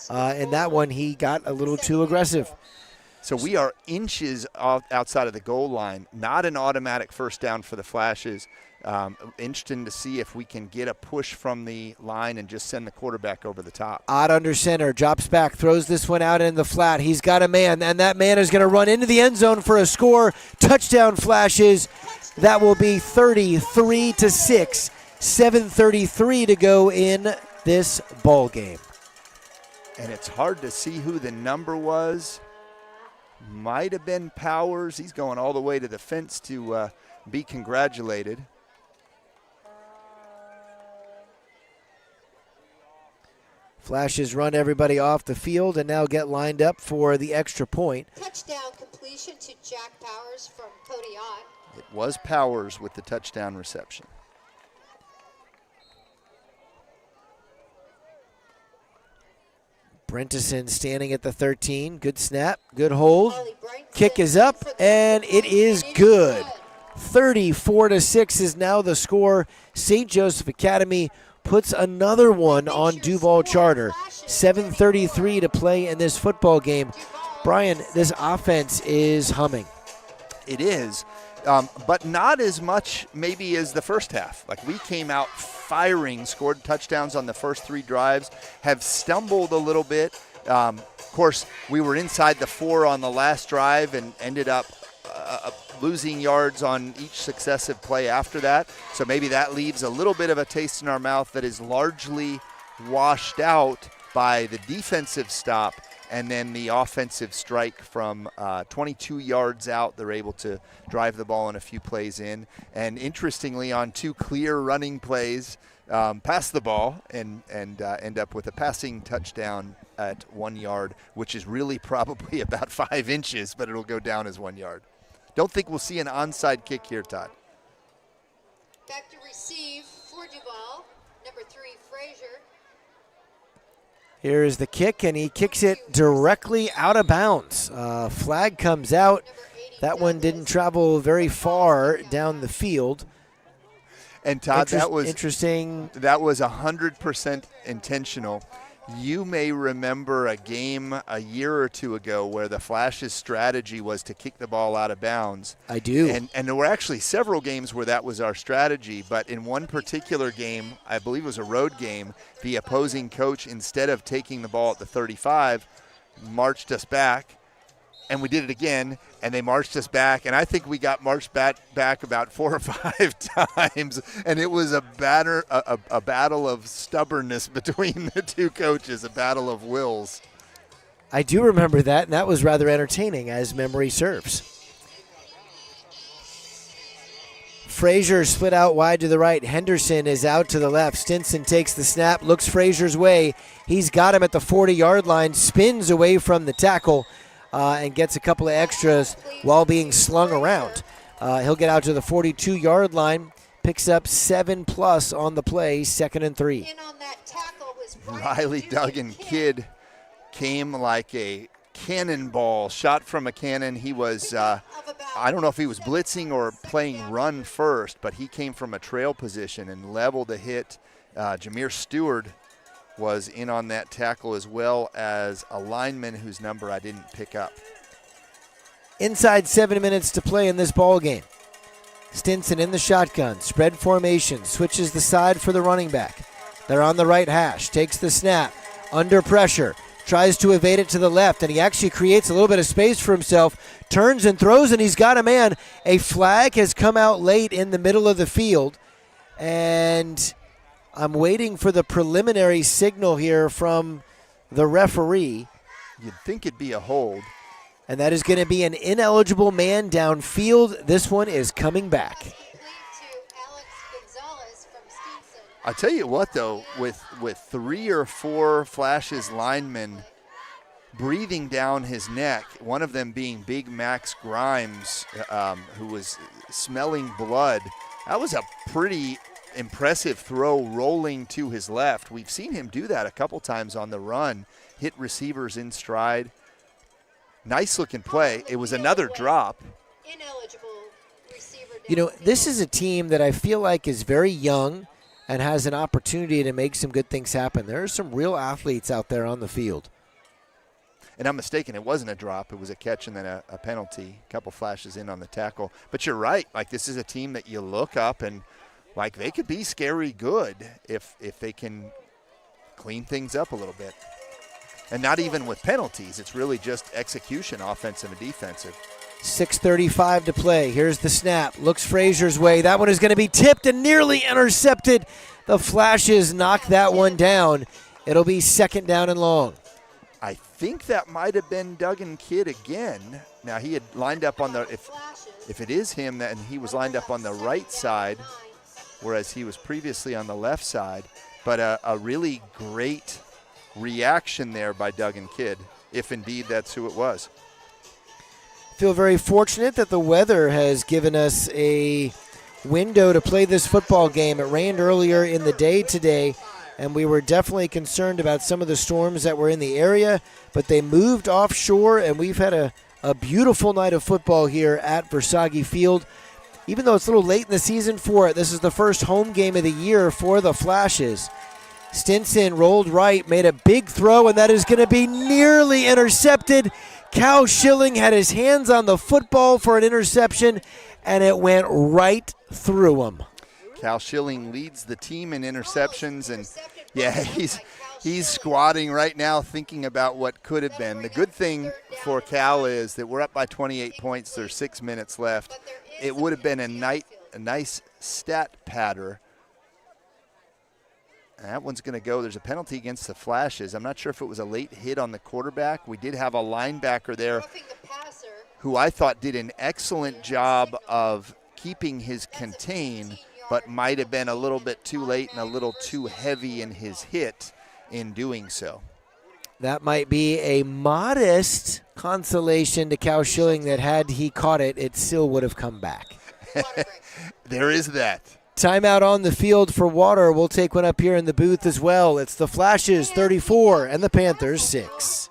Speaker 1: And that one, he got a little too aggressive.
Speaker 2: So we are inches outside of the goal line. Not an automatic first down for the Flashes. Interesting to see if we can get a push from the line and just send the quarterback over the top.
Speaker 1: Ott under center, drops back, throws this one out in the flat. He's got a man, and that man is going to run into the end zone for a score. Touchdown Flashes. That will be 33-6. 7:33 to go in this ball game.
Speaker 2: And it's hard to see who the number was. Might have been Powers. He's going all the way to the fence to be congratulated.
Speaker 1: Flashes run everybody off the field and now get lined up for the extra point.
Speaker 3: Touchdown completion to Jack Powers from Cody Ott.
Speaker 2: It was Powers with the touchdown reception.
Speaker 1: Brentison standing at the 13. Good snap, good hold. Kick is up, and it is good. 34-6 is now the score. St. Joseph Academy puts another one on Duval Charter. 7:33 to play in this football game. Brian, this offense is humming.
Speaker 2: It is, but not as much maybe as the first half. Like, we came out firing, scored touchdowns on the first 3 drives, have stumbled a little bit. Of course, we were inside the 4 on the last drive and ended up losing yards on each successive play after that. So maybe that leaves a little bit of a taste in our mouth that is largely washed out by the defensive stop and then the offensive strike from 22 yards out. They're able to drive the ball in a few plays in. And interestingly, on 2 clear running plays, pass the ball and end up with a passing touchdown at 1 yard, which is really probably about 5 inches, but it'll go down as 1 yard. Don't think we'll see an onside kick here, Todd.
Speaker 3: Back to receive for Duval, number 3, Frazier.
Speaker 1: Here is the kick, and he kicks it directly out of bounds. Flag comes out. That one didn't travel very far down the field.
Speaker 2: And Todd, that was
Speaker 1: interesting.
Speaker 2: That was 100% intentional. You may remember a game a year or two ago where the Flash's strategy was to kick the ball out of bounds.
Speaker 1: I do.
Speaker 2: And there were actually several games where that was our strategy, but in one particular game, I believe it was a road game, the opposing coach, instead of taking the ball at the 35, marched us back, and we did it again, and they marched us back, and I think we got marched back about 4 or 5 times, and it was a battle of stubbornness between the two coaches, a battle of wills.
Speaker 1: I do remember that, and that was rather entertaining, as memory serves. Frazier split out wide to the right. Henderson is out to the left. Stinson takes the snap, looks Frazier's way. He's got him at the 40-yard line, spins away from the tackle, and gets a couple of extras while being slung around. He'll get out to the 42-yard line, picks up 7+ on the play, 2nd and 3.
Speaker 3: In on that tackle was
Speaker 2: Riley Duggan Kidd came like a cannonball, shot from a cannon. He was, I don't know if he was blitzing or playing run first, but he came from a trail position and leveled a hit. Jameer Stewart was in on that tackle, as well as a lineman whose number I didn't pick up.
Speaker 1: Inside 7 minutes to play in this ball game. Stinson in the shotgun, spread formation, switches the side for the running back. They're on the right hash, takes the snap, under pressure, tries to evade it to the left, and he actually creates a little bit of space for himself, turns and throws, and he's got a man. A flag has come out late in the middle of the field, and I'm waiting for the preliminary signal here from the referee.
Speaker 2: You'd think it'd be a hold.
Speaker 1: And that is going to be an ineligible man downfield. This one is coming back.
Speaker 3: complete to Alex Gonzalez from Stinson.
Speaker 2: I tell you what, though, with 3 or 4 Flash's linemen breathing down his neck, one of them being Big Max Grimes, who was smelling blood, that was a pretty impressive throw rolling to his left. We've seen him do that a couple times on the run, hit receivers in stride. Nice looking play. It was another drop.
Speaker 3: Ineligible receiver.
Speaker 1: You know, this is a team that I feel like is very young and has an opportunity to make some good things happen. There are some real athletes out there on the field.
Speaker 2: And I'm mistaken, it wasn't a drop. It was a catch and then a penalty. A couple flashes in on the tackle. But you're right. Like, this is a team that you look up and, like, they could be scary good if they can clean things up a little bit. And not even with penalties. It's really just execution, offensive and defensive.
Speaker 1: 6:35 to play. Here's the snap. Looks Frazier's way. That one is going to be tipped and nearly intercepted. The Flashes knock that one down. It'll be 2nd down and long.
Speaker 2: I think that might have been Duggan Kidd again. Now, he had lined up on the, if it is him, then he was lined up on the right side, whereas he was previously on the left side. But a really great reaction there by Duggan Kidd, if indeed that's who it was.
Speaker 1: Feel very fortunate that the weather has given us a window to play this football game. It rained earlier in the day today, and we were definitely concerned about some of the storms that were in the area, but they moved offshore, and we've had a beautiful night of football here at Versailles Field. Even though it's a little late in the season for it, this is the first home game of the year for the Flashes. Stinson rolled right, made a big throw, and that is going to be nearly intercepted. Cal Schilling had his hands on the football for an interception, and it went right through him.
Speaker 2: Cal Schilling leads the team in interceptions, and yeah, he's squatting right now thinking about what could have been. The good thing for Cal is that we're up by 28 points. There's 6 minutes left. It would have been a nice stat patter. And that one's going to go. There's a penalty against the Flashes. I'm not sure if it was a late hit on the quarterback. We did have a linebacker there who I thought did an excellent job of keeping his contain, but might have been a little bit too late and a little too heavy in his hit in doing so.
Speaker 1: That might be a modest consolation to Cal Schilling that had he caught it, it still would have come back.
Speaker 2: There is that.
Speaker 1: Timeout on the field for water. We'll take one up here in the booth as well. It's the Flashes 34 and the Panthers 6.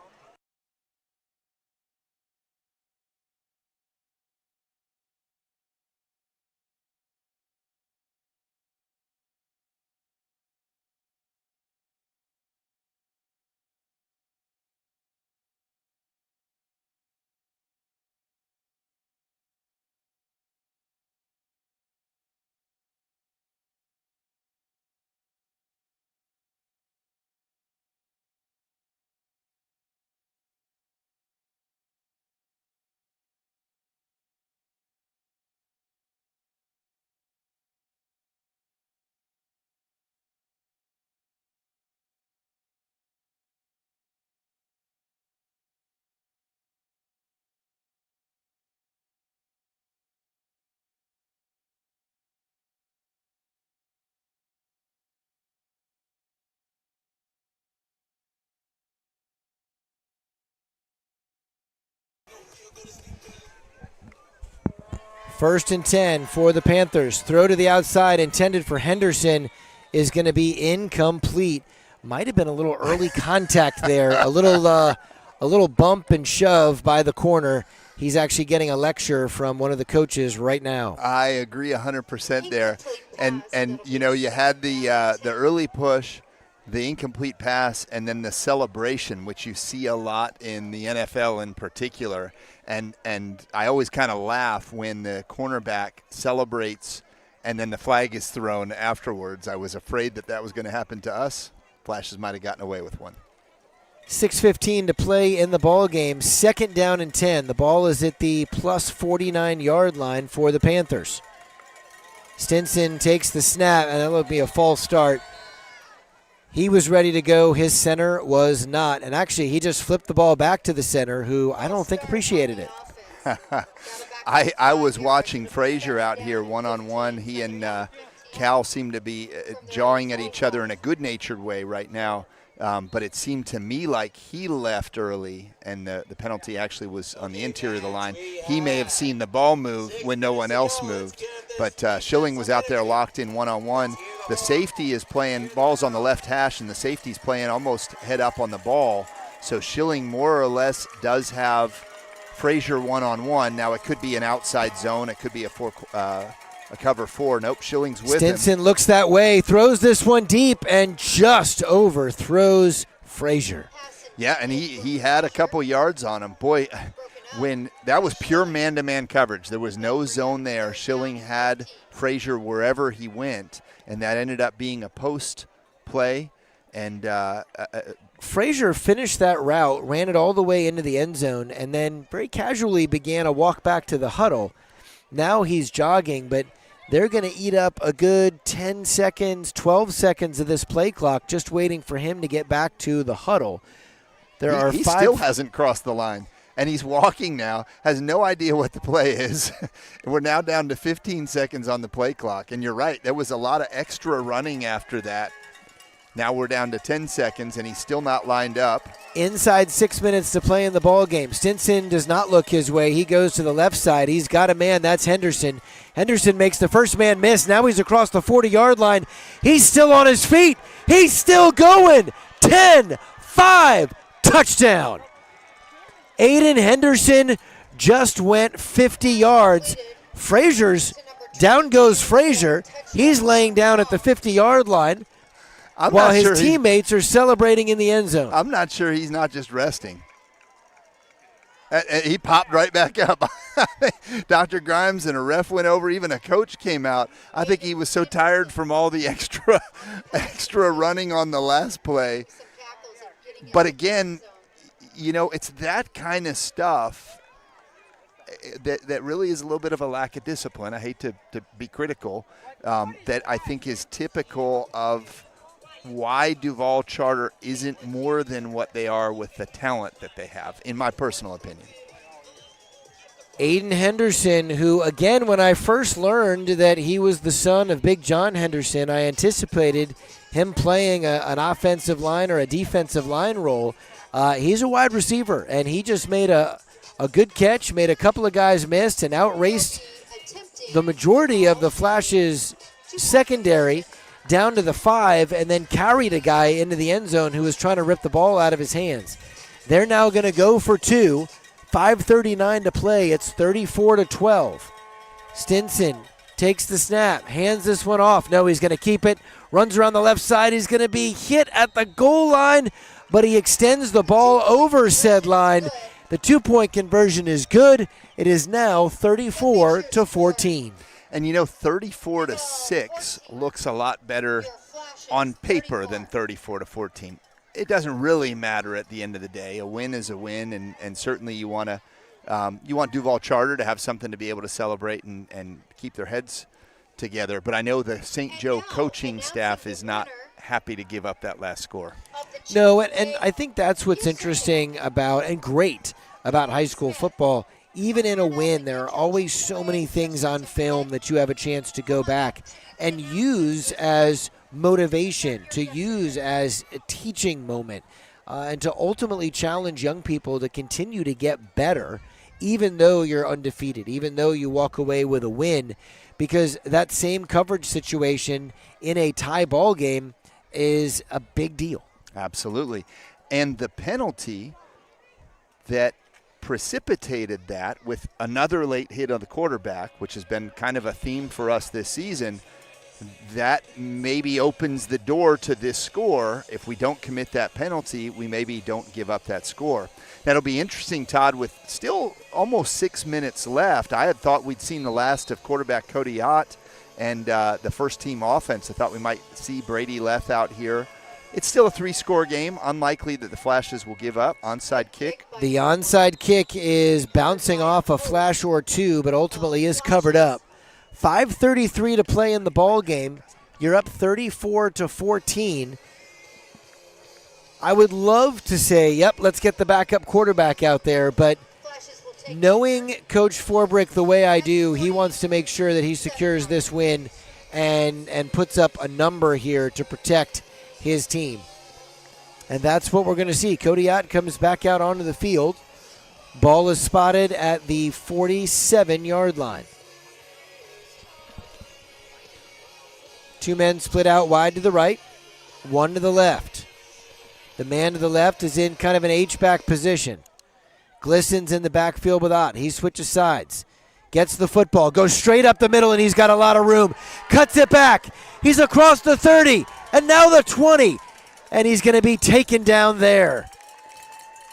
Speaker 1: First and 10 for the Panthers. Throw to the outside intended for Henderson is going to be incomplete. Might have been a little early contact there, a little bump and shove by the corner. He's actually getting a lecture from one of the coaches right now.
Speaker 2: I agree 100% there. And you know, you had the early push, the incomplete pass, and then the celebration, which you see a lot in the NFL in particular. And I always kind of laugh when the cornerback celebrates and then the flag is thrown afterwards. I was afraid that was going to happen to us. Flashes might have gotten away with one.
Speaker 1: 6:15 to play in the ball game. Second down and 10. The ball is at the plus 49-yard line for the Panthers. Stinson takes the snap, and that'll be a false start. He was ready to go. His center was not. And actually, he just flipped the ball back to the center, who I don't think appreciated it.
Speaker 2: I was watching Frazier out here one-on-one. He and Cal seem to be jawing at each other in a good-natured way right now. But it seemed to me like he left early, and the penalty actually was on the interior of the line. He may have seen the ball move when no one else moved. But Schilling was out there locked in one-on-one. The safety is playing balls on the left hash, and the safety's playing almost head up on the ball. So Schilling more or less does have Frazier one-on-one. Now it could be an outside zone. It could be a cover four. Nope, Schilling's with him.
Speaker 1: Stinson looks that way, throws this one deep, and just overthrows Frazier.
Speaker 2: Yeah, and he had a couple yards on him. Boy, when that was pure man-to-man coverage. There was no zone there. Schilling had Frazier wherever he went, and that ended up being a post play. And
Speaker 1: Frazier finished that route, ran it all the way into the end zone, and then very casually began a walk back to the huddle. Now he's jogging, but they're going to eat up a good 10 seconds, 12 seconds of this play clock just waiting for him to get back to the huddle.
Speaker 2: He still hasn't crossed the line, and he's walking now, has no idea what the play is. And we're now down to 15 seconds on the play clock. And you're right, there was a lot of extra running after that. Now we're down to 10 seconds, and he's still not lined up.
Speaker 1: Inside 6 minutes to play in the ball game. Stinson does not look his way. He goes to the left side. He's got a man. That's Henderson. Henderson makes the first man miss. Now he's across the 40-yard line. He's still on his feet. He's still going. 10-5, touchdown. Aiden Henderson just went 50 yards. Down goes Frazier. He's laying down at the 50-yard line. While his teammates are celebrating in the end zone.
Speaker 2: I'm not sure he's not just resting. He popped right back up. Dr. Grimes and a ref went over. Even a coach came out. I think he was so tired from all the extra running on the last play. But again, you know, it's that kind of stuff that really is a little bit of a lack of discipline. I hate to be critical. That I think is typical of why Duval Charter isn't more than what they are with the talent that they have, in my personal opinion.
Speaker 1: Aiden Henderson, who, again, when I first learned that he was the son of Big John Henderson, I anticipated him playing an offensive line or a defensive line role. He's a wide receiver, and he just made a good catch, made a couple of guys miss, and outraced the majority of the Flash's secondary down to the 5, and then carried a guy into the end zone who was trying to rip the ball out of his hands. They're now going to go for 2. 5:39 to play. It's 34-12. Stinson takes the snap, hands this one off. No, he's going to keep it. Runs around the left side. He's going to be hit at the goal line, but he extends the ball over said line. The 2-point conversion is good. It is now 34-14.
Speaker 2: And, you know, 34-6 looks a lot better on paper than 34-14. It doesn't really matter at the end of the day. A win is a win, and certainly you want Duval Charter to have something to be able to celebrate and keep their heads together. But I know the St. Joe coaching staff is not happy to give up that last score.
Speaker 1: No, and I think that's what's interesting about and great about high school football. Even in a win, there are always so many things on film that you have a chance to go back and use as motivation, to use as a teaching moment, and to ultimately challenge young people to continue to get better even though you're undefeated, even though you walk away with a win, because that same coverage situation in a tie ball game is a big deal.
Speaker 2: Absolutely. And the penalty that precipitated that with another late hit on the quarterback, which has been kind of a theme for us this season, that maybe opens the door to this score. If we don't commit that penalty, we maybe don't give up that score. That'll be interesting, Todd, with still almost 6 minutes left. I had thought we'd seen the last of quarterback Cody Ott and the first team offense. I thought we might see Brady Leth out here. It's still a 3-score game. Unlikely that the Flashes will give up. Onside kick.
Speaker 1: The onside kick is bouncing off a flash or two, but ultimately is covered up. 5:33 to play in the ball game. You're up 34-14. I would love to say, yep, let's get the backup quarterback out there, but knowing Coach Forbrick the way I do, he wants to make sure that he secures this win and puts up a number here to protect his team. And that's what we're going to see. Cody Ott comes back out onto the field. Ball is spotted at the 47-yard line. Two men split out wide to the right, one to the left. The man to the left is in kind of an H-back position. Glisson's in the backfield with Ott. He switches sides. Gets the football, goes straight up the middle, and he's got a lot of room. Cuts it back. He's across the 30, and now the 20. And he's going to be taken down there.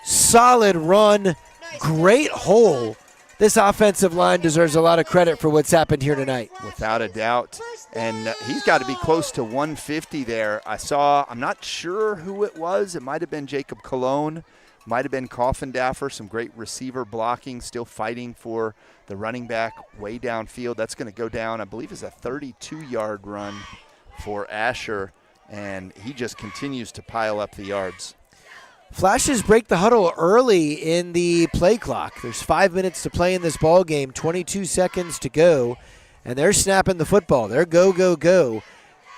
Speaker 1: Solid run. Great hole. This offensive line deserves a lot of credit for what's happened here tonight.
Speaker 2: Without a doubt. And he's got to be close to 150 there. I'm not sure who it was. It might have been Jacob Cologne. Might have been Coffindaffer. Some great receiver blocking, still fighting for the running back way downfield. That's going to go down, I believe, is a 32-yard run for Asher. And he just continues to pile up the yards.
Speaker 1: Flashes break the huddle early in the play clock. There's 5 minutes to play in this ball game, 22 seconds to go, and they're snapping the football. They're go, go, go.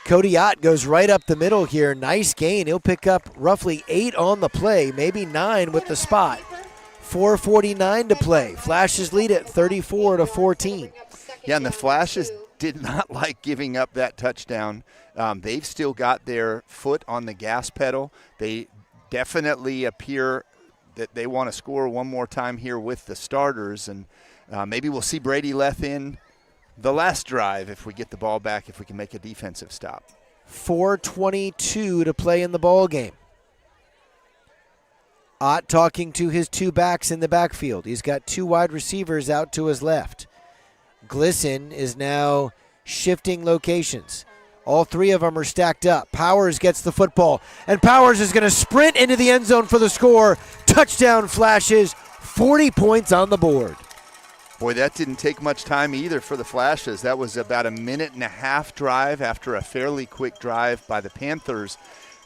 Speaker 1: Cody Ott goes right up the middle here. Nice gain. He'll pick up roughly 8 on the play, maybe 9 with the spot. 4:49 to play. Flashes lead at 34-14.
Speaker 2: Yeah, and the Flashes did not like giving up that touchdown. They've still got their foot on the gas pedal. They definitely appear that they want to score one more time here with the starters, and maybe we'll see Brady Leth in the last drive if we get the ball back, if we can make a defensive stop.
Speaker 1: 4:22 to play in the ball game. Ott talking to his two backs in the backfield. He's got 2 wide receivers out to his left. Glisson is now shifting locations. All 3 of them are stacked up. Powers gets the football, and Powers is going to sprint into the end zone for the score. Touchdown Flashes, 40 points on the board.
Speaker 2: Boy, that didn't take much time either for the Flashes. That was about a 1.5-minute drive after a fairly quick drive by the Panthers.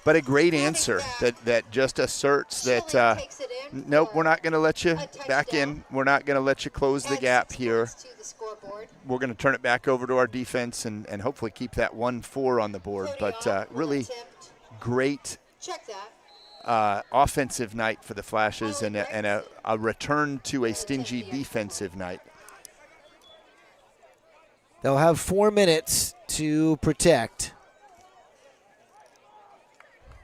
Speaker 2: But a great answer that just asserts that, nope, we're not going to let you back in. We're not going to let you close the gap here. We're going to turn it back over to our defense and hopefully keep that 1-4 on the board. But really great offensive night for the Flashes and a return to a stingy defensive night.
Speaker 1: They'll have 4 minutes to protect.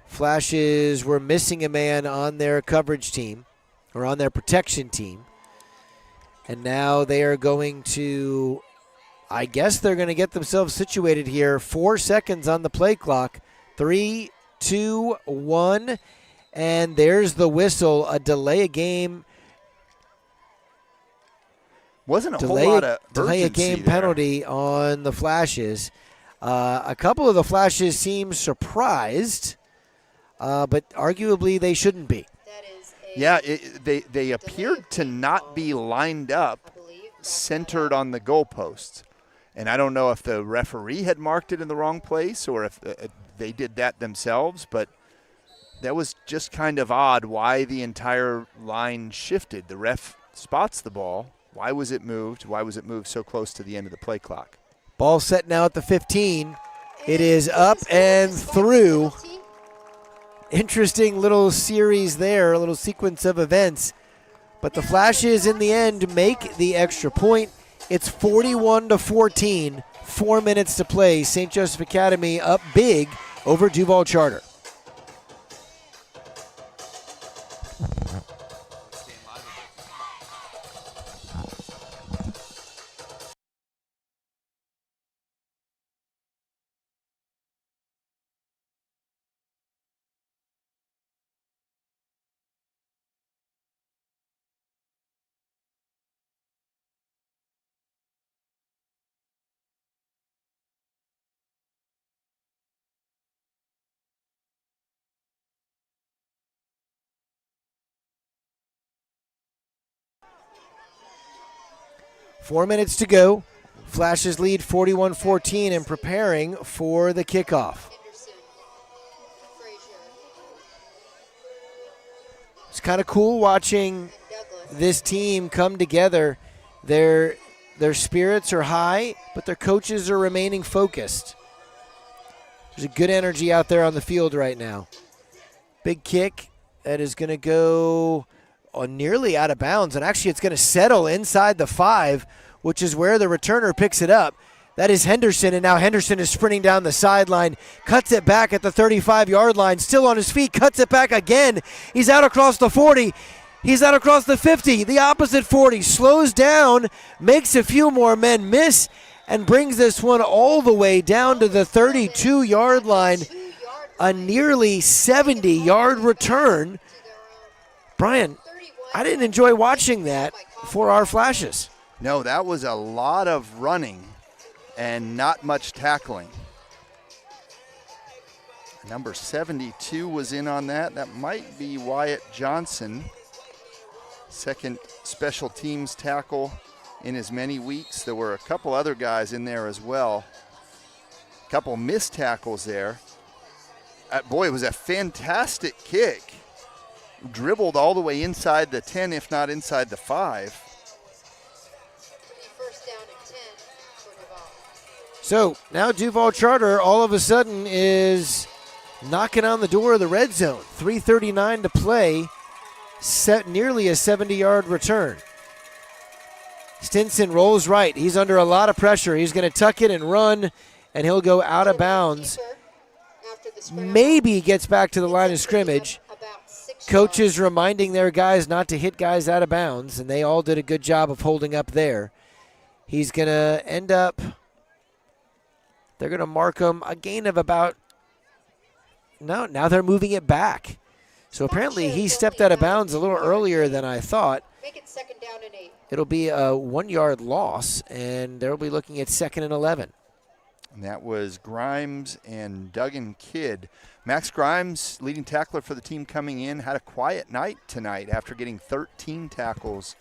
Speaker 1: Flashes were missing a man on their coverage team, or on their protection team. And now they are going to, I guess they're going to get themselves situated here. 4 seconds on the play clock. 3, 2, 1. And there's the whistle, a delay a game.
Speaker 2: Wasn't a whole lot of
Speaker 1: delay a game
Speaker 2: there.
Speaker 1: Penalty on the Flashes. A couple of the Flashes seem surprised. But arguably they shouldn't be.
Speaker 2: Yeah, they appeared to not be lined up, centered on the goalposts. And I don't know if the referee had marked it in the wrong place or if they did that themselves, but that was just kind of odd why the entire line shifted. The ref spots the ball. Why was it moved? Why was it moved so close to the end of the play clock?
Speaker 1: Ball set now at the 15. It is up and through. Interesting little series there, a little sequence of events. But the Flashes in the end make the extra point. It's 41-14, 4 minutes to play. St. Joseph Academy up big over Duval Charter. Four minutes to go. Flashes lead 41-14 and preparing for the kickoff.
Speaker 3: Henderson, Frazier,
Speaker 1: It's kind of cool watching
Speaker 3: Douglas.
Speaker 1: this team come together. Their spirits are high, but their coaches are remaining focused. There's a good energy out there on the field right now. Big kick that is going to go nearly out of bounds, and actually it's going to settle inside the 5, which is where the returner picks it up. That is Henderson, and now Henderson is sprinting down the sideline, cuts it back at the 35-yard line, still on his feet, cuts it back again. He's out across the 40. He's out across the 50, the opposite 40, slows down, makes a few more men miss, and brings this one all the way down to the 32-yard line. A nearly 70-yard return. Brian, I didn't enjoy watching that for our Flashes.
Speaker 2: No, that was a lot of running and not much tackling. Number 72 was in on that. That might be Wyatt Johnson. Second special teams tackle in as many weeks. There were a couple other guys in there as well. A couple missed tackles there. Boy, it was a fantastic kick. Dribbled all the way inside the 10, if not inside the 5.
Speaker 3: First down and 10 for Duval.
Speaker 1: So now Duval Charter all of a sudden is knocking on the door of the red zone. 3:39 to play. Nearly a 70-yard return. Stinson rolls right. He's under a lot of pressure. He's going to tuck it and run, and he'll go out of bounds. Maybe gets back to the line of scrimmage. Coaches reminding their guys not to hit guys out of bounds, and they all did a good job of holding up there. He's going to end up, they're going to mark him a gain of about, no, now they're moving it back. So apparently he stepped out of bounds a little earlier than I thought.
Speaker 3: Make it second down and 8.
Speaker 1: It'll be a 1-yard loss, and they'll be looking at 2nd and 11.
Speaker 2: And that was Grimes and Duggan Kidd. Max Grimes, leading tackler for the team coming in, had a quiet night tonight after getting 13 tackles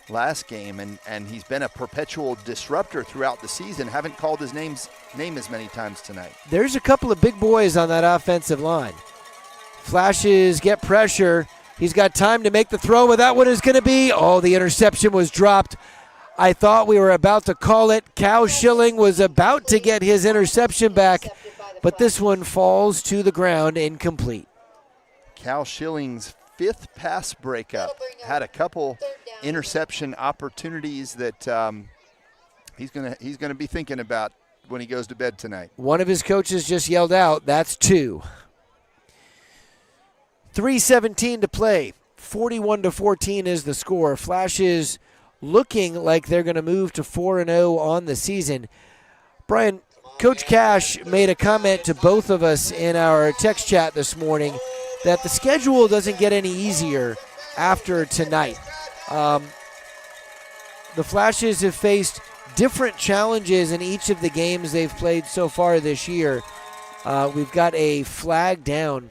Speaker 2: last game, and he's been a perpetual disruptor throughout the season. Haven't called his name as many times tonight.
Speaker 1: There's a couple of big boys on that offensive line. Flashes get pressure. He's got time to make the throw, but that one is going to be, the interception was dropped. I thought we were about to call it. Cal Schilling was about to get his interception back, but this one falls to the ground incomplete.
Speaker 2: Cal Schilling's 5th pass breakup. Had a couple interception opportunities that he's gonna be thinking about when he goes to bed tonight.
Speaker 1: One of his coaches just yelled out, that's 2. 3:17 to play. 41-14 is the score. Flashes looking like they're going to move to 4-0 on the season. Brian, Coach Cash made a comment to both of us in our text chat this morning that the schedule doesn't get any easier after tonight. The Flashes have faced different challenges in each of the games they've played so far this year. We've got a flag down.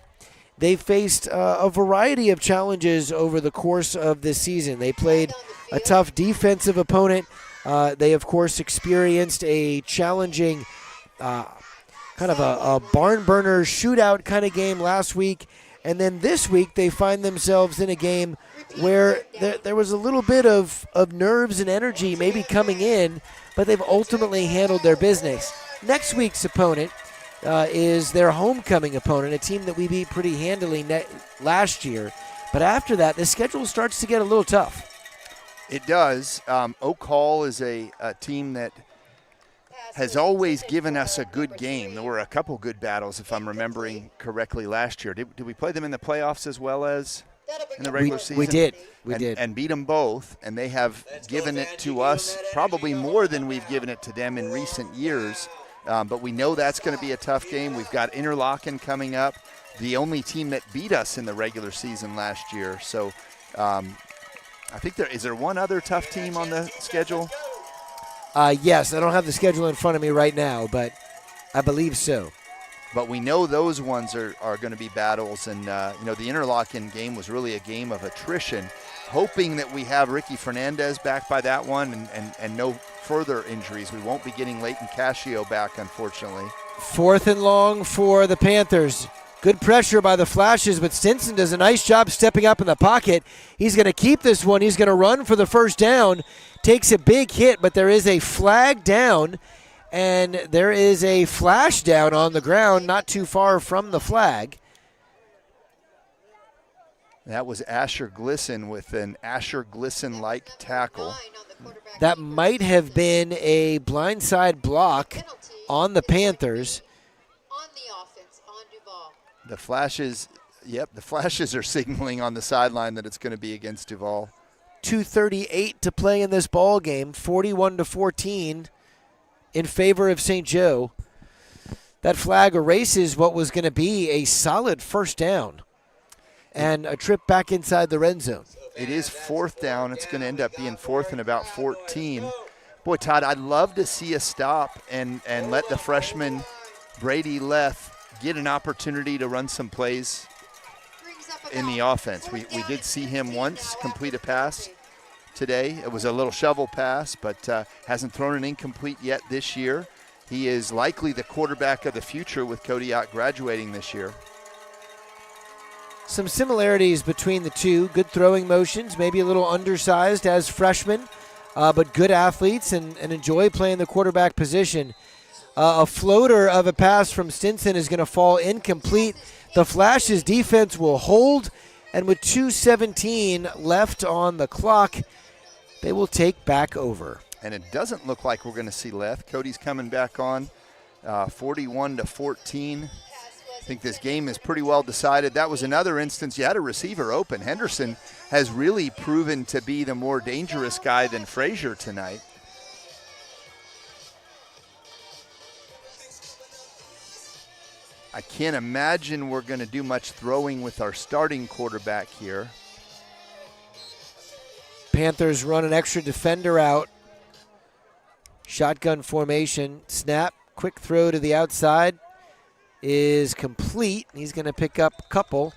Speaker 1: They've faced a variety of challenges over the course of this season. They played a tough defensive opponent. They, of course, experienced a challenging kind of a barn burner shootout kind of game last week. And then this week they find themselves in a game where there was a little bit of nerves and energy maybe coming in, but they've ultimately handled their business. Next week's opponent is their homecoming opponent, a team that we beat pretty handily last year. But after that, the schedule starts to get a little tough.
Speaker 2: It does. Oak Hall is a team that has always given us a good game. There were a couple good battles, if I'm remembering correctly, last year. Did we play them in the playoffs as well as in the regular season?
Speaker 1: We did. We did.
Speaker 2: And beat them both, and they have given it to us probably more than we've given it to them in recent years. But we know that's going to be a tough game. We've got Interlochen coming up, the only team that beat us in the regular season last year. So I think is there one other tough team on the schedule?
Speaker 1: Yes, I don't have the schedule in front of me right now, but I believe so.
Speaker 2: But we know those ones are going to be battles. And, the Interlochen game was really a game of attrition, hoping that we have Ricky Fernandez back by that one and no further injuries. We won't be getting Leighton Cascio back, unfortunately. 4th
Speaker 1: and long for the Panthers. Good pressure by the Flashes, but Stinson does a nice job stepping up in the pocket. He's going to keep this one. He's going to run for the first down. Takes a big hit, but there is a flag down, and there is a flash down on the ground not too far from the flag.
Speaker 2: That was Asher Glisson with an Asher Glisson-like tackle.
Speaker 1: That might have been a blindside block on the Panthers.
Speaker 2: The Flashes are signaling on the sideline that it's going to be against Duval.
Speaker 1: 2:38 to play in this ball game, 41-14 in favor of St. Joe. That flag erases what was going to be a solid first down and a trip back inside the red zone.
Speaker 2: It is 4th down. It's going to end up being 4th and about 14. Boy, Todd, I'd love to see a stop and let the freshman Brady Leth get an opportunity to run some plays in the offense. We did see him once complete a pass today. It was a little shovel pass, but hasn't thrown an incomplete yet this year. He is likely the quarterback of the future with Cody Ott graduating this year.
Speaker 1: Some similarities between the two. Good throwing motions, maybe a little undersized as freshmen, but good athletes and enjoy playing the quarterback position. A floater of a pass from Stinson is going to fall incomplete. The Flashes defense will hold, and with 2:17 left on the clock, they will take back over.
Speaker 2: And it doesn't look like we're going to see Leth. Cody's coming back on, 41-14. I think this game is pretty well decided. That was another instance. You had a receiver open. Henderson has really proven to be the more dangerous guy than Frazier tonight. I can't imagine we're going to do much throwing with our starting quarterback here.
Speaker 1: Panthers run an extra defender out. Shotgun formation. Snap. Quick throw to the outside is complete. He's going to pick up a couple,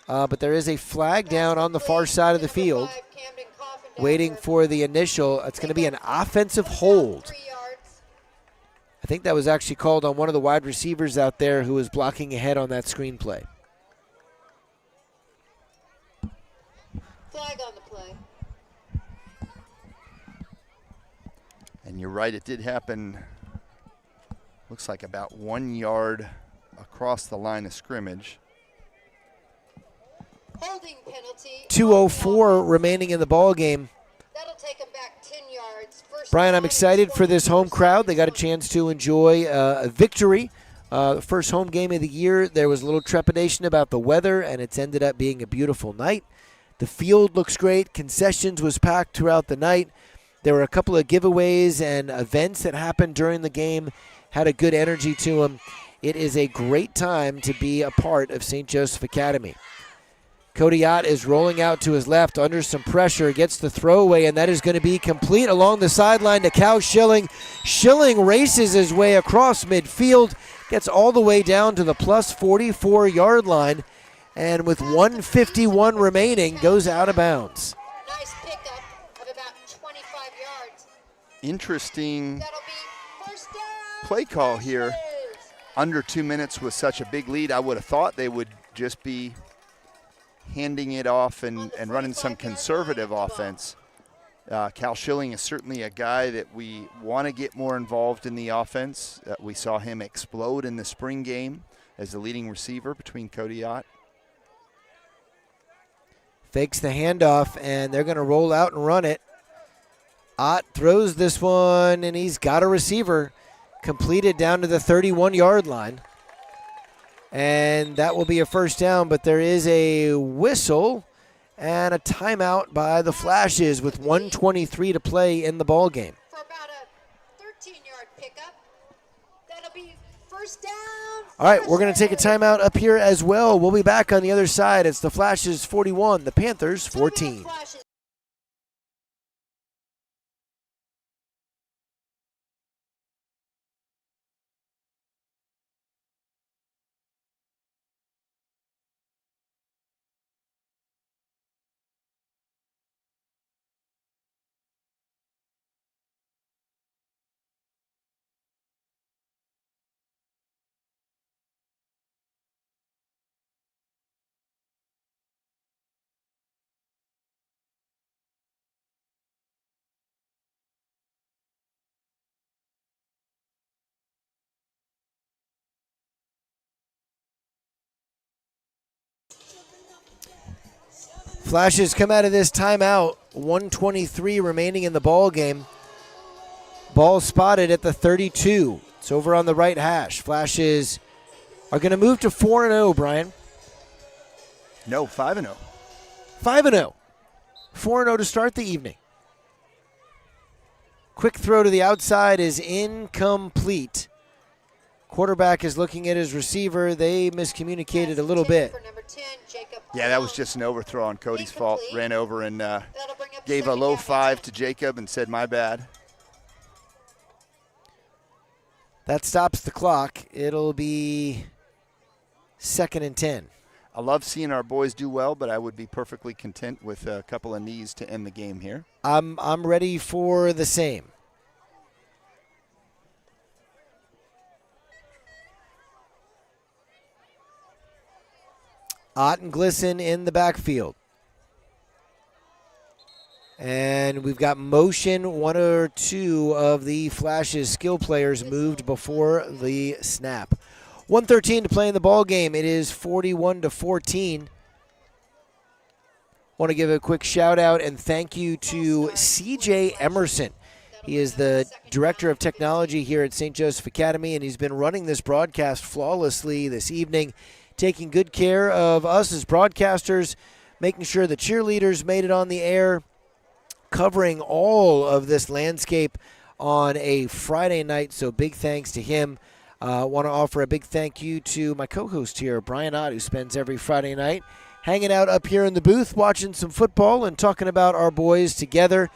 Speaker 1: but there is a flag down on the far side of the field. Waiting for the initial. It's going to be an offensive hold. I think that was actually called on one of the wide receivers out there who was blocking ahead on that screenplay.
Speaker 3: Flag on the play.
Speaker 2: And you're right, it did happen, looks like about 1 yard across the line of scrimmage.
Speaker 3: Holding penalty.
Speaker 1: 2:04 remaining in the ball game.
Speaker 3: That'll take him back 10 yards.
Speaker 1: Brian, I'm excited for this home crowd. They got a chance to enjoy a victory. First home game of the year. There was a little trepidation about the weather, and it's ended up being a beautiful night. The field looks great. Concessions was packed throughout the night. There were a couple of giveaways and events that happened during the game. Had a good energy to them. It is a great time to be a part of St. Joseph Academy. Cody Ott is rolling out to his left under some pressure, gets the throwaway, and that is going to be complete along the sideline to Cal Schilling. Schilling races his way across midfield, gets all the way down to the plus 44-yard line, and with 1:51 remaining, goes out of bounds.
Speaker 3: Nice pickup of about 25 yards.
Speaker 2: Interesting
Speaker 3: That'll be first down.
Speaker 2: play call here. Under 2 minutes with such a big lead, I would have thought they would just be handing it off and running some conservative offense. Cal Schilling is certainly a guy that we want to get more involved in the offense. We saw him explode in the spring game as the leading receiver between Cody Ott.
Speaker 1: Fakes the handoff, and they're going to roll out and run it. Ott throws this one, and he's got a receiver. Completed down to the 31-yard line. And that will be a first down, but there is a whistle and a timeout by the Flashes with 1:23 to play in the ball game.
Speaker 3: For about a 13-yard pickup. That'll be first down.
Speaker 1: All right, we're going to take a timeout up here as well. We'll be back on the other side. It's the Flashes 41, the Panthers 14.
Speaker 3: Flashes.
Speaker 1: Flashes come out of this timeout. 1:23 remaining in the ball game. Ball spotted at the 32. It's over on the right hash. Flashes are going to move to 4-0, Brian.
Speaker 2: No, 5-0.
Speaker 1: 5-0. 4-0 to start the evening. Quick throw to the outside is incomplete. Quarterback is looking at his receiver. They miscommunicated a little bit.
Speaker 3: For number 10, Jacob
Speaker 2: Yeah, that was
Speaker 3: Brown.
Speaker 2: just an overthrow on Cody's fault.
Speaker 3: Incomplete.
Speaker 2: Ran over and
Speaker 3: That'll bring up
Speaker 2: gave a
Speaker 3: second
Speaker 2: low
Speaker 3: down and
Speaker 2: 5
Speaker 3: 10.
Speaker 2: to Jacob and said, my bad.
Speaker 1: That stops the clock. It'll be 2nd and 10.
Speaker 2: I love seeing our boys do well, but I would be perfectly content with a couple of knees to end the game here.
Speaker 1: I'm ready for the same. Ott and Glisson in the backfield. And we've got motion. One or two of the Flash's skill players moved before the snap. 1:13 to play in the ball game. It is 41-14. Want to give a quick shout out and thank you to CJ Emerson. He is the Director of Technology here at St. Joseph Academy, and he's been running this broadcast flawlessly this evening, taking good care of us as broadcasters, making sure the cheerleaders made it on the air, covering all of this landscape on a Friday night, so big thanks to him. Want to offer a big thank you to my co-host here, Brian Ott, who spends every Friday night hanging out up here in the booth, watching some football and talking about our boys together.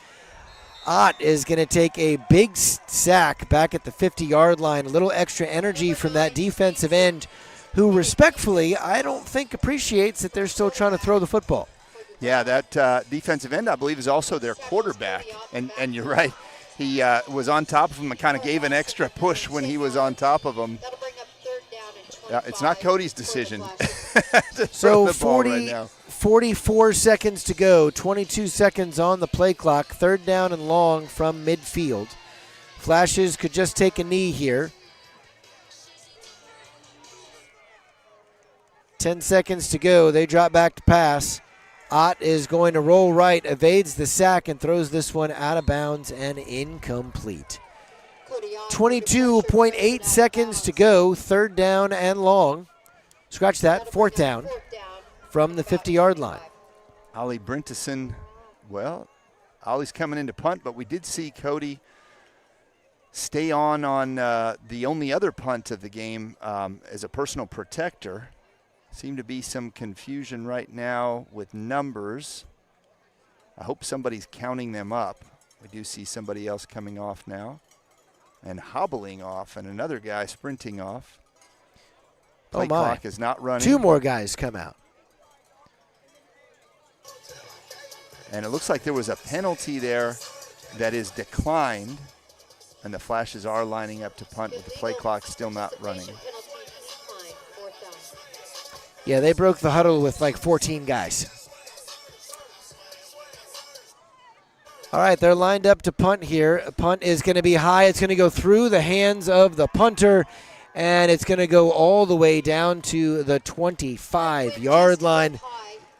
Speaker 1: Ott is going to take a big sack back at the 50-yard line, a little extra energy from that defensive end, who respectfully, I don't think appreciates that they're still trying to throw the football.
Speaker 2: Yeah, that defensive end, I believe, is also their quarterback. And you're right. He was on top of him and kind of gave an extra push when he was on top of him.
Speaker 3: That'll bring up third down and 25
Speaker 2: It's not Cody's
Speaker 3: for the
Speaker 2: decision
Speaker 3: Flashes.
Speaker 2: to
Speaker 1: So
Speaker 2: throw the ball right now.
Speaker 1: 44 seconds to go, 22 seconds on the play clock, third down and long from midfield. Flashes could just take a knee here. 10 seconds to go. They drop back to pass. Ott is going to roll right, evades the sack, and throws this one out of bounds and incomplete. 22.8 seconds to go, third down and long. Scratch that, fourth down from the 50-yard line.
Speaker 2: Ollie Brinteson, well, Ollie's coming into punt, but we did see Cody stay on the only other punt of the game as a personal protector. Seem to be some confusion right now with numbers. I hope somebody's counting them up. We do see somebody else coming off now and hobbling off, and another guy sprinting off. Play
Speaker 1: Oh my.
Speaker 2: clock is not running.
Speaker 1: Two more guys come out.
Speaker 2: And it looks like there was a penalty there that is declined, and the Flashes are lining up to punt with the play clock still not running.
Speaker 1: Yeah, they broke the huddle with like 14 guys. All right, they're lined up to punt here. A punt is going to be high. It's going to go through the hands of the punter, and it's going to go all the way down to the 25-yard line.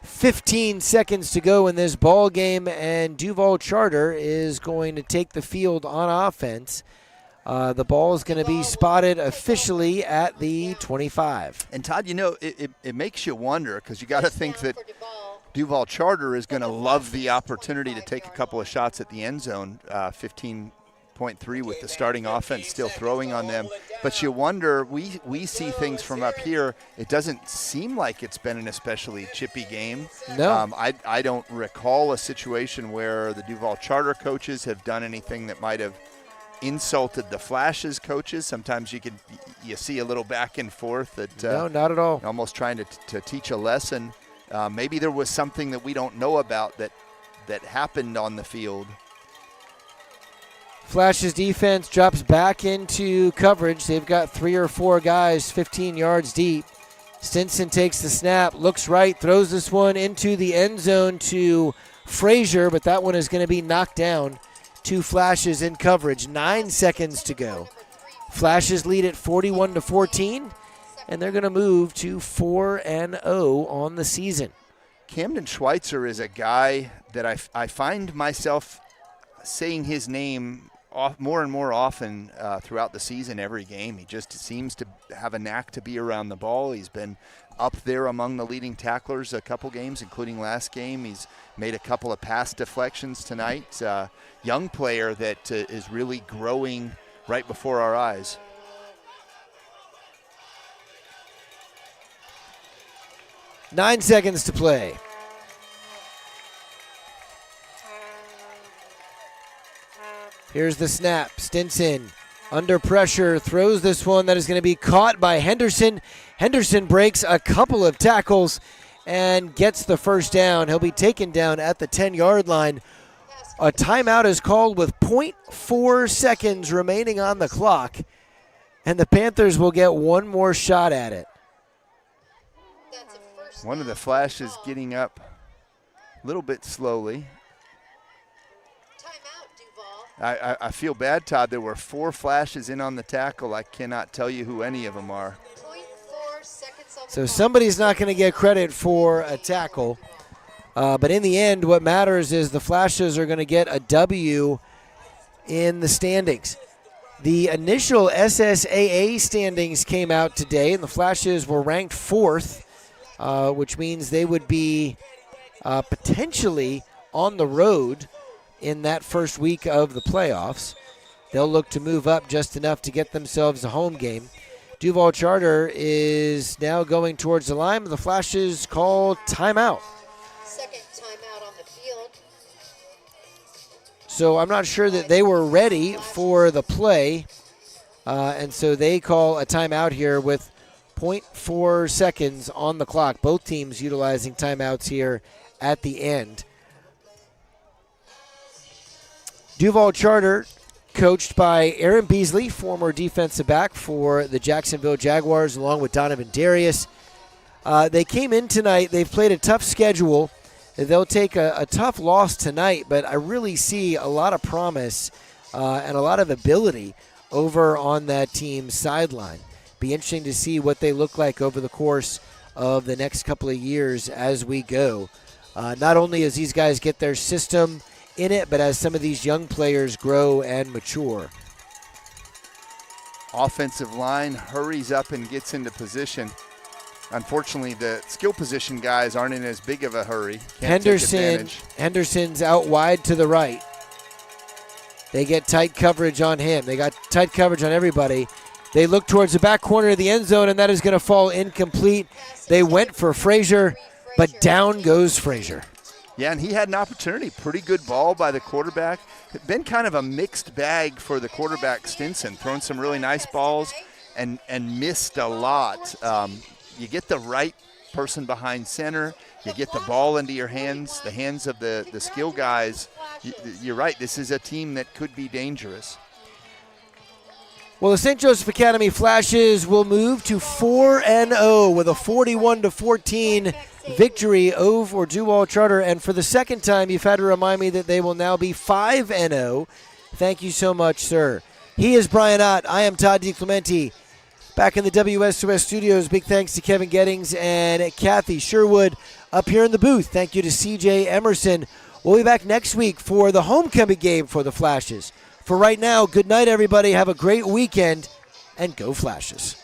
Speaker 1: 15 seconds to go in this ball game, and Duval Charter is going to take the field on offense. The ball is going to be spotted officially at the 25.
Speaker 2: And Todd, it makes you wonder, because you got to think that Duval Charter is going to love the opportunity to take a couple of shots at the end zone, 15.3 with the starting offense still throwing on them. But you wonder, we see things from up here. It doesn't seem like it's been an especially chippy game.
Speaker 1: No.
Speaker 2: I don't recall a situation where the Duval Charter coaches have done anything that might have insulted the Flashes coaches. Sometimes you see a little back and forth that
Speaker 1: no, not at all.
Speaker 2: Almost trying to teach a lesson. Maybe there was something that we don't know about that happened on the field.
Speaker 1: Flash's defense drops back into coverage. They've got 3 or 4 guys 15 yards deep. Stinson takes the snap, looks right, throws this one into the end zone to Frazier, but that one is going to be knocked down. 2 Flashes in coverage. 9 seconds to go. Flashes lead at 41-14, and they're going to move to 4-0 on the season.
Speaker 2: Camden Schweitzer is a guy that I find myself saying his name more and more often throughout the season, every game. He just seems to have a knack to be around the ball. He's been up there among the leading tacklers a couple games, including last game. He's made a couple of pass deflections tonight. Young player that is really growing right before our eyes.
Speaker 1: Nine seconds to play. Here's the snap. Stinson under pressure throws this one that is going to be caught by Henderson. Henderson breaks a couple of tackles and gets the first down. He'll be taken down at the 10-yard line. A timeout is called with 0.4 seconds remaining on the clock, and the Panthers will get one more shot at it.
Speaker 2: One of the Flashes getting up a little bit slowly. I feel bad, Todd. There were 4 Flashes in on the tackle. I cannot tell you who any of them are.
Speaker 1: So somebody's not going to get credit for a tackle. But in the end, what matters is the Flashes are going to get a W in the standings. The initial SSAA standings came out today, and the Flashes were ranked 4th, which means they would be potentially on the road in that first week of the playoffs. They'll look to move up just enough to get themselves a home game. Duval Charter is now going towards the line, but the Flashes call timeout.
Speaker 3: Second timeout on the field.
Speaker 1: So I'm not sure that they were ready for the play, and so they call a timeout here with 0.4 seconds on the clock. Both teams utilizing timeouts here at the end. Duval Charter, coached by Aaron Beasley, former defensive back for the Jacksonville Jaguars, along with Donovan Darius. They came in tonight. They've played a tough schedule. They'll take a tough loss tonight, but I really see a lot of promise and a lot of ability over on that team's sideline. Be interesting to see what they look like over the course of the next couple of years as we go. Not only as these guys get their system in it, but as some of these young players grow and mature.
Speaker 2: Offensive line hurries up and gets into position. Unfortunately, the skill position guys aren't in as big of a hurry.
Speaker 1: Henderson's out wide to the right. They get tight coverage on him. They got tight coverage on everybody. They look towards the back corner of the end zone, and that is going to fall incomplete. They went for Frazier, but down goes Frazier.
Speaker 2: Yeah, and he had an opportunity. Pretty good ball by the quarterback. It's been kind of a mixed bag for the quarterback, Stinson, throwing some really nice balls and missed a lot. You get the right person behind center. You get the ball into your hands, the hands of the skill guys. You're right. This is a team that could be dangerous.
Speaker 1: Well, the St. Joseph Academy Flashes will move to 4-0 with a 41-14 victory over Duval Charter. And for the second time, you've had to remind me that they will now be 5-0. Thank you so much, sir. He is Brian Ott. I am Todd DiClemente. Back in the WSOS studios, big thanks to Kevin Gettings and Kathy Sherwood up here in the booth. Thank you to CJ Emerson. We'll be back next week for the homecoming game for the Flashes. For right now, good night, everybody. Have a great weekend, and go Flashes.